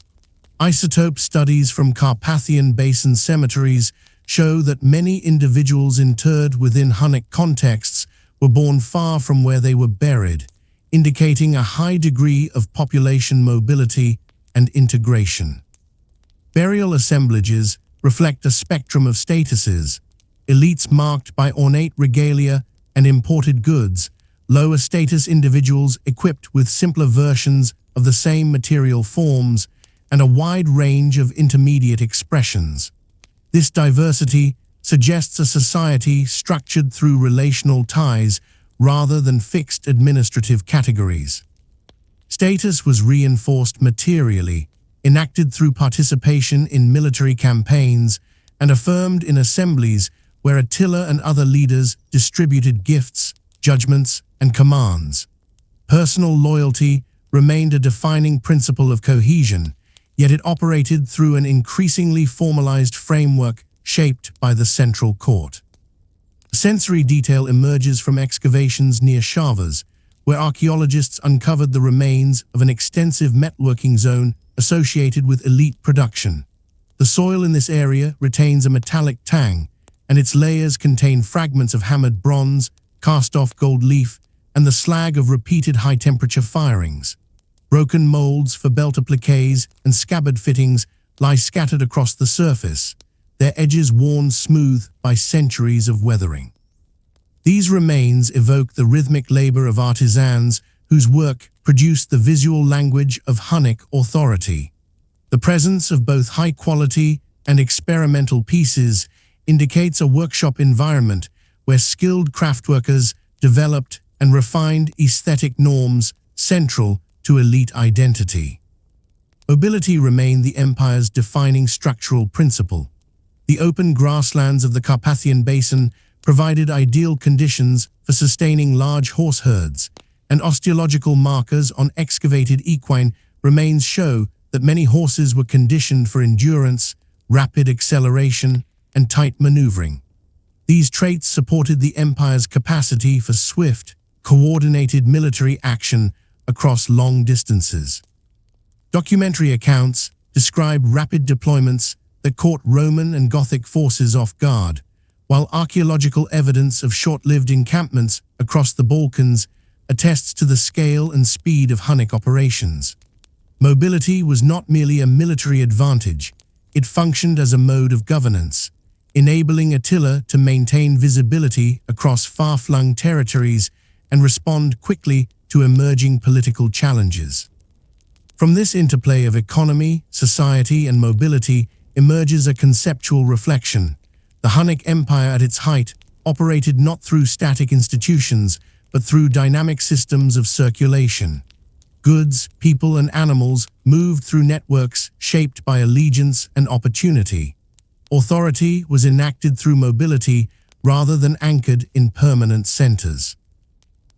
[SPEAKER 1] Isotope studies from Carpathian Basin cemeteries show that many individuals interred within Hunnic contexts were born far from where they were buried, indicating a high degree of population mobility and integration. Burial assemblages reflect a spectrum of statuses: elites marked by ornate regalia and imported goods, lower status individuals equipped with simpler versions of the same material forms, and a wide range of intermediate expressions. This diversity suggests a society structured through relational ties rather than fixed administrative categories. Status was reinforced materially, enacted through participation in military campaigns, and affirmed in assemblies where Attila and other leaders distributed gifts, judgments, and commands. Personal loyalty remained a defining principle of cohesion, yet it operated through an increasingly formalized framework shaped by the central court. Sensory detail emerges from excavations near Shavas, where archaeologists uncovered the remains of an extensive metalworking zone associated with elite production. The soil in this area retains a metallic tang, and its layers contain fragments of hammered bronze, cast-off gold leaf, and the slag of repeated high-temperature firings. Broken molds for belt appliques and scabbard fittings lie scattered across the surface, their edges worn smooth by centuries of weathering. These remains evoke the rhythmic labor of artisans whose work produced the visual language of Hunnic authority. The presence of both high-quality and experimental pieces indicates a workshop environment where skilled craftworkers developed and refined aesthetic norms central to elite identity. Mobility remained the empire's defining structural principle. The open grasslands of the Carpathian Basin provided ideal conditions for sustaining large horse herds, and osteological markers on excavated equine remains show that many horses were conditioned for endurance, rapid acceleration, and tight maneuvering. These traits supported the empire's capacity for swift, coordinated military action across long distances. Documentary accounts describe rapid deployments that caught Roman and Gothic forces off guard, while archaeological evidence of short-lived encampments across the Balkans attests to the scale and speed of Hunnic operations. Mobility was not merely a military advantage, it functioned as a mode of governance, enabling Attila to maintain visibility across far-flung territories and respond quickly to emerging political challenges. From this interplay of economy, society, and mobility emerges a conceptual reflection. The Hunnic Empire at its height operated not through static institutions, but through dynamic systems of circulation. Goods, people, and animals moved through networks shaped by allegiance and opportunity. Authority was enacted through mobility rather than anchored in permanent centers.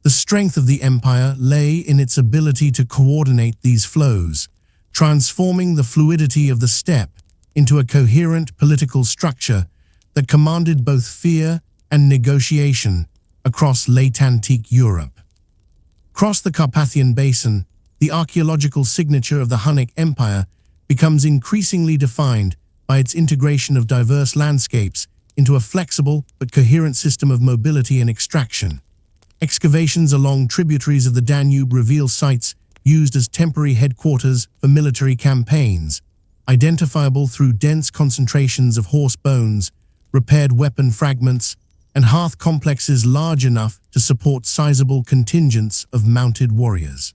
[SPEAKER 1] The strength of the empire lay in its ability to coordinate these flows, transforming the fluidity of the steppe into a coherent political structure that commanded both fear and negotiation across late antique Europe. Across the Carpathian Basin, the archaeological signature of the Hunnic Empire becomes increasingly defined by its integration of diverse landscapes into a flexible but coherent system of mobility and extraction. Excavations along tributaries of the Danube reveal sites used as temporary headquarters for military campaigns, identifiable through dense concentrations of horse bones, repaired weapon fragments, and hearth complexes large enough to support sizable contingents of mounted warriors.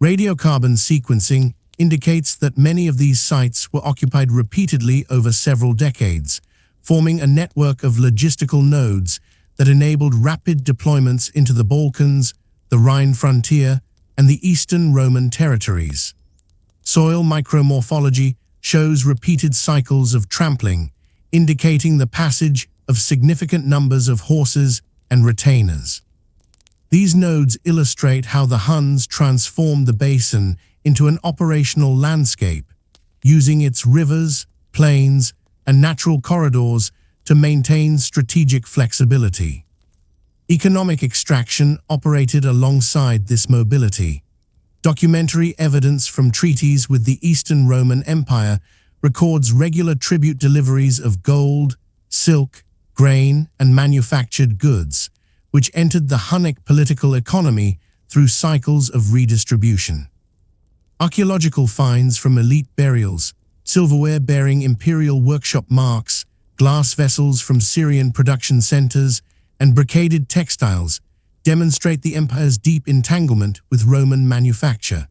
[SPEAKER 1] Radiocarbon sequencing indicates that many of these sites were occupied repeatedly over several decades, forming a network of logistical nodes that enabled rapid deployments into the Balkans, the Rhine frontier, and the Eastern Roman territories. Soil micromorphology shows repeated cycles of trampling, indicating the passage of significant numbers of horses and retainers. These nodes illustrate how the Huns transformed the basin into an operational landscape, using its rivers, plains, and natural corridors to maintain strategic flexibility. Economic extraction operated alongside this mobility. Documentary evidence from treaties with the Eastern Roman Empire records regular tribute deliveries of gold, silk, grain, and manufactured goods, which entered the Hunnic political economy through cycles of redistribution. Archaeological finds from elite burials, silverware bearing imperial workshop marks, glass vessels from Syrian production centers, and brocaded textiles demonstrate the empire's deep entanglement with Roman manufacture.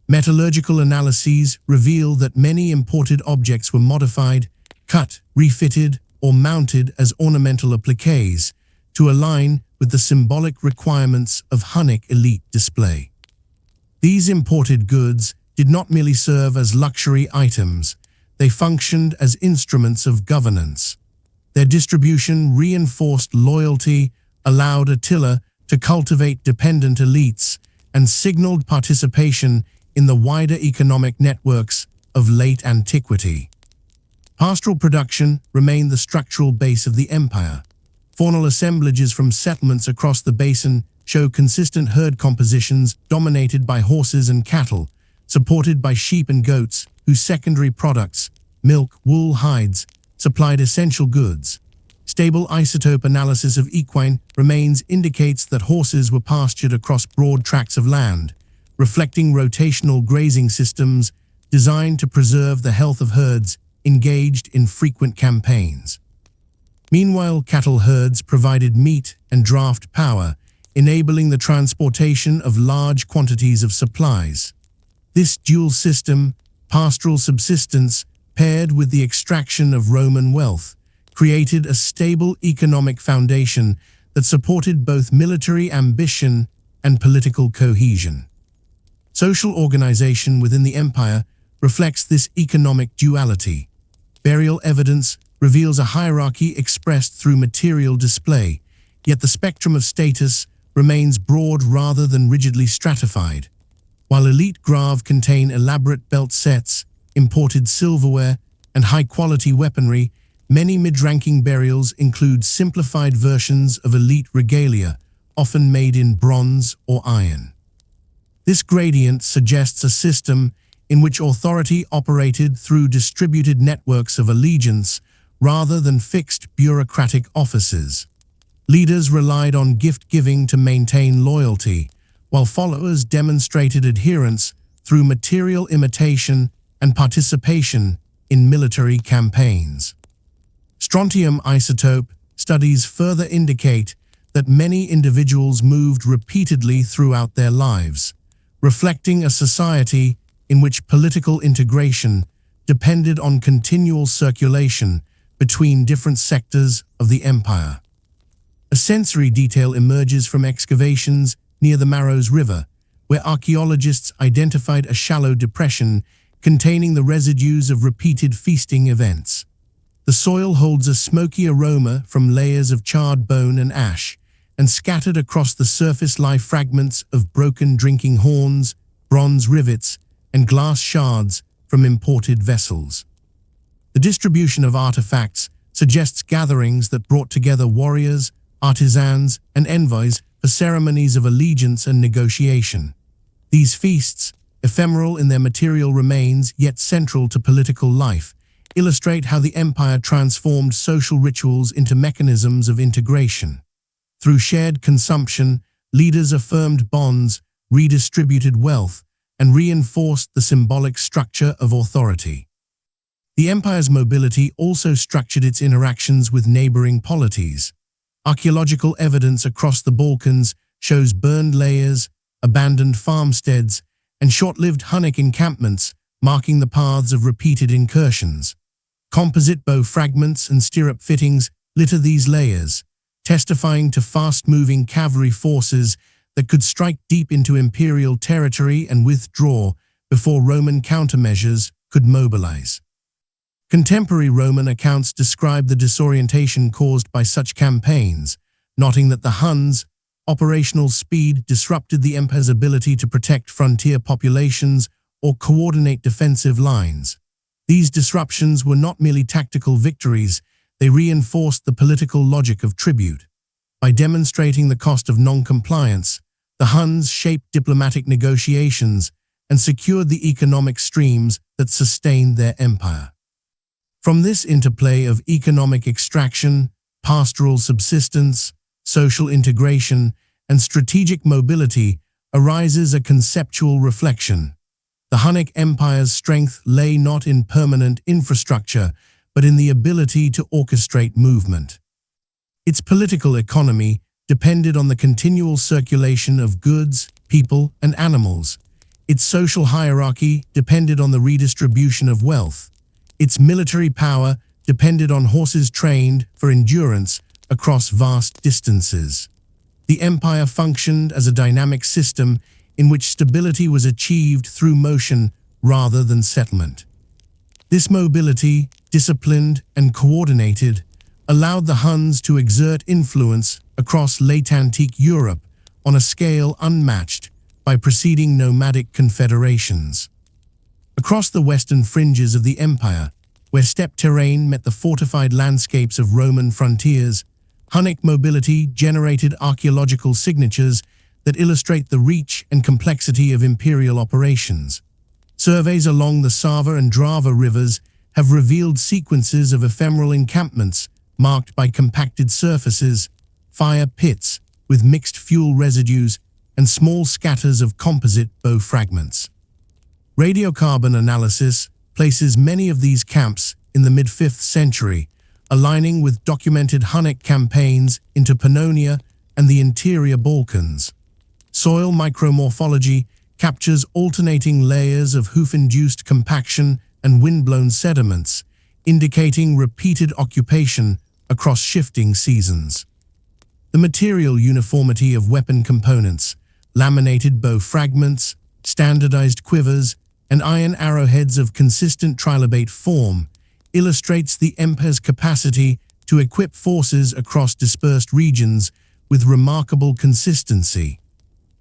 [SPEAKER 1] Metallurgical analyses reveal that many imported objects were modified, cut, refitted, or mounted as ornamental appliques to align with the symbolic requirements of Hunnic elite display. These imported goods did not merely serve as luxury items, they functioned as instruments of governance. Their distribution reinforced loyalty, allowed Attila to cultivate dependent elites, and signaled participation in the wider economic networks of late antiquity. Pastoral production remained the structural base of the empire. Faunal assemblages from settlements across the basin show consistent herd compositions dominated by horses and cattle, supported by sheep and goats, whose secondary products, milk, wool, hides, supplied essential goods. Stable isotope analysis of equine remains indicates that horses were pastured across broad tracts of land, reflecting rotational grazing systems designed to preserve the health of herds engaged in frequent campaigns. Meanwhile, cattle herds provided meat and draft power, enabling the transportation of large quantities of supplies. This dual system, pastoral subsistence, paired with the extraction of Roman wealth, created a stable economic foundation that supported both military ambition and political cohesion. Social organization within the empire reflects this economic duality. Burial evidence reveals a hierarchy expressed through material display, yet the spectrum of status remains broad rather than rigidly stratified. While elite graves contain elaborate belt sets, imported silverware, and high-quality weaponry, many mid-ranking burials include simplified versions of elite regalia, often made in bronze or iron. This gradient suggests a system in which authority operated through distributed networks of allegiance rather than fixed bureaucratic offices. Leaders relied on gift-giving to maintain loyalty, while followers demonstrated adherence through material imitation and participation in military campaigns. Strontium isotope studies further indicate that many individuals moved repeatedly throughout their lives, reflecting a society in which political integration depended on continual circulation between different sectors of the empire. A sensory detail emerges from excavations near the Maros River, where archaeologists identified a shallow depression containing the residues of repeated feasting events. The soil holds a smoky aroma from layers of charred bone and ash, and scattered across the surface lie fragments of broken drinking horns, bronze rivets, and glass shards from imported vessels. The distribution of artifacts suggests gatherings that brought together warriors, artisans, and envoys for ceremonies of allegiance and negotiation. These feasts, ephemeral in their material remains yet central to political life, illustrate how the empire transformed social rituals into mechanisms of integration. Through shared consumption, leaders affirmed bonds, redistributed wealth, and reinforced the symbolic structure of authority. The empire's mobility also structured its interactions with neighboring polities. Archaeological evidence across the Balkans shows burned layers, abandoned farmsteads, and short-lived Hunnic encampments marking the paths of repeated incursions. Composite bow fragments and stirrup fittings litter these layers, testifying to fast-moving cavalry forces that could strike deep into imperial territory and withdraw before Roman countermeasures could mobilize. Contemporary Roman accounts describe the disorientation caused by such campaigns, noting that the Huns' operational speed disrupted the empire's ability to protect frontier populations or coordinate defensive lines. These disruptions were not merely tactical victories, they reinforced the political logic of tribute. By demonstrating the cost of non-compliance, the Huns shaped diplomatic negotiations and secured the economic streams that sustained their empire. From this interplay of economic extraction, pastoral subsistence, social integration, and strategic mobility arises a conceptual reflection. The Hunnic Empire's strength lay not in permanent infrastructure, but in the ability to orchestrate movement. Its political economy depended on the continual circulation of goods, people, and animals. Its social hierarchy depended on the redistribution of wealth. Its military power depended on horses trained for endurance across vast distances. The empire functioned as a dynamic system in which stability was achieved through motion rather than settlement. This mobility, disciplined and coordinated, allowed the Huns to exert influence across late antique Europe on a scale unmatched by preceding nomadic confederations. Across the western fringes of the empire, where steppe terrain met the fortified landscapes of Roman frontiers, Hunnic mobility generated archaeological signatures that illustrate the reach and complexity of imperial operations. Surveys along the Sava and Drava rivers have revealed sequences of ephemeral encampments marked by compacted surfaces, fire pits with mixed fuel residues, and small scatters of composite bow fragments. Radiocarbon analysis places many of these camps in the mid-5th century, aligning with documented Hunnic campaigns into Pannonia and the interior Balkans. Soil micromorphology captures alternating layers of hoof-induced compaction and wind-blown sediments, indicating repeated occupation across shifting seasons. The material uniformity of weapon components, laminated bow fragments, standardized quivers, and iron arrowheads of consistent trilobate form, illustrates the empire's capacity to equip forces across dispersed regions with remarkable consistency.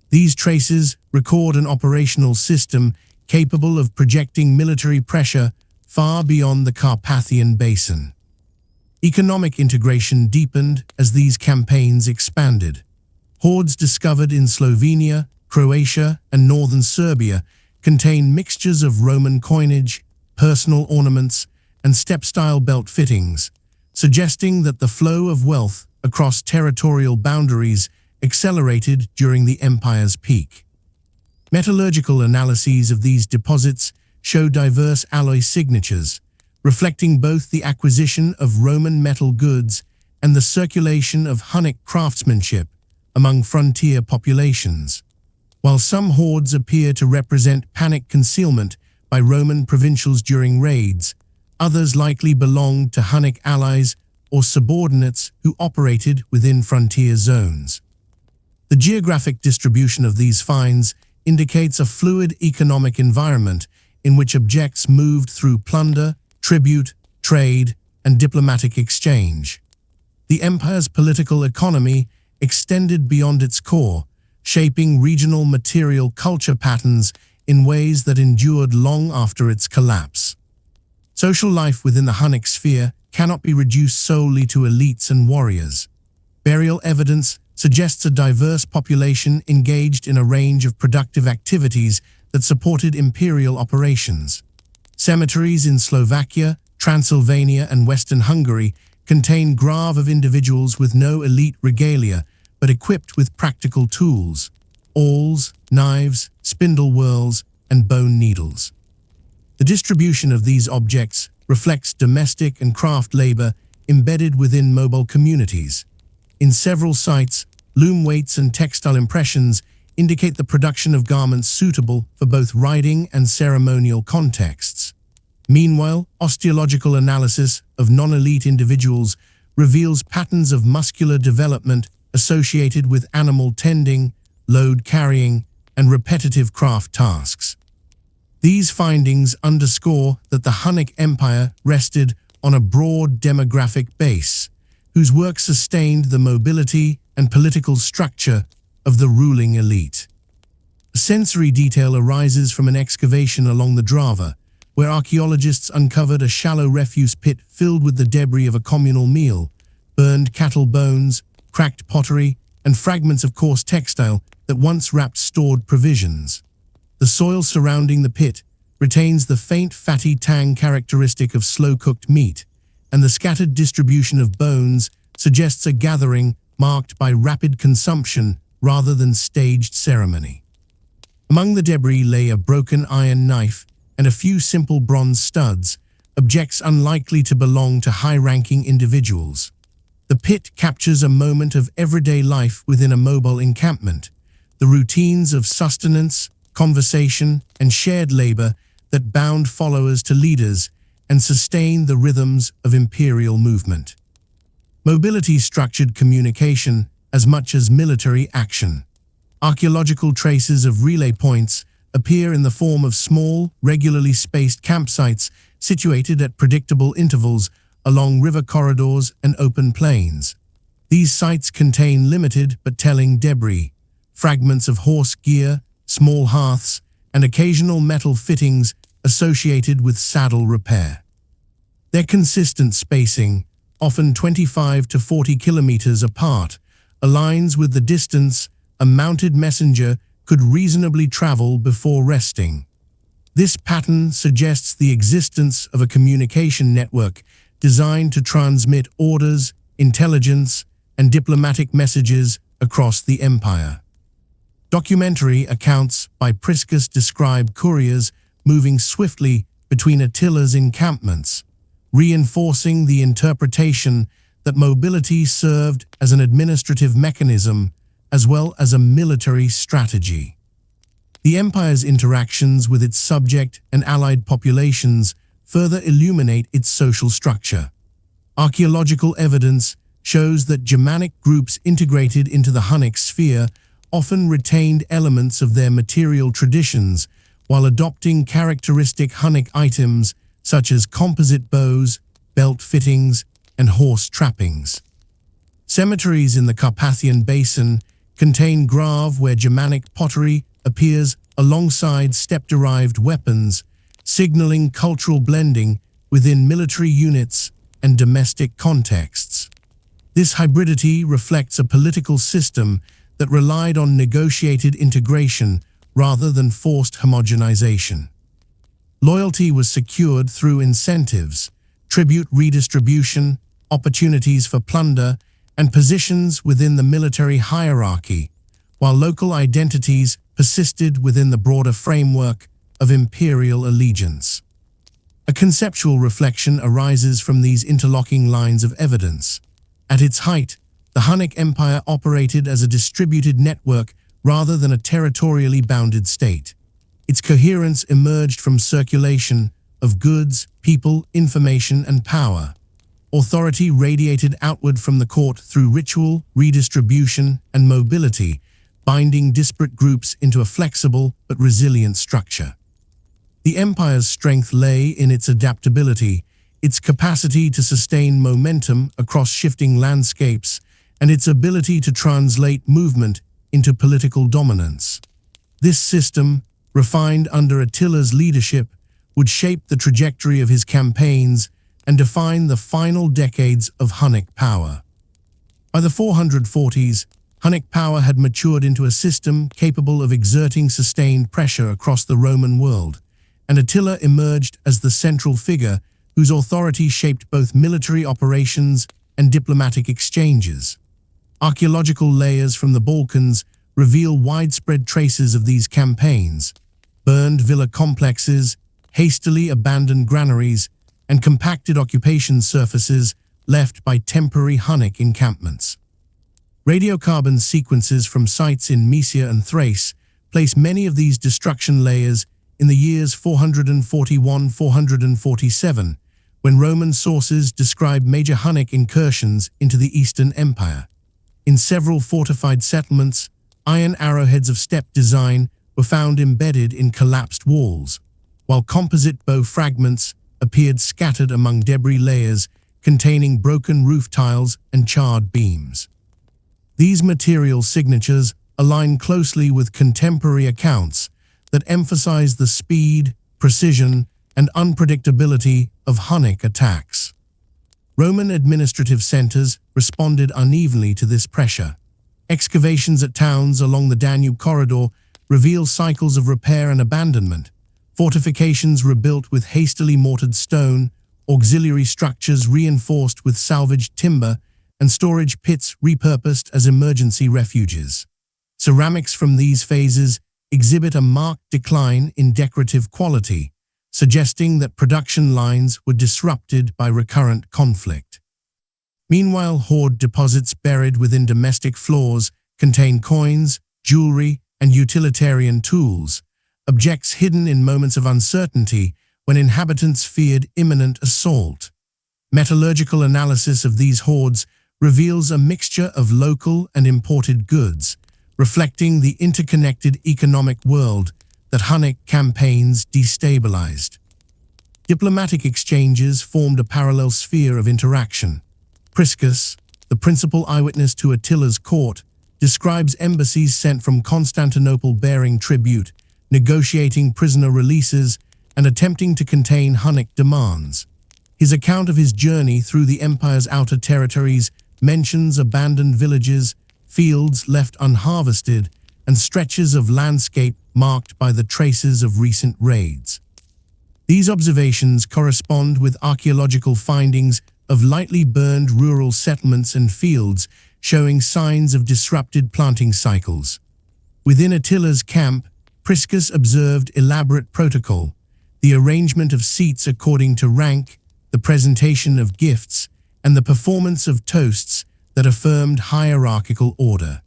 [SPEAKER 1] These traces record an operational system capable of projecting military pressure far beyond the Carpathian Basin. Economic integration deepened as these campaigns expanded. Hoards discovered in Slovenia, Croatia, and northern Serbia contain mixtures of Roman coinage, personal ornaments, and steppe-style belt fittings, suggesting that the flow of wealth across territorial boundaries accelerated during the empire's peak. Metallurgical analyses of these deposits show diverse alloy signatures, reflecting both the acquisition of Roman metal goods and the circulation of Hunnic craftsmanship among frontier populations. While some hoards appear to represent panic concealment by Roman provincials during raids, others likely belonged to Hunnic allies or subordinates who operated within frontier zones. The geographic distribution of these finds indicates a fluid economic environment in which objects moved through plunder, tribute, trade, and diplomatic exchange. The empire's political economy extended beyond its core, shaping regional material culture patterns in ways that endured long after its collapse. Social life within the Hunnic sphere cannot be reduced solely to elites and warriors. Burial evidence suggests a diverse population engaged in a range of productive activities that supported imperial operations. Cemeteries in Slovakia, Transylvania, and Western Hungary contain graves of individuals with no elite regalia, but equipped with practical tools: awls, knives, spindle whorls, and bone needles. The distribution of these objects reflects domestic and craft labor embedded within mobile communities. In several sites, loom weights and textile impressions indicate the production of garments suitable for both riding and ceremonial contexts. Meanwhile, osteological analysis of non-elite individuals reveals patterns of muscular development associated with animal tending, load carrying, and repetitive craft tasks. These findings underscore that the Hunnic Empire rested on a broad demographic base, whose work sustained the mobility and political structure of the ruling elite. A sensory detail arises from an excavation along the Drava, where archaeologists uncovered a shallow refuse pit filled with the debris of a communal meal, burned cattle bones, cracked pottery, and fragments of coarse textile that once wrapped stored provisions. The soil surrounding the pit retains the faint fatty tang characteristic of slow-cooked meat, and the scattered distribution of bones suggests a gathering marked by rapid consumption rather than staged ceremony. Among the debris lay a broken iron knife and a few simple bronze studs, objects unlikely to belong to high-ranking individuals. The pit captures a moment of everyday life within a mobile encampment, the routines of sustenance, conversation, and shared labor that bound followers to leaders and sustain the rhythms of imperial movement. Mobility structured communication as much as military action. Archaeological traces of relay points appear in the form of small, regularly spaced campsites situated at predictable intervals along river corridors and open plains. These sites contain limited but telling debris, fragments of horse gear, small hearths, and occasional metal fittings associated with saddle repair. Their consistent spacing, often 25 to 40 kilometers apart, aligns with the distance a mounted messenger could reasonably travel before resting. This pattern suggests the existence of a communication network designed to transmit orders, intelligence, and diplomatic messages across the empire. Documentary accounts by Priscus describe couriers moving swiftly between Attila's encampments, reinforcing the interpretation that mobility served as an administrative mechanism as well as a military strategy. The empire's interactions with its subject and allied populations further illuminate its social structure. Archaeological evidence shows that Germanic groups integrated into the Hunnic sphere often retained elements of their material traditions while adopting characteristic Hunnic items such as composite bows, belt fittings, and horse trappings. Cemeteries in the Carpathian Basin contain grave where Germanic pottery appears alongside steppe-derived weapons, signaling cultural blending within military units and domestic contexts. This hybridity reflects a political system that relied on negotiated integration rather than forced homogenization. Loyalty was secured through incentives, tribute redistribution, opportunities for plunder, and positions within the military hierarchy, while local identities persisted within the broader framework of imperial allegiance. A conceptual reflection arises from these interlocking lines of evidence. At its height, the Hunnic Empire operated as a distributed network rather than a territorially bounded state. Its coherence emerged from circulation of goods, people, information, and power. Authority radiated outward from the court through ritual, redistribution, and mobility, binding disparate groups into a flexible but resilient structure. The empire's strength lay in its adaptability, its capacity to sustain momentum across shifting landscapes, and its ability to translate movement into political dominance. This system, refined under Attila's leadership, would shape the trajectory of his campaigns and define the final decades of Hunnic power. By the 440s, Hunnic power had matured into a system capable of exerting sustained pressure across the Roman world, and Attila emerged as the central figure whose authority shaped both military operations and diplomatic exchanges. Archaeological layers from the Balkans reveal widespread traces of these campaigns: burned villa complexes, hastily abandoned granaries, and compacted occupation surfaces left by temporary Hunnic encampments. Radiocarbon sequences from sites in Mysia and Thrace place many of these destruction layers in the years 441–447, when Roman sources describe major Hunnic incursions into the Eastern Empire. In several fortified settlements, iron arrowheads of steppe design were found embedded in collapsed walls, while composite bow fragments appeared scattered among debris layers containing broken roof tiles and charred beams. These material signatures align closely with contemporary accounts that emphasize the speed, precision, and unpredictability of Hunnic attacks. Roman administrative centers responded unevenly to this pressure. Excavations at towns along the Danube corridor reveal cycles of repair and abandonment. Fortifications rebuilt with hastily mortared stone, auxiliary structures reinforced with salvaged timber, and storage pits repurposed as emergency refuges. Ceramics from these phases exhibit a marked decline in decorative quality, suggesting that production lines were disrupted by recurrent conflict. Meanwhile, hoard deposits buried within domestic floors contain coins, jewelry, and utilitarian tools, objects hidden in moments of uncertainty when inhabitants feared imminent assault. Metallurgical analysis of these hoards reveals a mixture of local and imported goods, reflecting the interconnected economic world that Hunnic campaigns destabilized. Diplomatic exchanges formed a parallel sphere of interaction. Priscus, the principal eyewitness to Attila's court, describes embassies sent from Constantinople bearing tribute, negotiating prisoner releases, and attempting to contain Hunnic demands. His account of his journey through the empire's outer territories mentions abandoned villages, fields left unharvested, and stretches of landscape marked by the traces of recent raids. These observations correspond with archaeological findings of lightly burned rural settlements and fields showing signs of disrupted planting cycles. Within Attila's camp, Priscus observed elaborate protocol, the arrangement of seats according to rank, the presentation of gifts, and the performance of toasts that affirmed hierarchical order.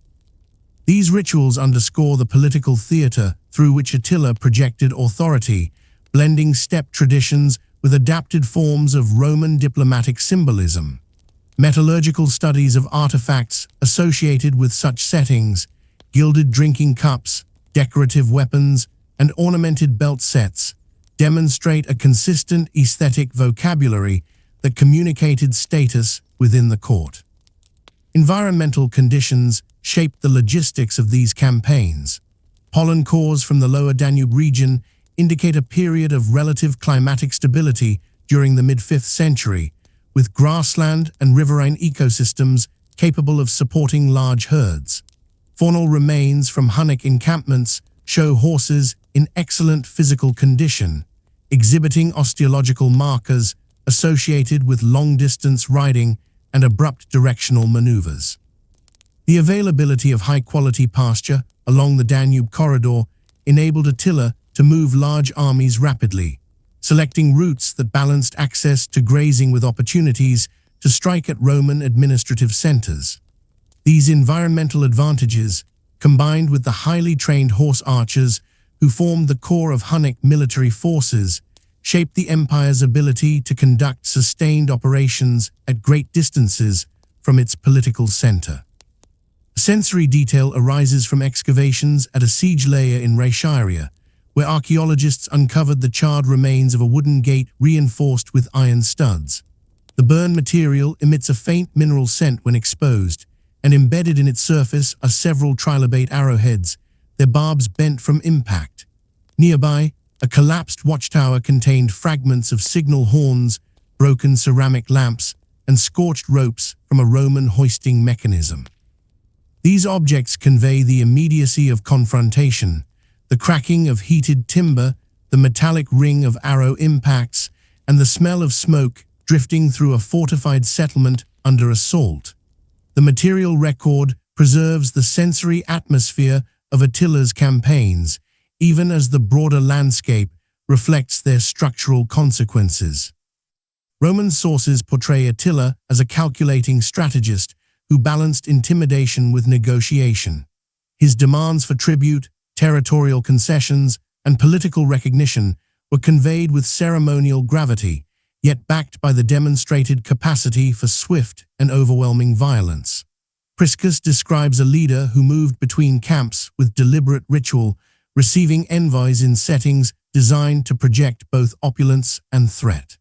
[SPEAKER 1] These rituals underscore the political theater through which Attila projected authority, blending steppe traditions with adapted forms of Roman diplomatic symbolism. Metallurgical studies of artifacts associated with such settings, gilded drinking cups, decorative weapons, and ornamented belt sets, demonstrate a consistent aesthetic vocabulary that communicated status within the court. Environmental conditions shaped the logistics of these campaigns. Pollen cores from the lower Danube region indicate a period of relative climatic stability during the mid-5th century, with grassland and riverine ecosystems capable of supporting large herds. Faunal remains from Hunnic encampments show horses in excellent physical condition, exhibiting osteological markers associated with long-distance riding and abrupt directional maneuvers. The availability of high-quality pasture along the Danube corridor enabled Attila to move large armies rapidly, selecting routes that balanced access to grazing with opportunities to strike at Roman administrative centers. These environmental advantages, combined with the highly trained horse archers who formed the core of Hunnic military forces, shaped the empire's ability to conduct sustained operations at great distances from its political center. Sensory detail arises from excavations at a siege layer in Eurasia, where archaeologists uncovered the charred remains of a wooden gate reinforced with iron studs. The burned material emits a faint mineral scent when exposed, and embedded in its surface are several trilobate arrowheads, their barbs bent from impact. Nearby, a collapsed watchtower contained fragments of signal horns, broken ceramic lamps, and scorched ropes from a Roman hoisting mechanism. These objects convey the immediacy of confrontation, the cracking of heated timber, the metallic ring of arrow impacts, and the smell of smoke drifting through a fortified settlement under assault. The material record preserves the sensory atmosphere of Attila's campaigns, even as the broader landscape reflects their structural consequences. Roman sources portray Attila as a calculating strategist who balanced intimidation with negotiation. His demands for tribute, territorial concessions, and political recognition were conveyed with ceremonial gravity, yet backed by the demonstrated capacity for swift and overwhelming violence. Priscus describes a leader who moved between camps with deliberate ritual, receiving envoys in settings designed to project both opulence and threat.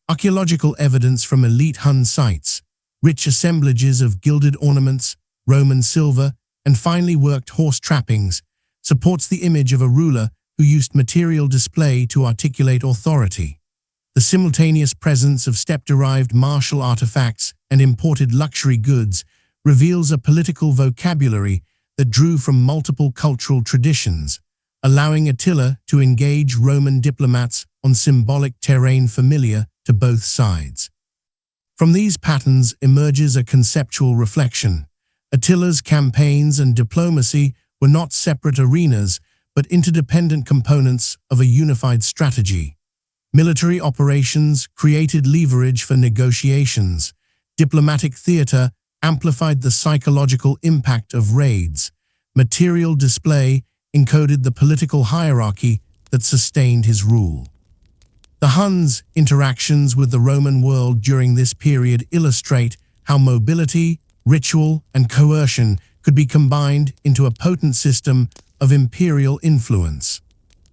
[SPEAKER 1] Archaeological evidence from elite Hun sites, rich assemblages of gilded ornaments, Roman silver, and finely worked horse trappings, supports the image of a ruler who used material display to articulate authority. The simultaneous presence of steppe-derived martial artifacts and imported luxury goods reveals a political vocabulary that drew from multiple cultural traditions, allowing Attila to engage Roman diplomats on symbolic terrain familiar to both sides. From these patterns emerges a conceptual reflection. Attila's campaigns and diplomacy were not separate arenas, but interdependent components of a unified strategy. Military operations created leverage for negotiations. Diplomatic theater amplified the psychological impact of raids. Material display encoded the political hierarchy that sustained his rule. The Huns' interactions with the Roman world during this period illustrate how mobility, ritual, and coercion could be combined into a potent system of imperial influence.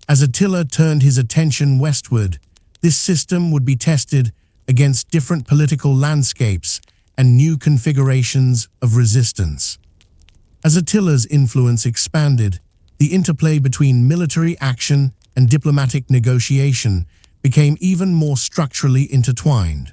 [SPEAKER 1] As Attila turned his attention westward, this system would be tested against different political landscapes and new configurations of resistance. As Attila's influence expanded, the interplay between military action and diplomatic negotiation became even more structurally intertwined.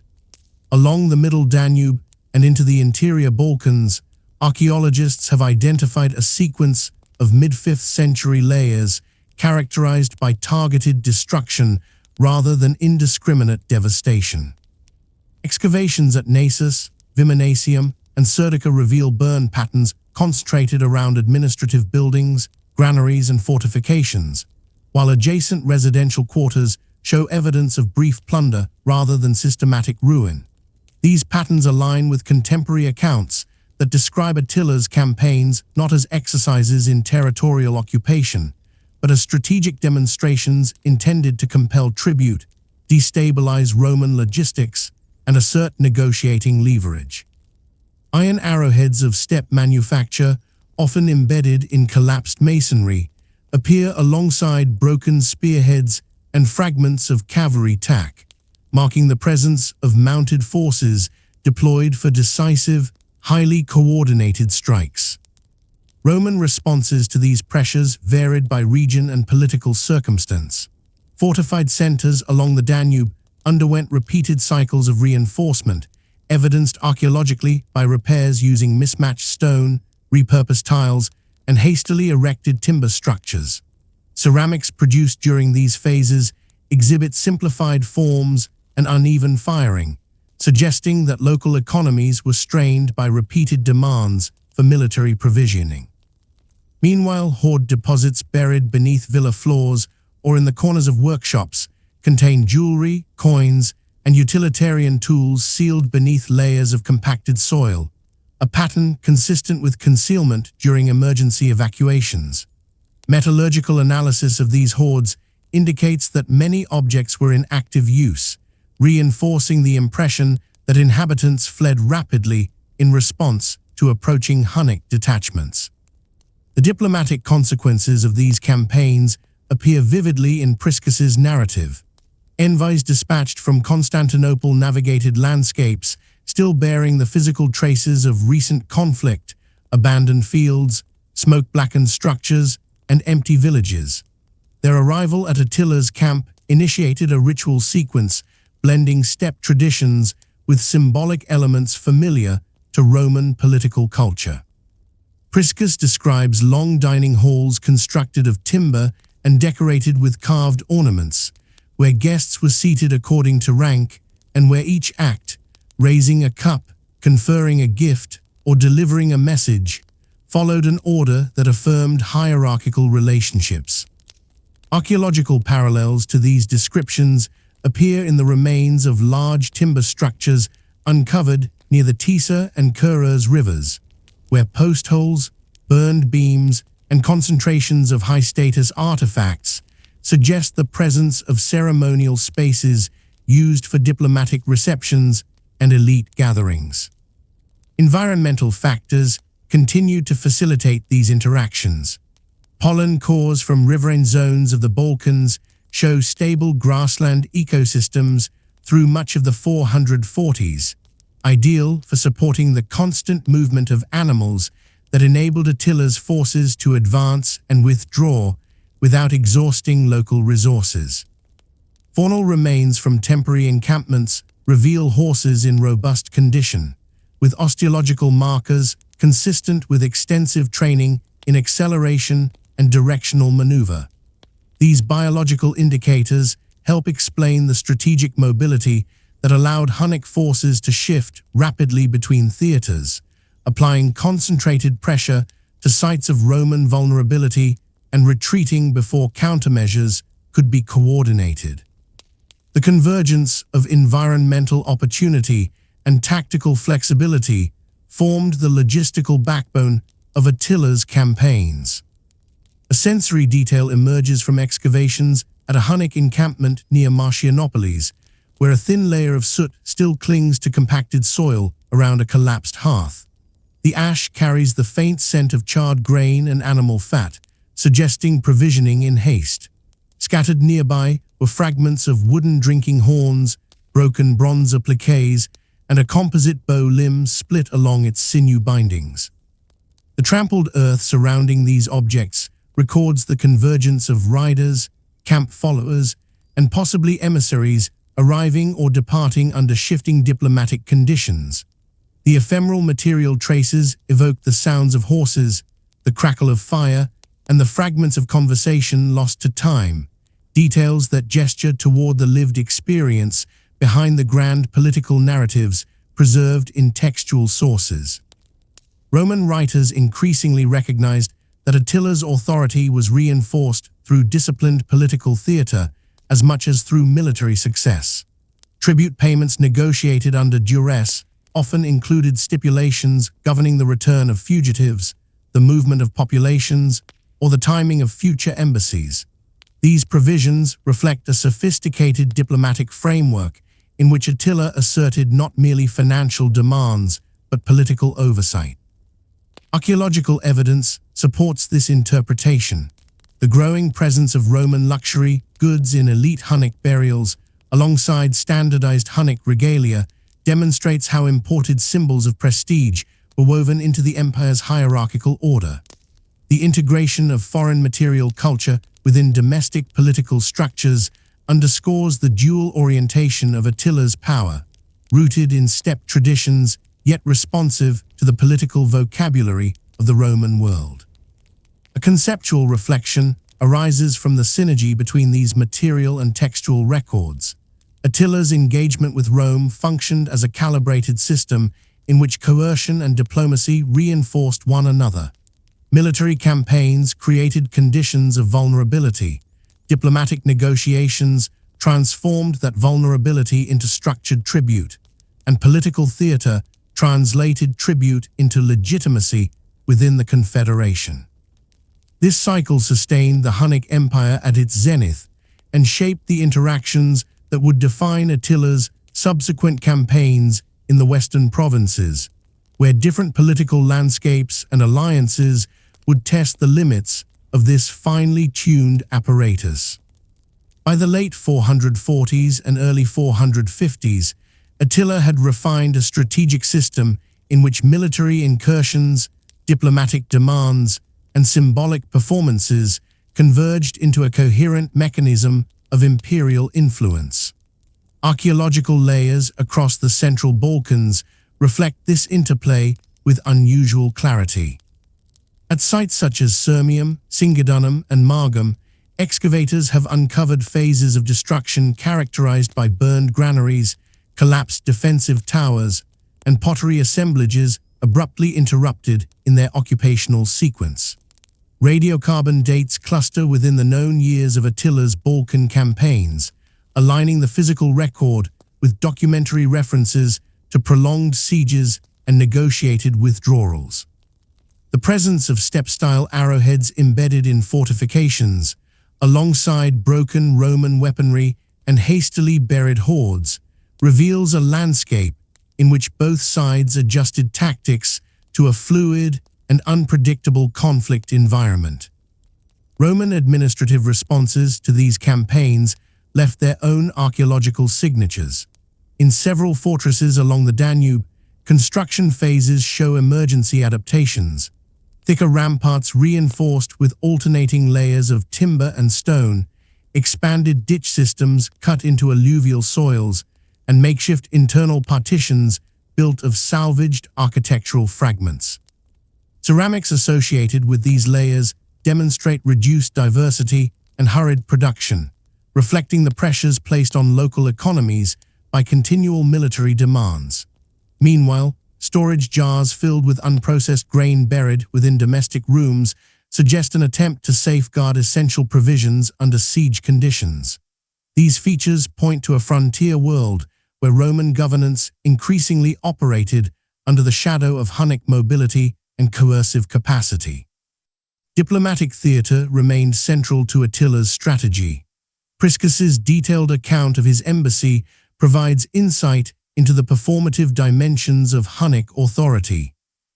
[SPEAKER 1] Along the Middle Danube and into the interior Balkans, archaeologists have identified a sequence of mid-5th century layers characterized by targeted destruction rather than indiscriminate devastation. Excavations at Naissus, Viminacium, and Serdica reveal burn patterns concentrated around administrative buildings, granaries, and fortifications, while adjacent residential quarters show evidence of brief plunder rather than systematic ruin. These patterns align with contemporary accounts that describe Attila's campaigns not as exercises in territorial occupation, but as strategic demonstrations intended to compel tribute, destabilize Roman logistics, and assert negotiating leverage. Iron arrowheads of steppe manufacture, often embedded in collapsed masonry, appear alongside broken spearheads and fragments of cavalry tack, marking the presence of mounted forces deployed for decisive, highly coordinated strikes. Roman responses to these pressures varied by region and political circumstance. Fortified centers along the Danube underwent repeated cycles of reinforcement, evidenced archaeologically by repairs using mismatched stone, repurposed tiles, and hastily erected timber structures. Ceramics produced during these phases exhibit simplified forms and uneven firing, suggesting that local economies were strained by repeated demands for military provisioning. Meanwhile, hoard deposits buried beneath villa floors or in the corners of workshops contain jewelry, coins, and utilitarian tools sealed beneath layers of compacted soil, a pattern consistent with concealment during emergency evacuations. Metallurgical analysis of these hoards indicates that many objects were in active use, reinforcing the impression that inhabitants fled rapidly in response to approaching Hunnic detachments. The diplomatic consequences of these campaigns appear vividly in Priscus's narrative. Envoys dispatched from Constantinople navigated landscapes still bearing the physical traces of recent conflict, abandoned fields, smoke-blackened structures, and empty villages. Their arrival at Attila's camp initiated a ritual sequence blending steppe traditions with symbolic elements familiar to Roman political culture. Priscus describes long dining halls constructed of timber and decorated with carved ornaments, where guests were seated according to rank and where each act, raising a cup, conferring a gift, or delivering a message, followed an order that affirmed hierarchical relationships. Archaeological parallels to these descriptions appear in the remains of large timber structures uncovered near the Tisa and Kurers rivers, where post holes, burned beams, and concentrations of high-status artifacts suggest the presence of ceremonial spaces used for diplomatic receptions and elite gatherings. Environmental factors continued to facilitate these interactions. Pollen cores from riverine zones of the Balkans show stable grassland ecosystems through much of the 440s, ideal for supporting the constant movement of animals that enabled Attila's forces to advance and withdraw without exhausting local resources. Faunal remains from temporary encampments reveal horses in robust condition, with osteological markers consistent with extensive training in acceleration and directional maneuver. These biological indicators help explain the strategic mobility that allowed Hunnic forces to shift rapidly between theaters, applying concentrated pressure to sites of Roman vulnerability and retreating before countermeasures could be coordinated. The convergence of environmental opportunity and tactical flexibility formed the logistical backbone of Attila's campaigns. A sensory detail emerges from excavations at a Hunnic encampment near Marcianopolis, where a thin layer of soot still clings to compacted soil around a collapsed hearth. The ash carries the faint scent of charred grain and animal fat, suggesting provisioning in haste. Scattered nearby were fragments of wooden drinking horns, broken bronze appliques, and a composite bow limb split along its sinew bindings. The trampled earth surrounding these objects records the convergence of riders, camp followers, and possibly emissaries arriving or departing under shifting diplomatic conditions. The ephemeral material traces evoke the sounds of horses, the crackle of fire, and the fragments of conversation lost to time, details that gesture toward the lived experience behind the grand political narratives preserved in textual sources. Roman writers increasingly recognized that Attila's authority was reinforced through disciplined political theater as much as through military success. Tribute payments negotiated under duress often included stipulations governing the return of fugitives, the movement of populations, or the timing of future embassies. These provisions reflect a sophisticated diplomatic framework in which Attila asserted not merely financial demands, but political oversight. Archaeological evidence supports this interpretation. The growing presence of Roman luxury goods in elite Hunnic burials, alongside standardized Hunnic regalia, demonstrates how imported symbols of prestige were woven into the empire's hierarchical order. The integration of foreign material culture within domestic political structures underscores the dual orientation of Attila's power, rooted in steppe traditions yet responsive to the political vocabulary of the Roman world. A conceptual reflection arises from the synergy between these material and textual records. Attila's engagement with Rome functioned as a calibrated system in which coercion and diplomacy reinforced one another. Military campaigns created conditions of vulnerability. Diplomatic negotiations transformed that vulnerability into structured tribute, and political theater translated tribute into legitimacy within the confederation. This cycle sustained the Hunnic Empire at its zenith and shaped the interactions that would define Attila's subsequent campaigns in the western provinces, where different political landscapes and alliances would test the limits of this finely tuned apparatus. By the late 440s and early 450s, Attila had refined a strategic system in which military incursions, diplomatic demands, and symbolic performances converged into a coherent mechanism of imperial influence. Archaeological layers across the Central Balkans reflect this interplay with unusual clarity. At sites such as Sirmium, Singidunum, and Margum, excavators have uncovered phases of destruction characterized by burned granaries, collapsed defensive towers, and pottery assemblages abruptly interrupted in their occupational sequence. Radiocarbon dates cluster within the known years of Attila's Balkan campaigns, aligning the physical record with documentary references to prolonged sieges and negotiated withdrawals. The presence of steppe-style arrowheads embedded in fortifications, alongside broken Roman weaponry and hastily buried hordes, reveals a landscape in which both sides adjusted tactics to a fluid and unpredictable conflict environment. Roman administrative responses to these campaigns left their own archaeological signatures. In several fortresses along the Danube, construction phases show emergency adaptations. Thicker ramparts reinforced with alternating layers of timber and stone, expanded ditch systems cut into alluvial soils, and makeshift internal partitions built of salvaged architectural fragments. Ceramics associated with these layers demonstrate reduced diversity and hurried production, reflecting the pressures placed on local economies by continual military demands. Meanwhile, storage jars filled with unprocessed grain buried within domestic rooms suggest an attempt to safeguard essential provisions under siege conditions. These features point to a frontier world where Roman governance increasingly operated under the shadow of Hunnic mobility and coercive capacity. Diplomatic theatre remained central to Attila's strategy. Priscus's detailed account of his embassy provides insight into the performative dimensions of Hunnic authority.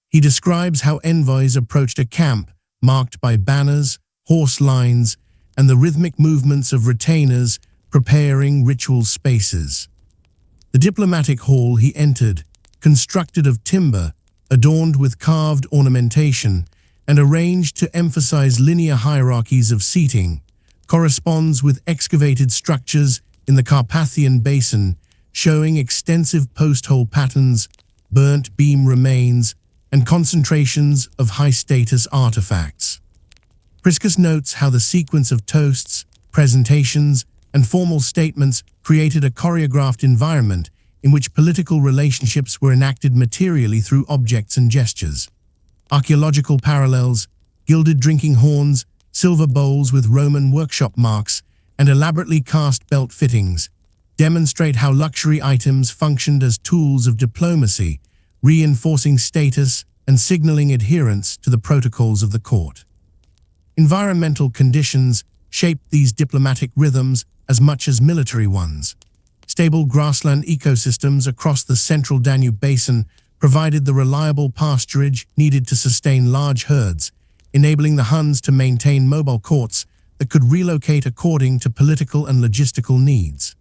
[SPEAKER 1] He describes how envoys approached a camp marked by banners, horse lines, and the rhythmic movements of retainers preparing ritual spaces. The diplomatic hall he entered, constructed of timber, adorned with carved ornamentation, and arranged to emphasize linear hierarchies of seating, corresponds with excavated structures in the Carpathian Basin, showing extensive post-hole patterns, burnt beam remains, and concentrations of high-status artifacts. Priscus notes how the sequence of toasts, presentations, and formal statements created a choreographed environment in which political relationships were enacted materially through objects and gestures. Archaeological parallels, gilded drinking horns, silver bowls with Roman workshop marks, and elaborately cast belt fittings demonstrate how luxury items functioned as tools of diplomacy, reinforcing status and signaling adherence to the protocols of the court. Environmental conditions shaped these diplomatic rhythms as much as military ones. Stable grassland ecosystems across the central Danube basin provided the reliable pasturage needed to sustain large herds, enabling the Huns to maintain mobile courts that could relocate according to political and logistical needs.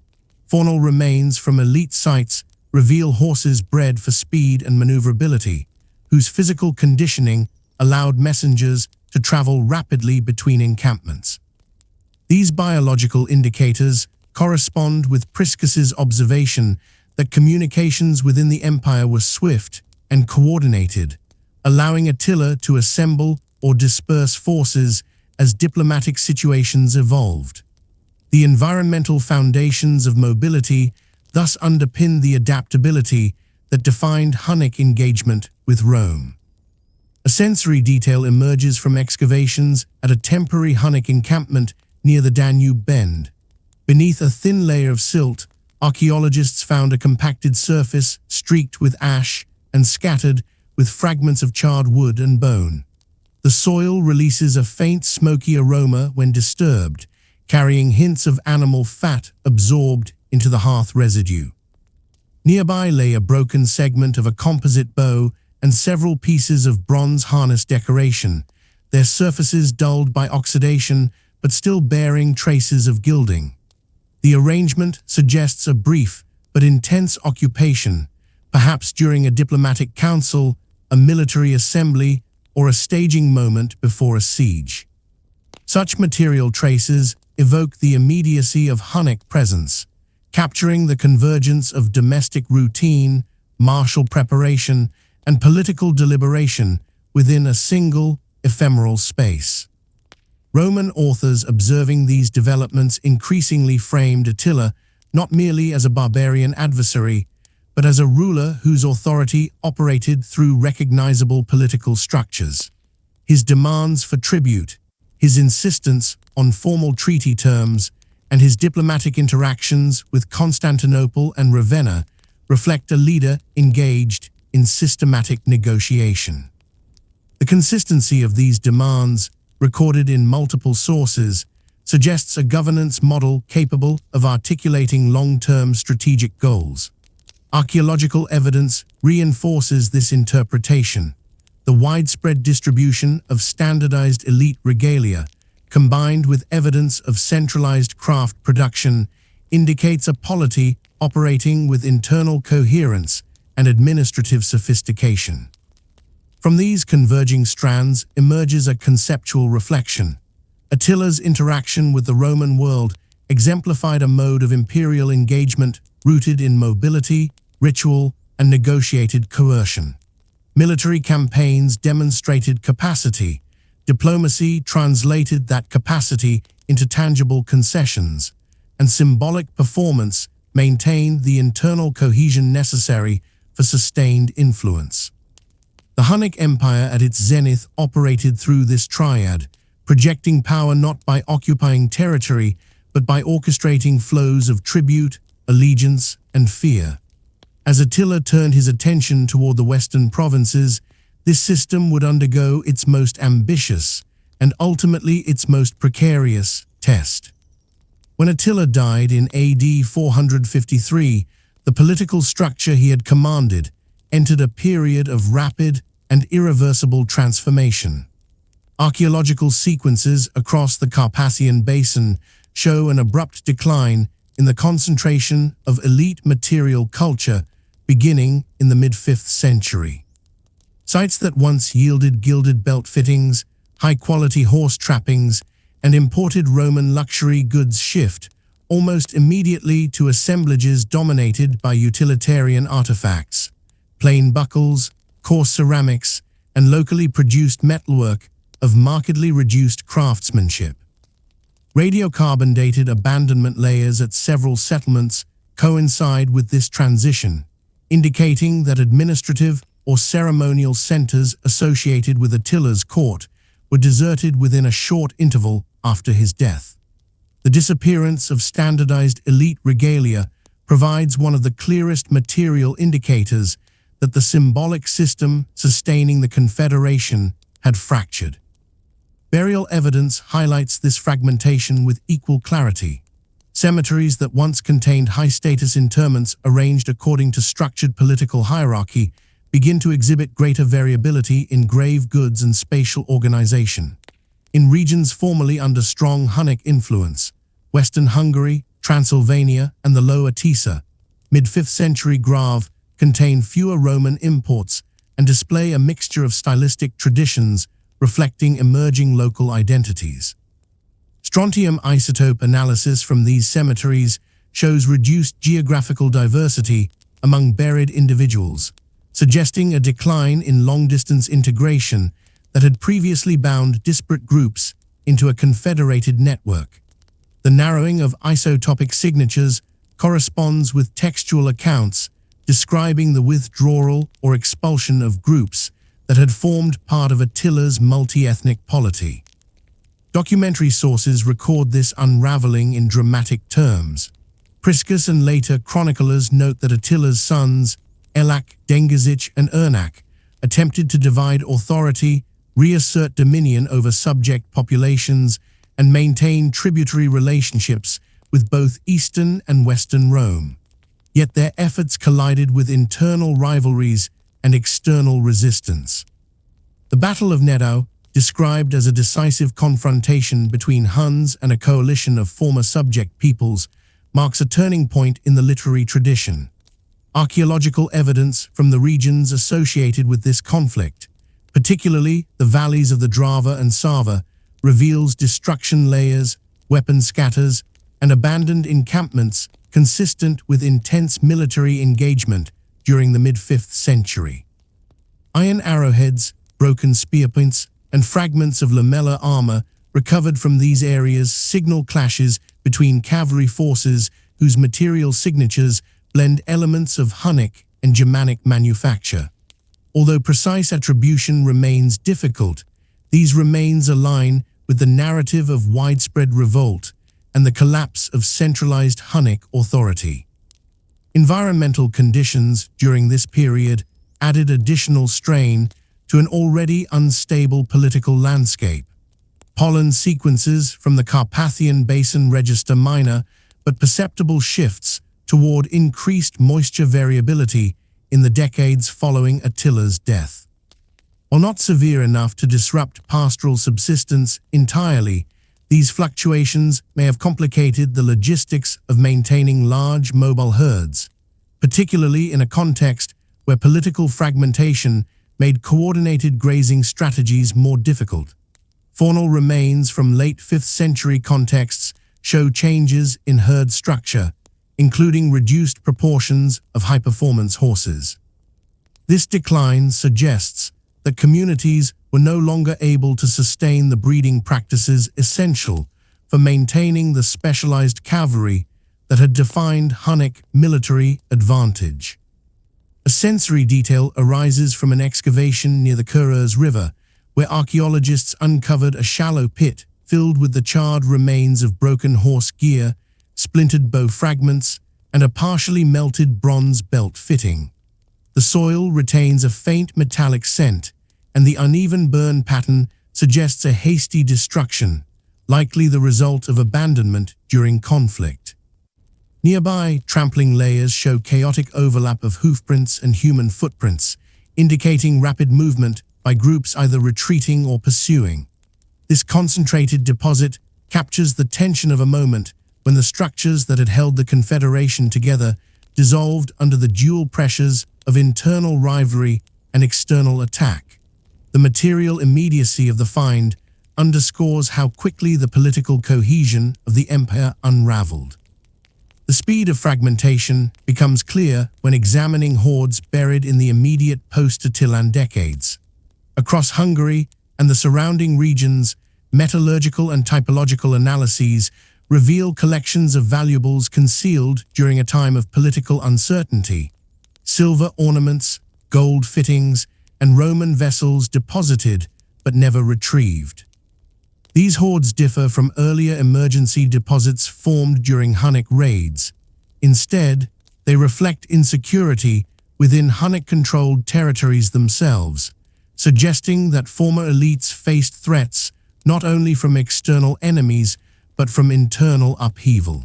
[SPEAKER 1] Faunal remains from elite sites reveal horses bred for speed and maneuverability, whose physical conditioning allowed messengers to travel rapidly between encampments. These biological indicators correspond with Priscus's observation that communications within the empire were swift and coordinated, allowing Attila to assemble or disperse forces as diplomatic situations evolved. The environmental foundations of mobility thus underpin the adaptability that defined Hunnic engagement with Rome. A sensory detail emerges from excavations at a temporary Hunnic encampment near the Danube bend. Beneath a thin layer of silt, archaeologists found a compacted surface streaked with ash and scattered with fragments of charred wood and bone. The soil releases a faint smoky aroma when disturbed, carrying hints of animal fat absorbed into the hearth residue. Nearby lay a broken segment of a composite bow and several pieces of bronze harness decoration, their surfaces dulled by oxidation but still bearing traces of gilding. The arrangement suggests a brief but intense occupation, perhaps during a diplomatic council, a military assembly, or a staging moment before a siege. Such material traces evoke the immediacy of Hunnic presence, capturing the convergence of domestic routine, martial preparation, and political deliberation within a single, ephemeral space. Roman authors observing these developments increasingly framed Attila not merely as a barbarian adversary, but as a ruler whose authority operated through recognizable political structures. His demands for tribute, his insistence on formal treaty terms, and his diplomatic interactions with Constantinople and Ravenna reflect a leader engaged in systematic negotiation. The consistency of these demands, recorded in multiple sources, suggests a governance model capable of articulating long-term strategic goals. Archaeological evidence reinforces this interpretation. The widespread distribution of standardized elite regalia, combined with evidence of centralized craft production, indicates a polity operating with internal coherence and administrative sophistication. From these converging strands emerges a conceptual reflection. Attila's interaction with the Roman world exemplified a mode of imperial engagement rooted in mobility, ritual, and negotiated coercion. Military campaigns demonstrated capacity. Diplomacy translated that capacity into tangible concessions, and symbolic performance maintained the internal cohesion necessary for sustained influence. The Hunnic Empire at its zenith operated through this triad, projecting power not by occupying territory, but by orchestrating flows of tribute, allegiance, and fear. As Attila turned his attention toward the western provinces, this system would undergo its most ambitious, and ultimately its most precarious, test. When Attila died in AD 453, the political structure he had commanded entered a period of rapid and irreversible transformation. Archaeological sequences across the Carpathian Basin show an abrupt decline in the concentration of elite material culture beginning in the mid-5th century. Sites that once yielded gilded belt fittings, high-quality horse trappings, and imported Roman luxury goods shift almost immediately to assemblages dominated by utilitarian artifacts, plain buckles, coarse ceramics, and locally produced metalwork of markedly reduced craftsmanship. Radiocarbon-dated abandonment layers at several settlements coincide with this transition, indicating that administrative or ceremonial centers associated with Attila's court were deserted within a short interval after his death. The disappearance of standardized elite regalia provides one of the clearest material indicators that the symbolic system sustaining the confederation had fractured. Burial evidence highlights this fragmentation with equal clarity. Cemeteries that once contained high-status interments arranged according to structured political hierarchy begin to exhibit greater variability in grave goods and spatial organization. In regions formerly under strong Hunnic influence, Western Hungary, Transylvania, and the Lower Tisa, mid-5th century grave contain fewer Roman imports and display a mixture of stylistic traditions reflecting emerging local identities. Strontium isotope analysis from these cemeteries shows reduced geographical diversity among buried individuals, suggesting a decline in long-distance integration that had previously bound disparate groups into a confederated network. The narrowing of isotopic signatures corresponds with textual accounts describing the withdrawal or expulsion of groups that had formed part of Attila's multi-ethnic polity. Documentary sources record this unraveling in dramatic terms. Priscus and later chroniclers note that Attila's sons, Elac, Dengizic, and Ernak, attempted to divide authority, reassert dominion over subject populations, and maintain tributary relationships with both Eastern and Western Rome. Yet their efforts collided with internal rivalries and external resistance. The Battle of Nedao, described as a decisive confrontation between Huns and a coalition of former subject peoples, marks a turning point in the literary tradition. Archaeological evidence from the regions associated with this conflict, particularly the valleys of the Drava and Sava, reveals destruction layers, weapon scatters, and abandoned encampments consistent with intense military engagement during the mid-5th century. Iron arrowheads, broken spear points, and fragments of lamellar armor recovered from these areas signal clashes between cavalry forces whose material signatures blend elements of Hunnic and Germanic manufacture. Although precise attribution remains difficult, these remains align with the narrative of widespread revolt and the collapse of centralized Hunnic authority. Environmental conditions during this period added additional strain to an already unstable political landscape. Pollen sequences from the Carpathian Basin register minor but perceptible shifts toward increased moisture variability in the decades following Attila's death. While not severe enough to disrupt pastoral subsistence entirely, these fluctuations may have complicated the logistics of maintaining large mobile herds, particularly in a context where political fragmentation made coordinated grazing strategies more difficult. Faunal remains from late 5th century contexts show changes in herd structure, including reduced proportions of high-performance horses. This decline suggests that communities were no longer able to sustain the breeding practices essential for maintaining the specialized cavalry that had defined Hunnic military advantage. A sensory detail arises from an excavation near the Kuruz River, where archaeologists uncovered a shallow pit filled with the charred remains of broken horse gear, splintered bow fragments, and a partially melted bronze belt fitting. The soil retains a faint metallic scent, and the uneven burn pattern suggests a hasty destruction, likely the result of abandonment during conflict. Nearby, trampling layers show chaotic overlap of hoofprints and human footprints, indicating rapid movement by groups either retreating or pursuing. This concentrated deposit captures the tension of a moment when the structures that had held the confederation together dissolved under the dual pressures of internal rivalry and external attack. The material immediacy of the find underscores how quickly the political cohesion of the empire unraveled. The speed of fragmentation becomes clear when examining hoards buried in the immediate post-Attilan decades. Across Hungary and the surrounding regions, metallurgical and typological analyses reveal collections of valuables concealed during a time of political uncertainty. Silver ornaments, gold fittings, and Roman vessels deposited but never retrieved. These hoards differ from earlier emergency deposits formed during Hunnic raids. Instead, they reflect insecurity within Hunnic-controlled territories themselves, suggesting that former elites faced threats not only from external enemies but from internal upheaval.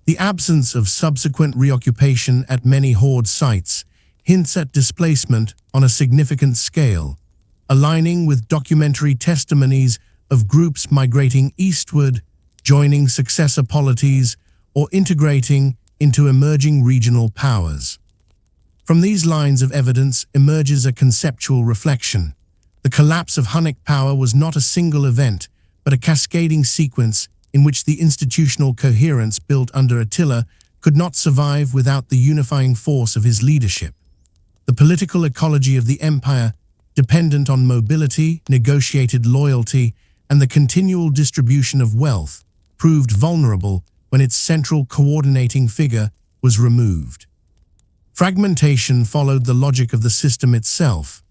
[SPEAKER 1] The absence of subsequent reoccupation at many hoard sites hints at displacement on a significant scale, aligning with documentary testimonies of groups migrating eastward, joining successor polities, or integrating into emerging regional powers. From these lines of evidence emerges a conceptual reflection. The collapse of Hunnic power was not a single event, but a cascading sequence in which the institutional coherence built under Attila could not survive without the unifying force of his leadership. The political ecology of the empire, dependent on mobility, negotiated loyalty, and the continual distribution of wealth, proved vulnerable when its central coordinating figure was removed. Fragmentation followed the logic of the system itself.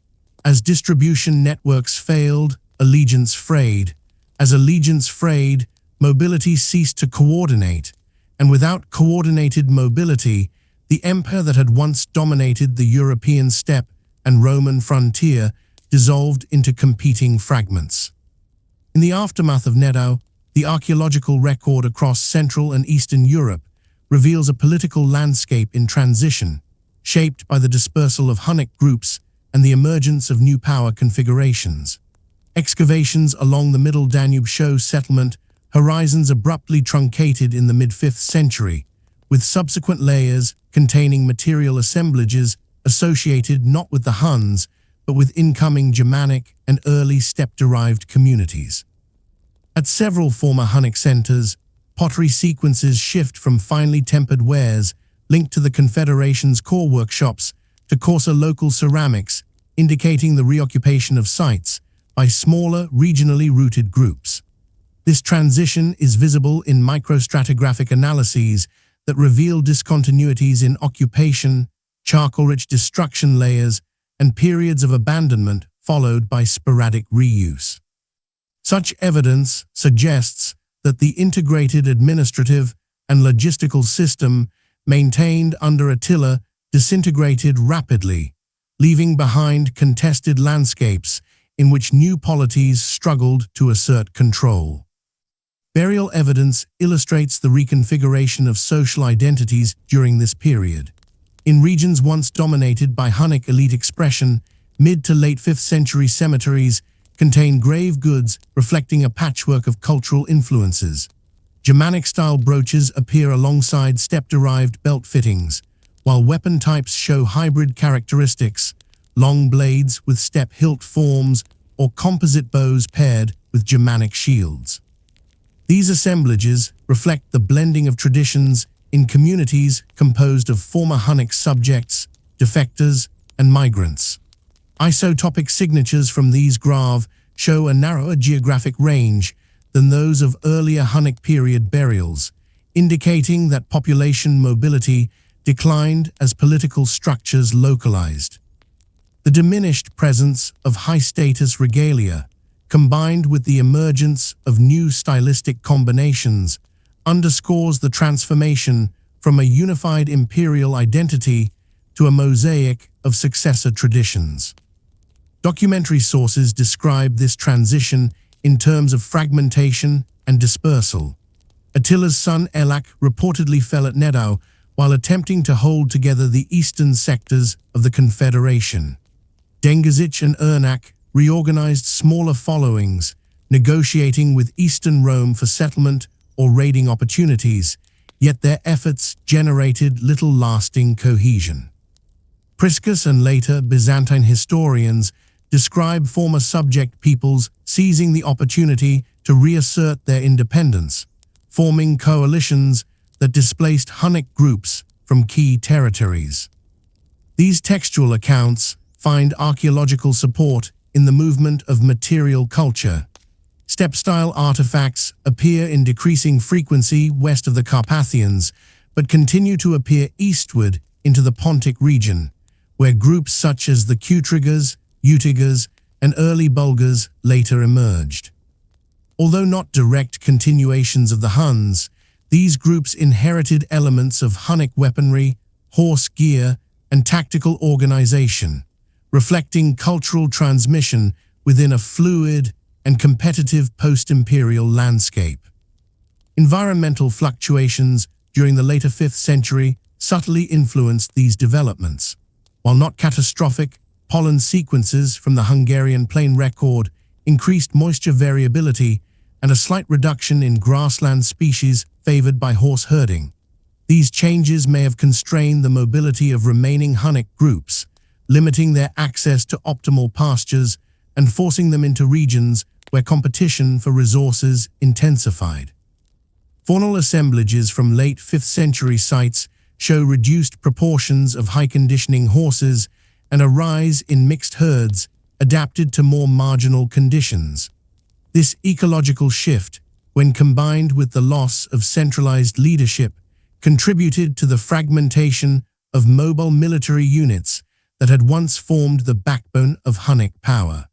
[SPEAKER 1] As distribution networks failed, allegiance frayed. As allegiance frayed, mobility ceased to coordinate, and without coordinated mobility, the empire that had once dominated the European steppe and Roman frontier dissolved into competing fragments. In the aftermath of Nedao, the archaeological record across Central and Eastern Europe reveals a political landscape in transition, shaped by the dispersal of Hunnic groups and the emergence of new power configurations. Excavations along the Middle Danube show settlement horizons abruptly truncated in the mid-5th century, with subsequent layers containing material assemblages associated not with the Huns, but with incoming Germanic and early steppe-derived communities. At several former Hunnic centers, pottery sequences shift from finely tempered wares linked to the Confederation's core workshops to coarser local ceramics, indicating the reoccupation of sites by smaller, regionally rooted groups. This transition is visible in microstratigraphic analyses that reveal discontinuities in occupation, charcoal-rich destruction layers, and periods of abandonment followed by sporadic reuse. Such evidence suggests that the integrated administrative and logistical system maintained under Attila disintegrated rapidly, leaving behind contested landscapes in which new polities struggled to assert control. Burial evidence illustrates the reconfiguration of social identities during this period. In regions once dominated by Hunnic elite expression, mid to late 5th century cemeteries contain grave goods reflecting a patchwork of cultural influences. Germanic-style brooches appear alongside steppe-derived belt fittings, while weapon types show hybrid characteristics, long blades with steppe hilt forms or composite bows paired with Germanic shields. These assemblages reflect the blending of traditions in communities composed of former Hunnic subjects, defectors, and migrants. Isotopic signatures from these graves show a narrower geographic range than those of earlier Hunnic period burials, indicating that population mobility declined as political structures localized. The diminished presence of high-status regalia, combined with the emergence of new stylistic combinations, underscores the transformation from a unified imperial identity to a mosaic of successor traditions. Documentary sources describe this transition in terms of fragmentation and dispersal. Attila's son Elac reportedly fell at Nedao while attempting to hold together the eastern sectors of the confederation. Dengizic and Ernak reorganized smaller followings, negotiating with eastern Rome for settlement or raiding opportunities, yet their efforts generated little lasting cohesion. Priscus and later Byzantine historians describe former subject peoples seizing the opportunity to reassert their independence, forming coalitions that displaced Hunnic groups from key territories. These textual accounts find archaeological support in the movement of material culture. Steppe-style artifacts appear in decreasing frequency west of the Carpathians, but continue to appear eastward into the Pontic region, where groups such as the Kutrigas, Utigas, and early Bulgars later emerged. Although not direct continuations of the Huns, these groups inherited elements of Hunnic weaponry, horse gear, and tactical organization, reflecting cultural transmission within a fluid and competitive post-imperial landscape. Environmental fluctuations during the later 5th century subtly influenced these developments. While not catastrophic, pollen sequences from the Hungarian plain record increased moisture variability and a slight reduction in grassland species favored by horse herding. These changes may have constrained the mobility of remaining Hunnic groups, limiting their access to optimal pastures and forcing them into regions where competition for resources intensified. Faunal assemblages from late 5th century sites show reduced proportions of high-conditioning horses and a rise in mixed herds adapted to more marginal conditions. This ecological shift, when combined with the loss of centralized leadership, contributed to the fragmentation of mobile military units that had once formed the backbone of Hunnic power.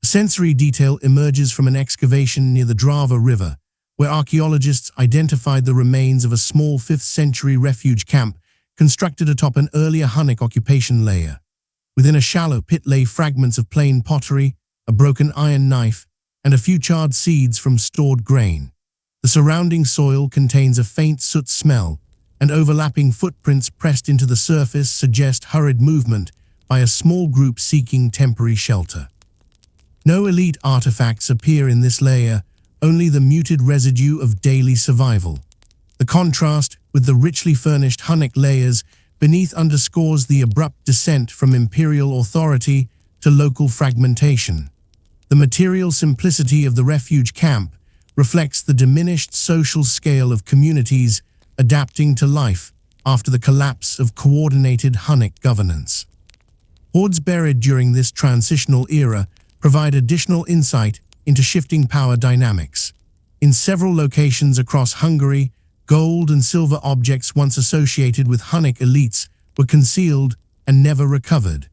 [SPEAKER 1] Sensory detail emerges from an excavation near the Drava River, where archaeologists identified the remains of a small 5th century refuge camp constructed atop an earlier Hunnic occupation layer. Within a shallow pit lay fragments of plain pottery, a broken iron knife, and a few charred seeds from stored grain. The surrounding soil contains a faint soot smell, and overlapping footprints pressed into the surface suggest hurried movement by a small group seeking temporary shelter. No elite artifacts appear in this layer, only the muted residue of daily survival. The contrast with the richly furnished Hunnic layers beneath underscores the abrupt descent from imperial authority to local fragmentation. The material simplicity of the refuge camp reflects the diminished social scale of communities adapting to life after the collapse of coordinated Hunnic governance. Hoards buried during this transitional era provide additional insight into shifting power dynamics. In several locations across Hungary, gold and silver objects once associated with Hunnic elites were concealed and never recovered.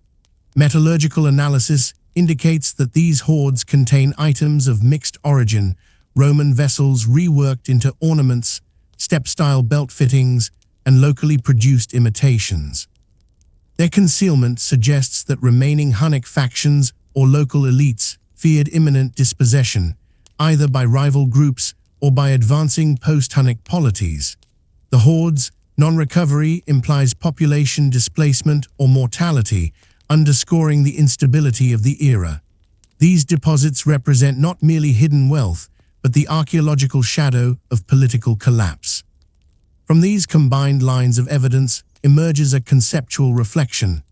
[SPEAKER 1] Metallurgical analysis indicates that these hoards contain items of mixed origin, Roman vessels reworked into ornaments, steppe-style belt fittings, and locally produced imitations. Their concealment suggests that remaining Hunnic factions or local elites feared imminent dispossession, either by rival groups or by advancing post-Hunnic polities. The hoards' non-recovery implies population displacement or mortality, underscoring the instability of the era. These deposits represent not merely hidden wealth, but the archaeological shadow of political collapse. From these combined lines of evidence emerges a conceptual reflection.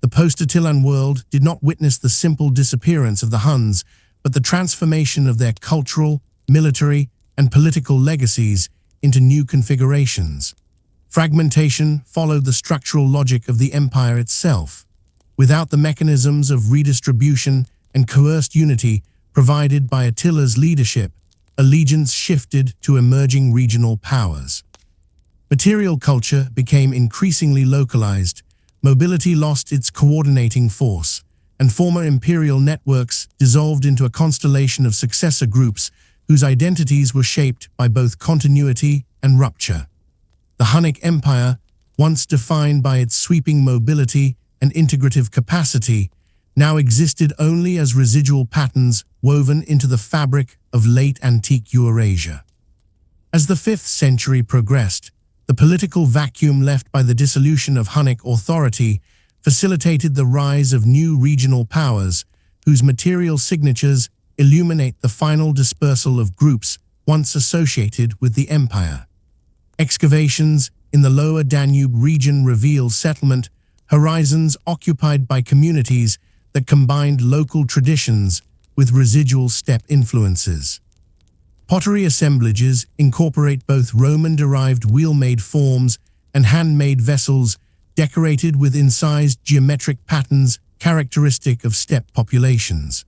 [SPEAKER 1] The post-Attilan world did not witness the simple disappearance of the Huns, but the transformation of their cultural, military, and political legacies into new configurations. Fragmentation followed the structural logic of the empire itself. without the mechanisms of redistribution and coerced unity provided by Attila's leadership, allegiance shifted to emerging regional powers. Material culture became increasingly localized, mobility lost its coordinating force, and former imperial networks dissolved into a constellation of successor groups whose identities were shaped by both continuity and rupture. The Hunnic Empire, once defined by its sweeping mobility and integrative capacity, now existed only as residual patterns woven into the fabric of late antique Eurasia. As the 5th century progressed, the political vacuum left by the dissolution of Hunnic authority facilitated the rise of new regional powers whose material signatures illuminate the final dispersal of groups once associated with the empire. Excavations in the lower Danube region reveal settlement horizons occupied by communities that combined local traditions with residual steppe influences. Pottery assemblages incorporate both Roman-derived wheel-made forms and hand-made vessels decorated with incised geometric patterns characteristic of steppe populations.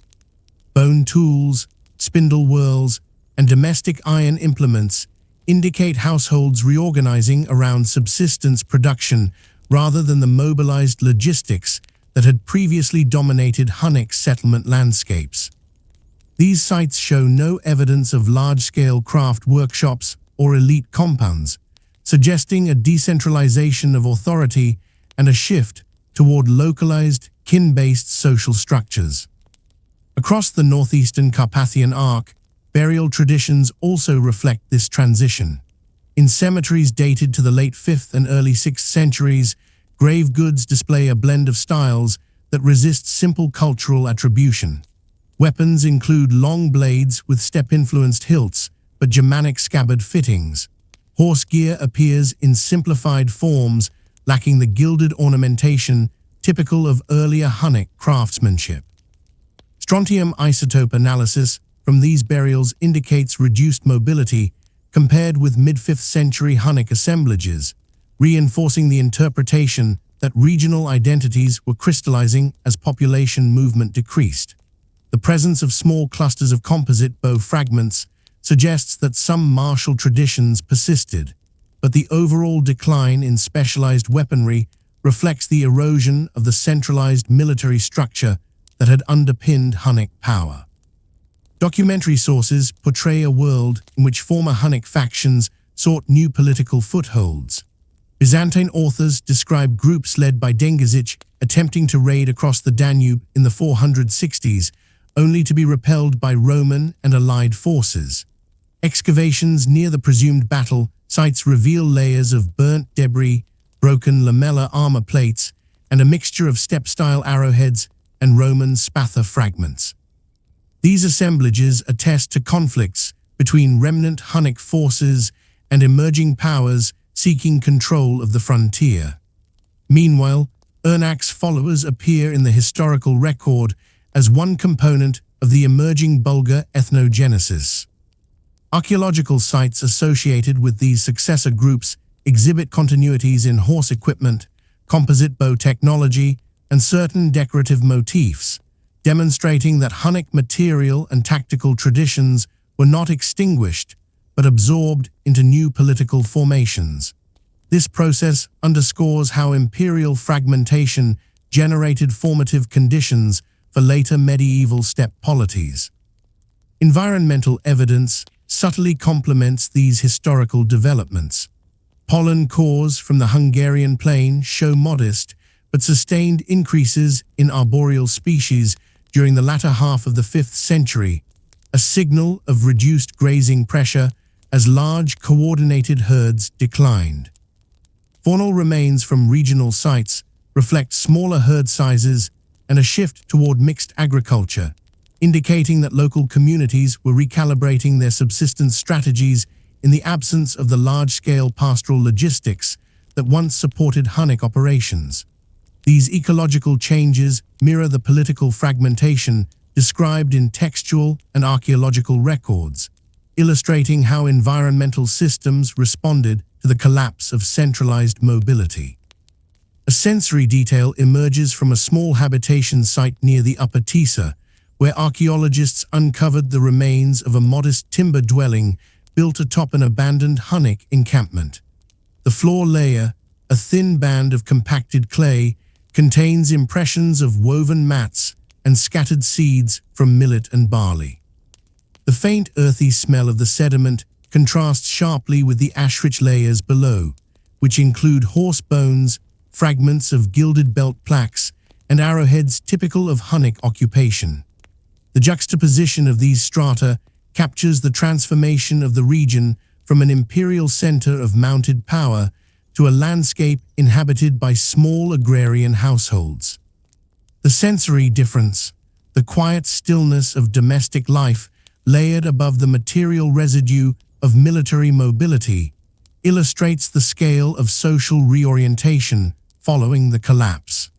[SPEAKER 1] Bone tools, spindle whorls, and domestic iron implements indicate households reorganizing around subsistence production rather than the mobilized logistics that had previously dominated Hunnic settlement landscapes. These sites show no evidence of large-scale craft workshops or elite compounds, suggesting a decentralization of authority and a shift toward localized, kin-based social structures. Across the northeastern Carpathian Arc, burial traditions also reflect this transition. In cemeteries dated to the late 5th and early 6th centuries, grave goods display a blend of styles that resist simple cultural attribution. Weapons include long blades with steppe-influenced hilts, but Germanic scabbard fittings. Horse gear appears in simplified forms, lacking the gilded ornamentation typical of earlier Hunnic craftsmanship. Strontium isotope analysis from these burials indicates reduced mobility compared with mid-5th century Hunnic assemblages, reinforcing the interpretation that regional identities were crystallizing as population movement decreased. The presence of small clusters of composite bow fragments suggests that some martial traditions persisted, but the overall decline in specialized weaponry reflects the erosion of the centralized military structure that had underpinned Hunnic power. Documentary sources portray a world in which former Hunnic factions sought new political footholds. Byzantine authors describe groups led by Dengizic attempting to raid across the Danube in the 460s, only to be repelled by Roman and allied forces. Excavations near the presumed battle sites reveal layers of burnt debris, broken lamellar armor plates, and a mixture of steppe-style arrowheads and Roman spatha fragments. These assemblages attest to conflicts between remnant Hunnic forces and emerging powers seeking control of the frontier. Meanwhile, Ernak's followers appear in the historical record as one component of the emerging Bulgar ethnogenesis. Archaeological sites associated with these successor groups exhibit continuities in horse equipment, composite bow technology, and certain decorative motifs, demonstrating that Hunnic material and tactical traditions were not extinguished, but absorbed into new political formations. This process underscores how imperial fragmentation generated formative conditions for later medieval steppe polities. Environmental evidence subtly complements these historical developments. Pollen cores from the Hungarian plain show modest but sustained increases in arboreal species during the latter half of the 5th century, a signal of reduced grazing pressure as large coordinated herds declined. Faunal remains from regional sites reflect smaller herd sizes and a shift toward mixed agriculture, indicating that local communities were recalibrating their subsistence strategies in the absence of the large-scale pastoral logistics that once supported Hunnic operations. These ecological changes mirror the political fragmentation described in textual and archaeological records, illustrating how environmental systems responded to the collapse of centralized mobility. A sensory detail emerges from a small habitation site near the Upper Tisa, where archaeologists uncovered the remains of a modest timber dwelling built atop an abandoned Hunnic encampment. The floor layer, a thin band of compacted clay, contains impressions of woven mats and scattered seeds from millet and barley. The faint earthy smell of the sediment contrasts sharply with the ash-rich layers below, which include horse bones, fragments of gilded belt plaques, and arrowheads typical of Hunnic occupation. The juxtaposition of these strata captures the transformation of the region from an imperial center of mounted power to a landscape inhabited by small agrarian households. The sensory difference, the quiet stillness of domestic life layered above the material residue of military mobility, illustrates the scale of social reorientation following the collapse.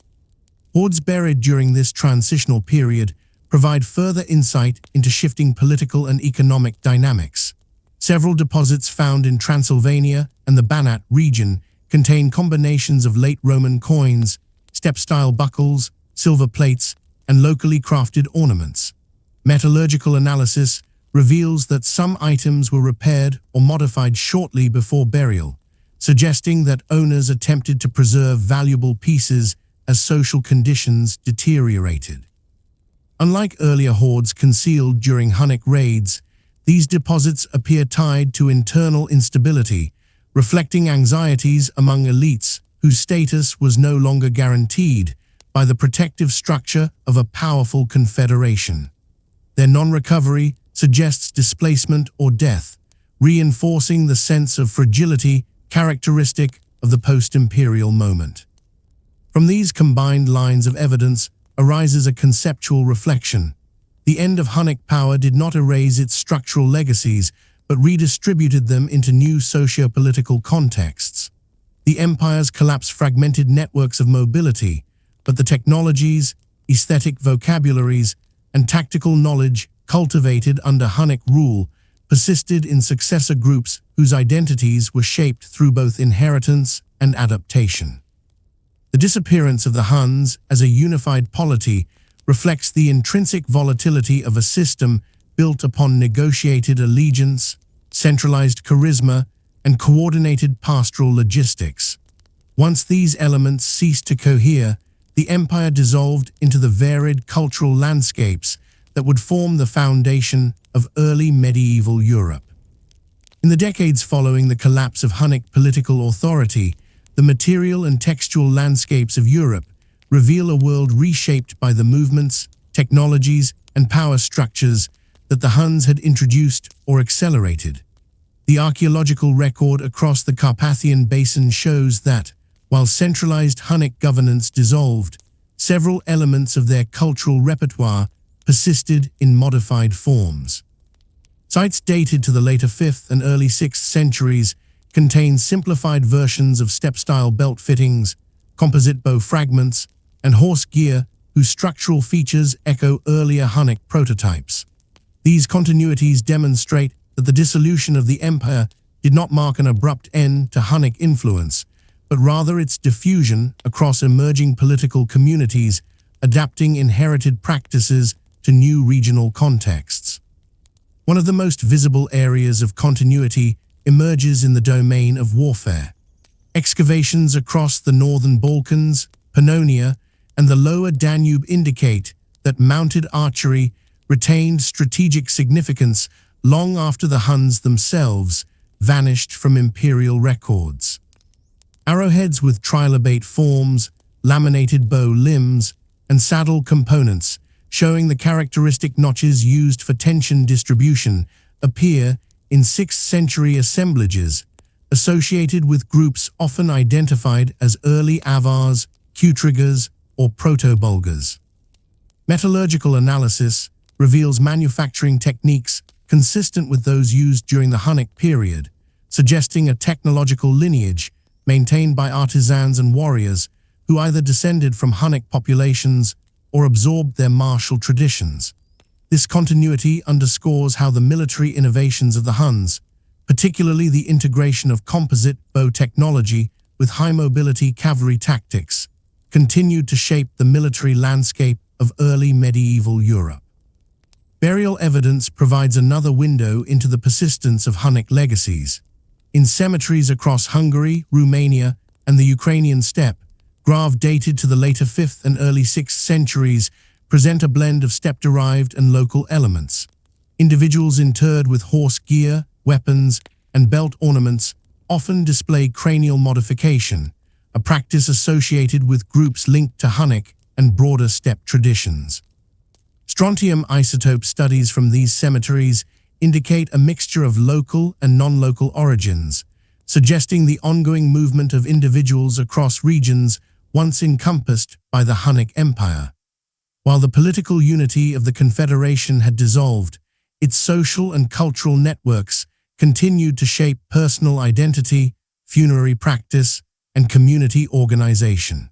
[SPEAKER 1] Hoards buried during this transitional period provide further insight into shifting political and economic dynamics. Several deposits found in Transylvania and the Banat region contain combinations of late Roman coins, steppe-style buckles, silver plates, and locally crafted ornaments. Metallurgical analysis reveals that some items were repaired or modified shortly before burial, suggesting that owners attempted to preserve valuable pieces as social conditions deteriorated. Unlike earlier hoards concealed during Hunnic raids, these deposits appear tied to internal instability, reflecting anxieties among elites whose status was no longer guaranteed by the protective structure of a powerful confederation. Their non-recovery suggests displacement or death, reinforcing the sense of fragility characteristic of the post-imperial moment. From these combined lines of evidence arises a conceptual reflection. The end of Hunnic power did not erase its structural legacies, but redistributed them into new socio-political contexts. The empire's collapse fragmented networks of mobility, but the technologies, aesthetic vocabularies, and tactical knowledge cultivated under Hunnic rule persisted in successor groups whose identities were shaped through both inheritance and adaptation. The disappearance of the Huns as a unified polity reflects the intrinsic volatility of a system built upon negotiated allegiance, centralized charisma, and coordinated pastoral logistics. Once these elements ceased to cohere, the empire dissolved into the varied cultural landscapes that would form the foundation of early medieval Europe. In the decades following the collapse of Hunnic political authority, the material and textual landscapes of Europe reveal a world reshaped by the movements, technologies, and power structures that the Huns had introduced or accelerated. The archaeological record across the Carpathian Basin shows that, while centralized Hunnic governance dissolved, several elements of their cultural repertoire persisted in modified forms. Sites dated to the later 5th and early 6th centuries contain simplified versions of steppe-style belt fittings, composite bow fragments, and horse gear whose structural features echo earlier Hunnic prototypes. These continuities demonstrate that the dissolution of the empire did not mark an abrupt end to Hunnic influence, but rather its diffusion across emerging political communities, adapting inherited practices to new regional contexts. One of the most visible areas of continuity emerges in the domain of warfare. Excavations across the northern Balkans, Pannonia, and the lower Danube indicate that mounted archery retained strategic significance long after the Huns themselves vanished from imperial records. Arrowheads with trilobate forms, laminated bow limbs, and saddle components, showing the characteristic notches used for tension distribution, appear in 6th century assemblages, associated with groups often identified as early Avars, Qtriggers, or Proto-Bulgars. Metallurgical analysis reveals manufacturing techniques consistent with those used during the Hunnic period, suggesting a technological lineage maintained by artisans and warriors who either descended from Hunnic populations or absorbed their martial traditions. This continuity underscores how the military innovations of the Huns, particularly the integration of composite bow technology, with high-mobility cavalry tactics, continued to shape the military landscape of early medieval Europe. Burial evidence provides another window into the persistence of Hunnic legacies. In cemeteries across Hungary, Romania, and the Ukrainian steppe, graves dated to the later 5th and early 6th centuries present a blend of steppe-derived and local elements. Individuals interred with horse gear, weapons, and belt ornaments often display cranial modification, a practice associated with groups linked to Hunnic and broader steppe traditions. Strontium isotope studies from these cemeteries indicate a mixture of local and non-local origins, suggesting the ongoing movement of individuals across regions once encompassed by the Hunnic Empire. While the political unity of the confederation had dissolved, its social and cultural networks continued to shape personal identity, funerary practice, and community organization.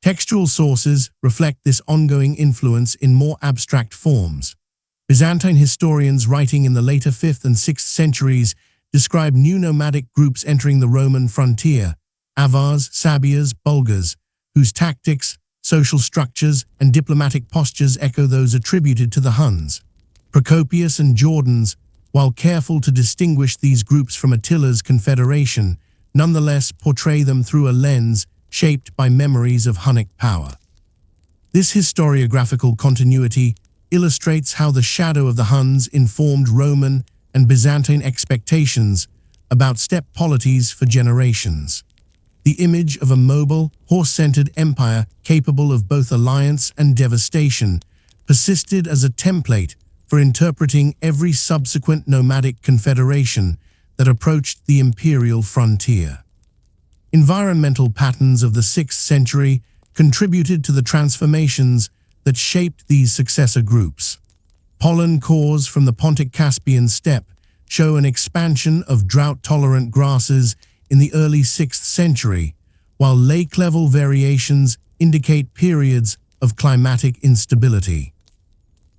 [SPEAKER 1] Textual sources reflect this ongoing influence in more abstract forms. Byzantine historians writing in the later 5th and 6th centuries describe new nomadic groups entering the Roman frontier, Avars, Sabias, Bulgars, whose tactics, social structures, and diplomatic postures echo those attributed to the Huns. Procopius and Jordanes, while careful to distinguish these groups from Attila's confederation, nonetheless portray them through a lens shaped by memories of Hunnic power. This historiographical continuity illustrates how the shadow of the Huns informed Roman and Byzantine expectations about steppe polities for generations. The image of a mobile, horse-centered empire capable of both alliance and devastation persisted as a template for interpreting every subsequent nomadic confederation that approached the imperial frontier. Environmental patterns of the 6th century contributed to the transformations that shaped these successor groups. Pollen cores from the Pontic-Caspian steppe show an expansion of drought-tolerant grasses in the early 6th century, while lake-level variations indicate periods of climatic instability.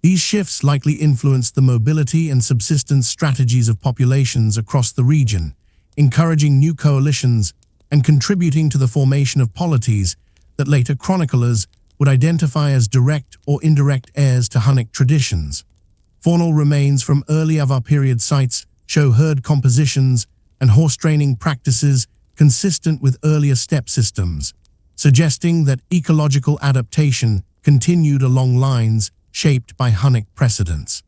[SPEAKER 1] These shifts likely influenced the mobility and subsistence strategies of populations across the region, encouraging new coalitions and contributing to the formation of polities that later chroniclers would identify as direct or indirect heirs to Hunnic traditions. Faunal remains from early Avar period sites show herd compositions and horse training practices consistent with earlier steppe systems, suggesting that ecological adaptation continued along lines shaped by Hunnic precedents.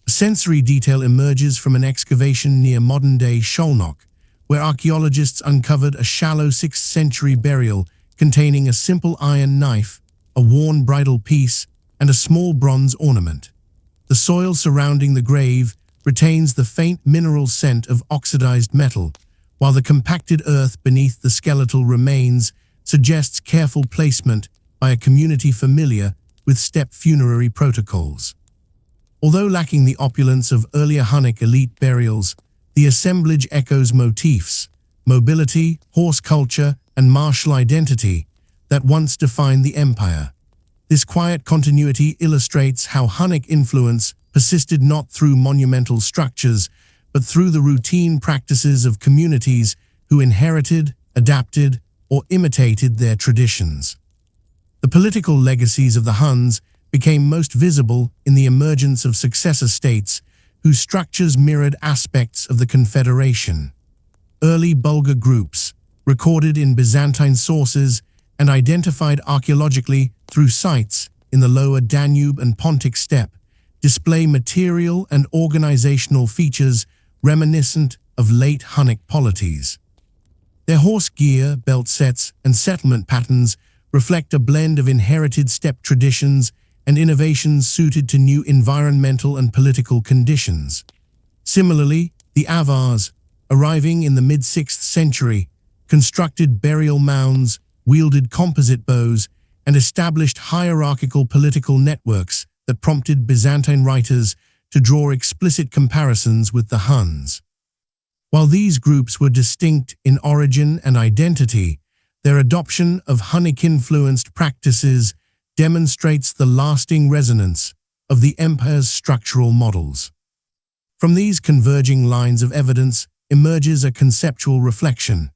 [SPEAKER 1] A sensory detail emerges from an excavation near modern-day Szolnok, where archaeologists uncovered a shallow 6th century burial containing a simple iron knife, a worn bridle piece, and a small bronze ornament. The soil surrounding the grave retains the faint mineral scent of oxidized metal, while the compacted earth beneath the skeletal remains suggests careful placement by a community familiar with steppe funerary protocols. Although lacking the opulence of earlier Hunnic elite burials, the assemblage echoes motifs, mobility, horse culture, and martial identity that once defined the empire. This quiet continuity illustrates how Hunnic influence persisted not through monumental structures, but through the routine practices of communities who inherited, adapted, or imitated their traditions. The political legacies of the Huns became most visible in the emergence of successor states whose structures mirrored aspects of the confederation. Early Bulgar groups, recorded in Byzantine sources and identified archaeologically through sites in the lower Danube and Pontic steppe, display material and organizational features reminiscent of late Hunnic polities. Their horse gear, belt sets, and settlement patterns reflect a blend of inherited steppe traditions and innovations suited to new environmental and political conditions. Similarly, the Avars, arriving in the mid-6th century, constructed burial mounds, wielded composite bows, and established hierarchical political networks that prompted Byzantine writers to draw explicit comparisons with the Huns. While these groups were distinct in origin and identity, their adoption of Hunnic-influenced practices demonstrates the lasting resonance of the empire's structural models. From these converging lines of evidence emerges a conceptual reflection.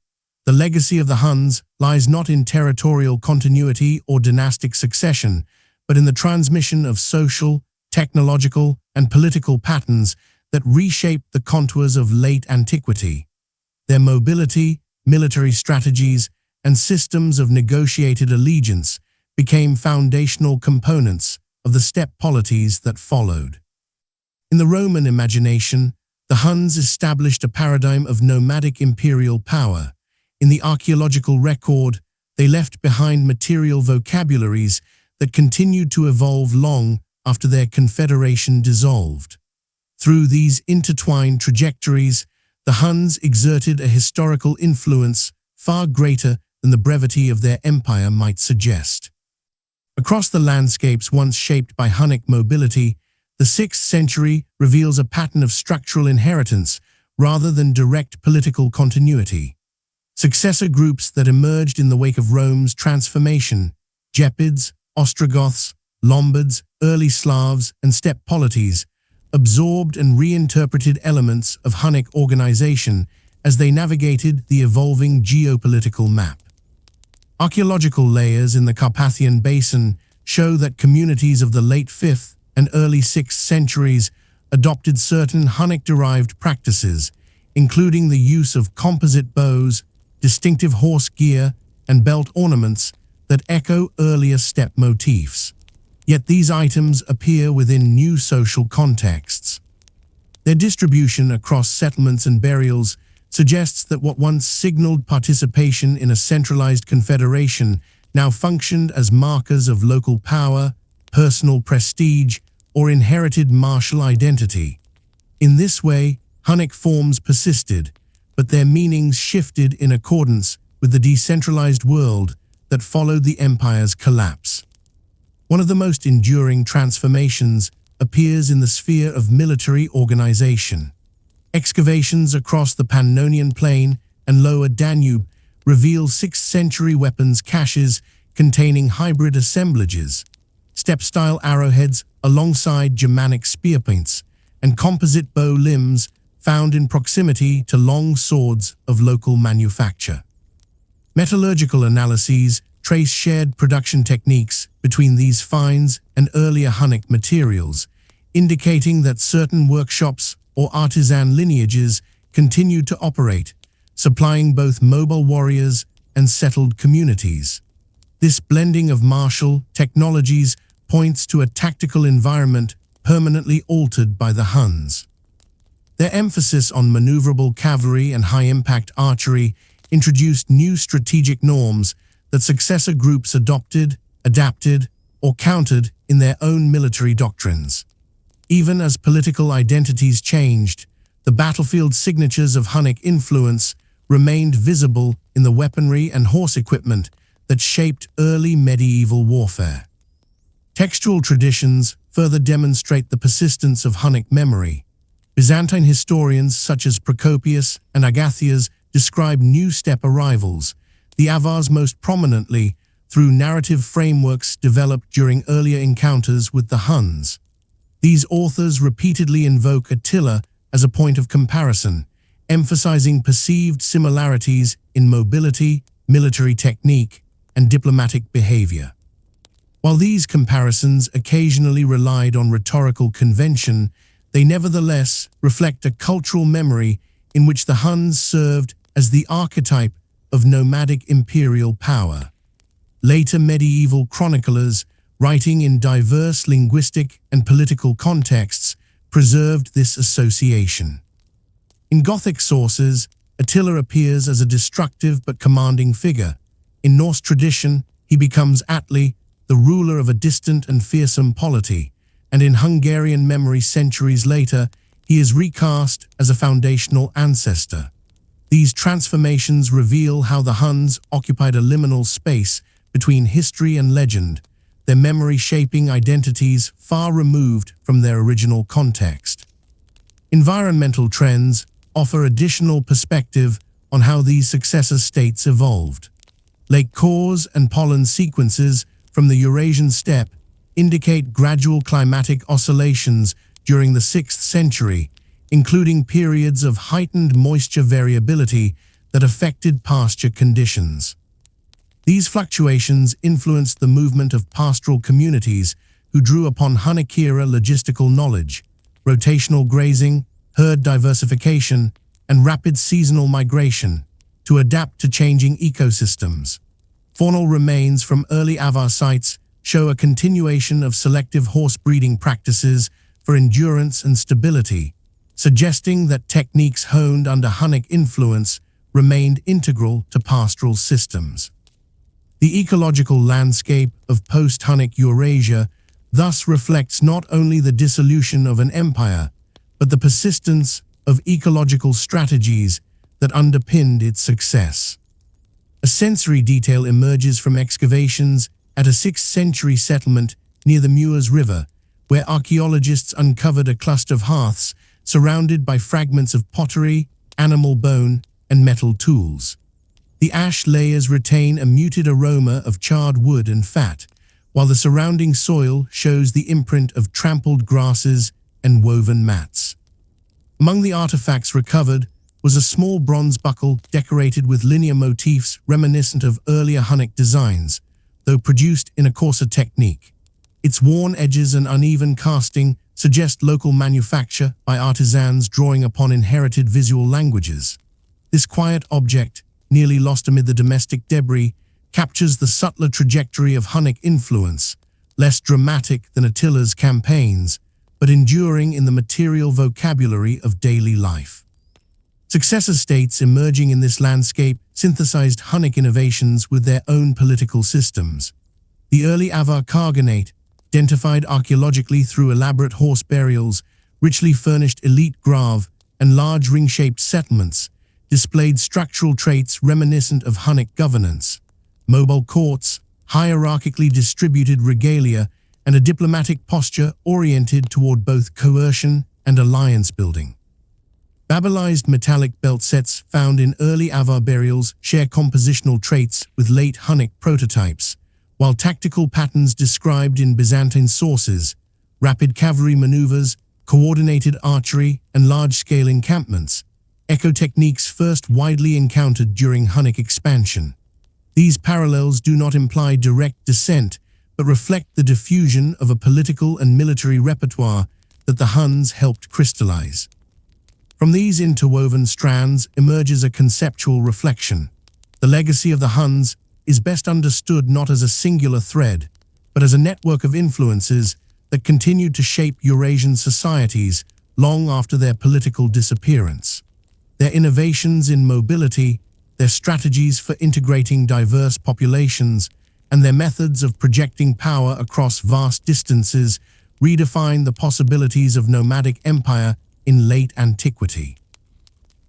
[SPEAKER 1] The legacy of the Huns lies not in territorial continuity or dynastic succession, but in the transmission of social, technological, and political patterns that reshaped the contours of late antiquity. Their mobility, military strategies, and systems of negotiated allegiance became foundational components of the steppe polities that followed. In the Roman imagination, the Huns established a paradigm of nomadic imperial power. In the archaeological record, they left behind material vocabularies that continued to evolve long after their confederation dissolved. Through these intertwined trajectories, the Huns exerted a historical influence far greater than the brevity of their empire might suggest. Across the landscapes once shaped by Hunnic mobility, the 6th century reveals a pattern of structural inheritance rather than direct political continuity. Successor groups that emerged in the wake of Rome's transformation, Gepids, Ostrogoths, Lombards, early Slavs, and steppe polities, absorbed and reinterpreted elements of Hunnic organization as they navigated the evolving geopolitical map. Archaeological layers in the Carpathian Basin show that communities of the late 5th and early 6th centuries adopted certain Hunnic-derived practices, including the use of composite bows, distinctive horse gear, and belt ornaments that echo earlier steppe motifs. Yet these items appear within new social contexts. Their distribution across settlements and burials suggests that what once signaled participation in a centralized confederation now functioned as markers of local power, personal prestige, or inherited martial identity. In this way, Hunnic forms persisted, but their meanings shifted in accordance with the decentralized world that followed the empire's collapse. One of the most enduring transformations appears in the sphere of military organization. Excavations across the Pannonian Plain and Lower Danube reveal 6th century weapons caches containing hybrid assemblages, steppe-style arrowheads alongside Germanic spearpoints, and composite bow limbs found in proximity to long swords of local manufacture. Metallurgical analyses trace shared production techniques between these finds and earlier Hunnic materials, indicating that certain workshops or artisan lineages continued to operate, supplying both mobile warriors and settled communities. This blending of martial technologies points to a tactical environment permanently altered by the Huns. Their emphasis on maneuverable cavalry and high-impact archery introduced new strategic norms that successor groups adopted, adapted, or countered in their own military doctrines. Even as political identities changed, the battlefield signatures of Hunnic influence remained visible in the weaponry and horse equipment that shaped early medieval warfare. Textual traditions further demonstrate the persistence of Hunnic memory. Byzantine historians such as Procopius and Agathias describe new steppe arrivals, the Avars most prominently, through narrative frameworks developed during earlier encounters with the Huns. These authors repeatedly invoke Attila as a point of comparison, emphasizing perceived similarities in mobility, military technique, and diplomatic behavior. While these comparisons occasionally relied on rhetorical convention, they nevertheless reflect a cultural memory in which the Huns served as the archetype of nomadic imperial power. Later medieval chroniclers, writing in diverse linguistic and political contexts, preserved this association. In Gothic sources, Attila appears as a destructive but commanding figure. In Norse tradition, he becomes Atli, the ruler of a distant and fearsome polity, and in Hungarian memory centuries later, he is recast as a foundational ancestor. These transformations reveal how the Huns occupied a liminal space between history and legend, their memory shaping identities far removed from their original context. Environmental trends offer additional perspective on how these successor states evolved. Lake cores and pollen sequences from the Eurasian steppe indicate gradual climatic oscillations during the 6th century, including periods of heightened moisture variability that affected pasture conditions. These fluctuations influenced the movement of pastoral communities who drew upon Hunnic-era logistical knowledge, rotational grazing, herd diversification, and rapid seasonal migration to adapt to changing ecosystems. Faunal remains from early Avar sites show a continuation of selective horse breeding practices for endurance and stability, suggesting that techniques honed under Hunnic influence remained integral to pastoral systems. The ecological landscape of post-Hunnic Eurasia thus reflects not only the dissolution of an empire, but the persistence of ecological strategies that underpinned its success. A sensory detail emerges from excavations at a 6th century settlement near the Muers River, where archaeologists uncovered a cluster of hearths surrounded by fragments of pottery, animal bone, and metal tools. The ash layers retain a muted aroma of charred wood and fat, while the surrounding soil shows the imprint of trampled grasses and woven mats. Among the artifacts recovered was a small bronze buckle decorated with linear motifs reminiscent of earlier Hunnic designs, though produced in a coarser technique. Its worn edges and uneven casting suggest local manufacture by artisans drawing upon inherited visual languages. This quiet object, nearly lost amid the domestic debris, captures the subtler trajectory of Hunnic influence, less dramatic than Attila's campaigns, but enduring in the material vocabulary of daily life. Successor states emerging in this landscape synthesized Hunnic innovations with their own political systems. The early Avar Khaganate, identified archaeologically through elaborate horse burials, richly furnished elite grave, and large ring-shaped settlements, displayed structural traits reminiscent of Hunnic governance. Mobile courts, hierarchically distributed regalia, and a diplomatic posture oriented toward both coercion and alliance building. Babylized metallic belt sets found in early Avar burials share compositional traits with late Hunnic prototypes, while tactical patterns described in Byzantine sources, rapid cavalry maneuvers, coordinated archery, and large-scale encampments, echo techniques first widely encountered during Hunnic expansion. These parallels do not imply direct descent, but reflect the diffusion of a political and military repertoire that the Huns helped crystallize. From these interwoven strands emerges a conceptual reflection. The legacy of the Huns is best understood not as a singular thread, but as a network of influences that continued to shape Eurasian societies long after their political disappearance. Their innovations in mobility, their strategies for integrating diverse populations, and their methods of projecting power across vast distances redefine the possibilities of nomadic empire in late antiquity.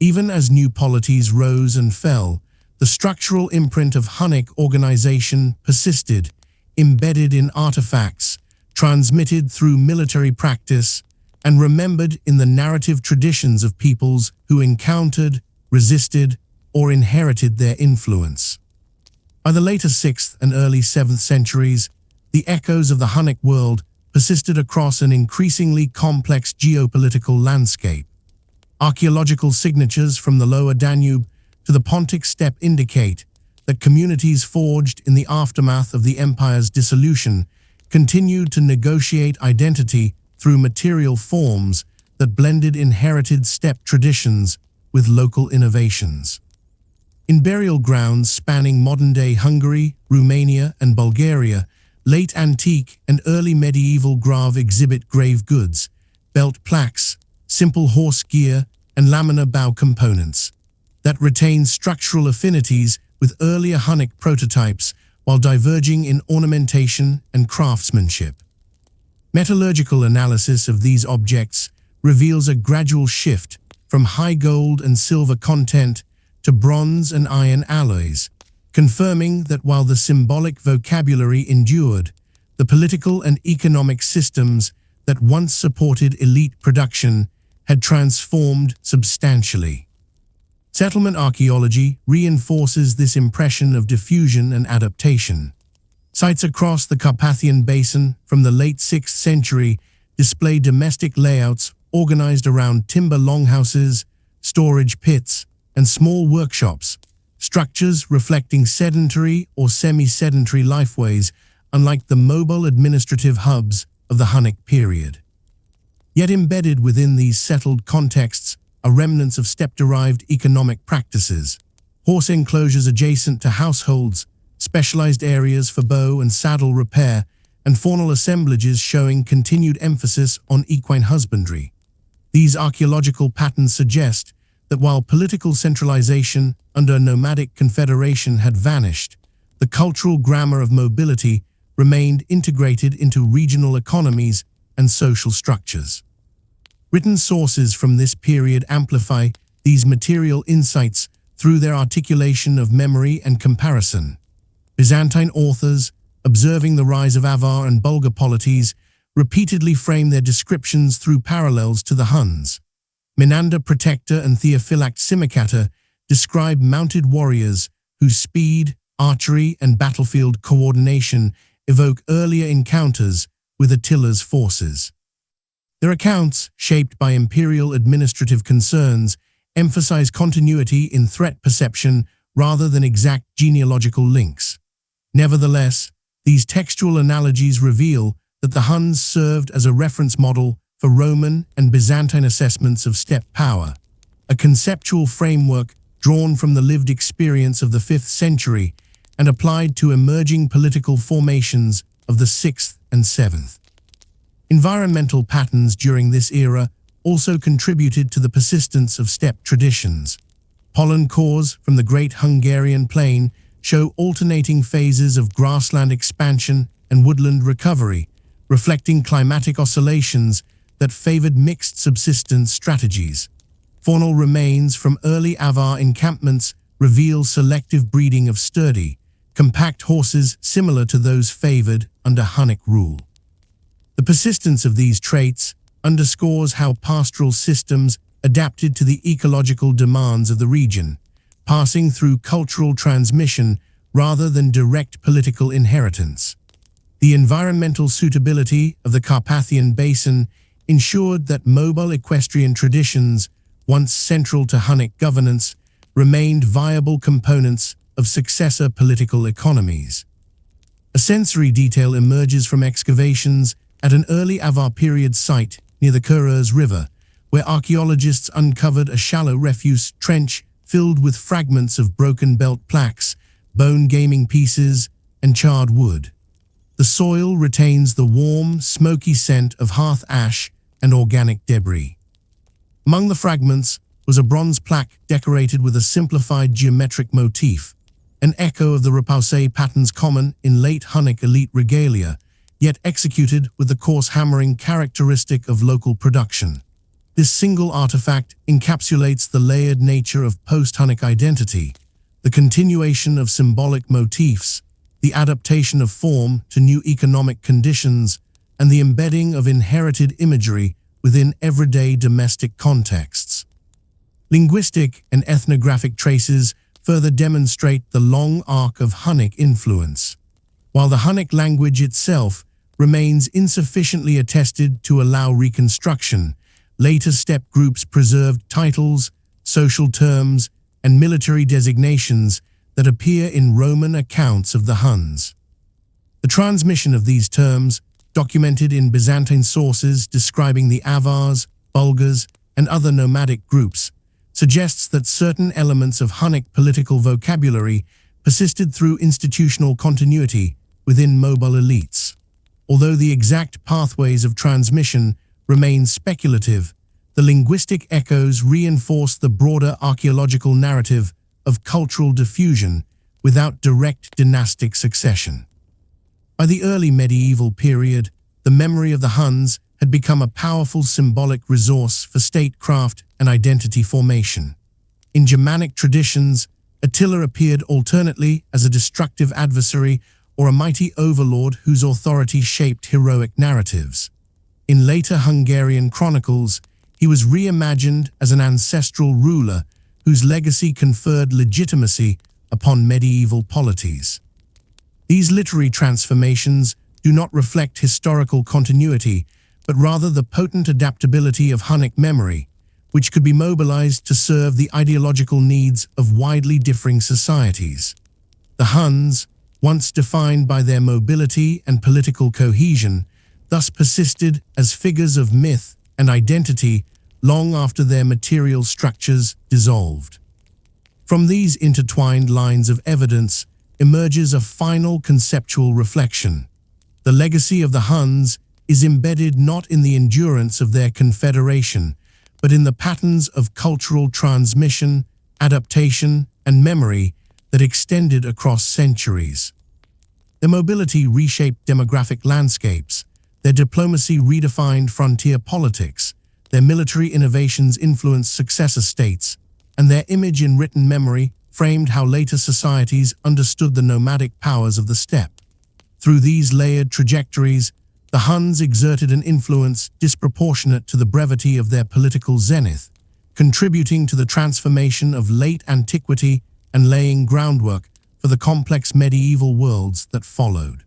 [SPEAKER 1] Even as new polities rose and fell, the structural imprint of Hunnic organization persisted, embedded in artifacts, transmitted through military practice, and remembered in the narrative traditions of peoples who encountered, resisted, or inherited their influence. By the later 6th and early 7th centuries, the echoes of the Hunnic world persisted across an increasingly complex geopolitical landscape. Archaeological signatures from the lower Danube to the Pontic steppe indicate that communities forged in the aftermath of the empire's dissolution continued to negotiate identity through material forms that blended inherited steppe traditions with local innovations. In burial grounds spanning modern-day Hungary, Romania, and Bulgaria, late antique and early medieval grave exhibit grave goods, belt plaques, simple horse gear, and laminar bow components that retain structural affinities with earlier Hunnic prototypes while diverging in ornamentation and craftsmanship. Metallurgical analysis of these objects reveals a gradual shift from high gold and silver content to bronze and iron alloys, confirming that while the symbolic vocabulary endured, the political and economic systems that once supported elite production had transformed substantially. Settlement archaeology reinforces this impression of diffusion and adaptation. Sites across the Carpathian Basin from the late 6th century display domestic layouts organized around timber longhouses, storage pits, and small workshops, structures reflecting sedentary or semi-sedentary lifeways, unlike the mobile administrative hubs of the Hunnic period. Yet embedded within these settled contexts are remnants of steppe-derived economic practices, horse enclosures adjacent to households, specialized areas for bow and saddle repair, and faunal assemblages showing continued emphasis on equine husbandry. These archaeological patterns suggest that while political centralization under a nomadic confederation had vanished, the cultural grammar of mobility remained integrated into regional economies and social structures. Written sources from this period amplify these material insights through their articulation of memory and comparison. Byzantine authors, observing the rise of Avar and Bulgar polities, repeatedly frame their descriptions through parallels to the Huns. Menander Protector and Theophylact Simicator describe mounted warriors whose speed, archery, and battlefield coordination evoke earlier encounters with Attila's forces. Their accounts, shaped by imperial administrative concerns, emphasize continuity in threat perception rather than exact genealogical links. Nevertheless, these textual analogies reveal that the Huns served as a reference model for Roman and Byzantine assessments of steppe power, a conceptual framework drawn from the lived experience of the 5th century and applied to emerging political formations of the 6th and 7th. Environmental patterns during this era also contributed to the persistence of steppe traditions. Pollen cores from the Great Hungarian Plain show alternating phases of grassland expansion and woodland recovery, reflecting climatic oscillations that favored mixed subsistence strategies. Faunal remains from early Avar encampments reveal selective breeding of sturdy, compact horses similar to those favored under Hunnic rule. The persistence of these traits underscores how pastoral systems adapted to the ecological demands of the region, passing through cultural transmission rather than direct political inheritance. The environmental suitability of the Carpathian Basin ensured that mobile equestrian traditions, once central to Hunnic governance, remained viable components of successor political economies. A sensory detail emerges from excavations at an early Avar period site near the Kuruz River, where archaeologists uncovered a shallow refuse trench filled with fragments of broken belt plaques, bone gaming pieces, and charred wood. The soil retains the warm, smoky scent of hearth ash and organic debris. Among the fragments was a bronze plaque decorated with a simplified geometric motif, an echo of the repoussé patterns common in late Hunnic elite regalia, yet executed with the coarse hammering characteristic of local production. This single artifact encapsulates the layered nature of post-Hunnic identity, the continuation of symbolic motifs, the adaptation of form to new economic conditions, and the embedding of inherited imagery within everyday domestic contexts. Linguistic and ethnographic traces further demonstrate the long arc of Hunnic influence. While the Hunnic language itself remains insufficiently attested to allow reconstruction, later steppe groups preserved titles, social terms, and military designations that appear in Roman accounts of the Huns. The transmission of these terms, documented in Byzantine sources describing the Avars, Bulgars, and other nomadic groups, suggests that certain elements of Hunnic political vocabulary persisted through institutional continuity within mobile elites. Although the exact pathways of transmission remain speculative, the linguistic echoes reinforce the broader archaeological narrative of cultural diffusion without direct dynastic succession. By the early medieval period, the memory of the Huns had become a powerful symbolic resource for statecraft and identity formation. In Germanic traditions, Attila appeared alternately as a destructive adversary or a mighty overlord whose authority shaped heroic narratives. In later Hungarian chronicles, he was reimagined as an ancestral ruler whose legacy conferred legitimacy upon medieval polities. These literary transformations do not reflect historical continuity, but rather the potent adaptability of Hunnic memory, which could be mobilized to serve the ideological needs of widely differing societies. The Huns, once defined by their mobility and political cohesion, thus persisted as figures of myth and identity long after their material structures dissolved. From these intertwined lines of evidence emerges a final conceptual reflection. The legacy of the Huns is embedded not in the endurance of their confederation, but in the patterns of cultural transmission, adaptation, and memory that extended across centuries. Their mobility reshaped demographic landscapes, their diplomacy redefined frontier politics, their military innovations influenced successor states, and their image in written memory framed how later societies understood the nomadic powers of the steppe. Through these layered trajectories, the Huns exerted an influence disproportionate to the brevity of their political zenith, contributing to the transformation of late antiquity and laying groundwork for the complex medieval worlds that followed.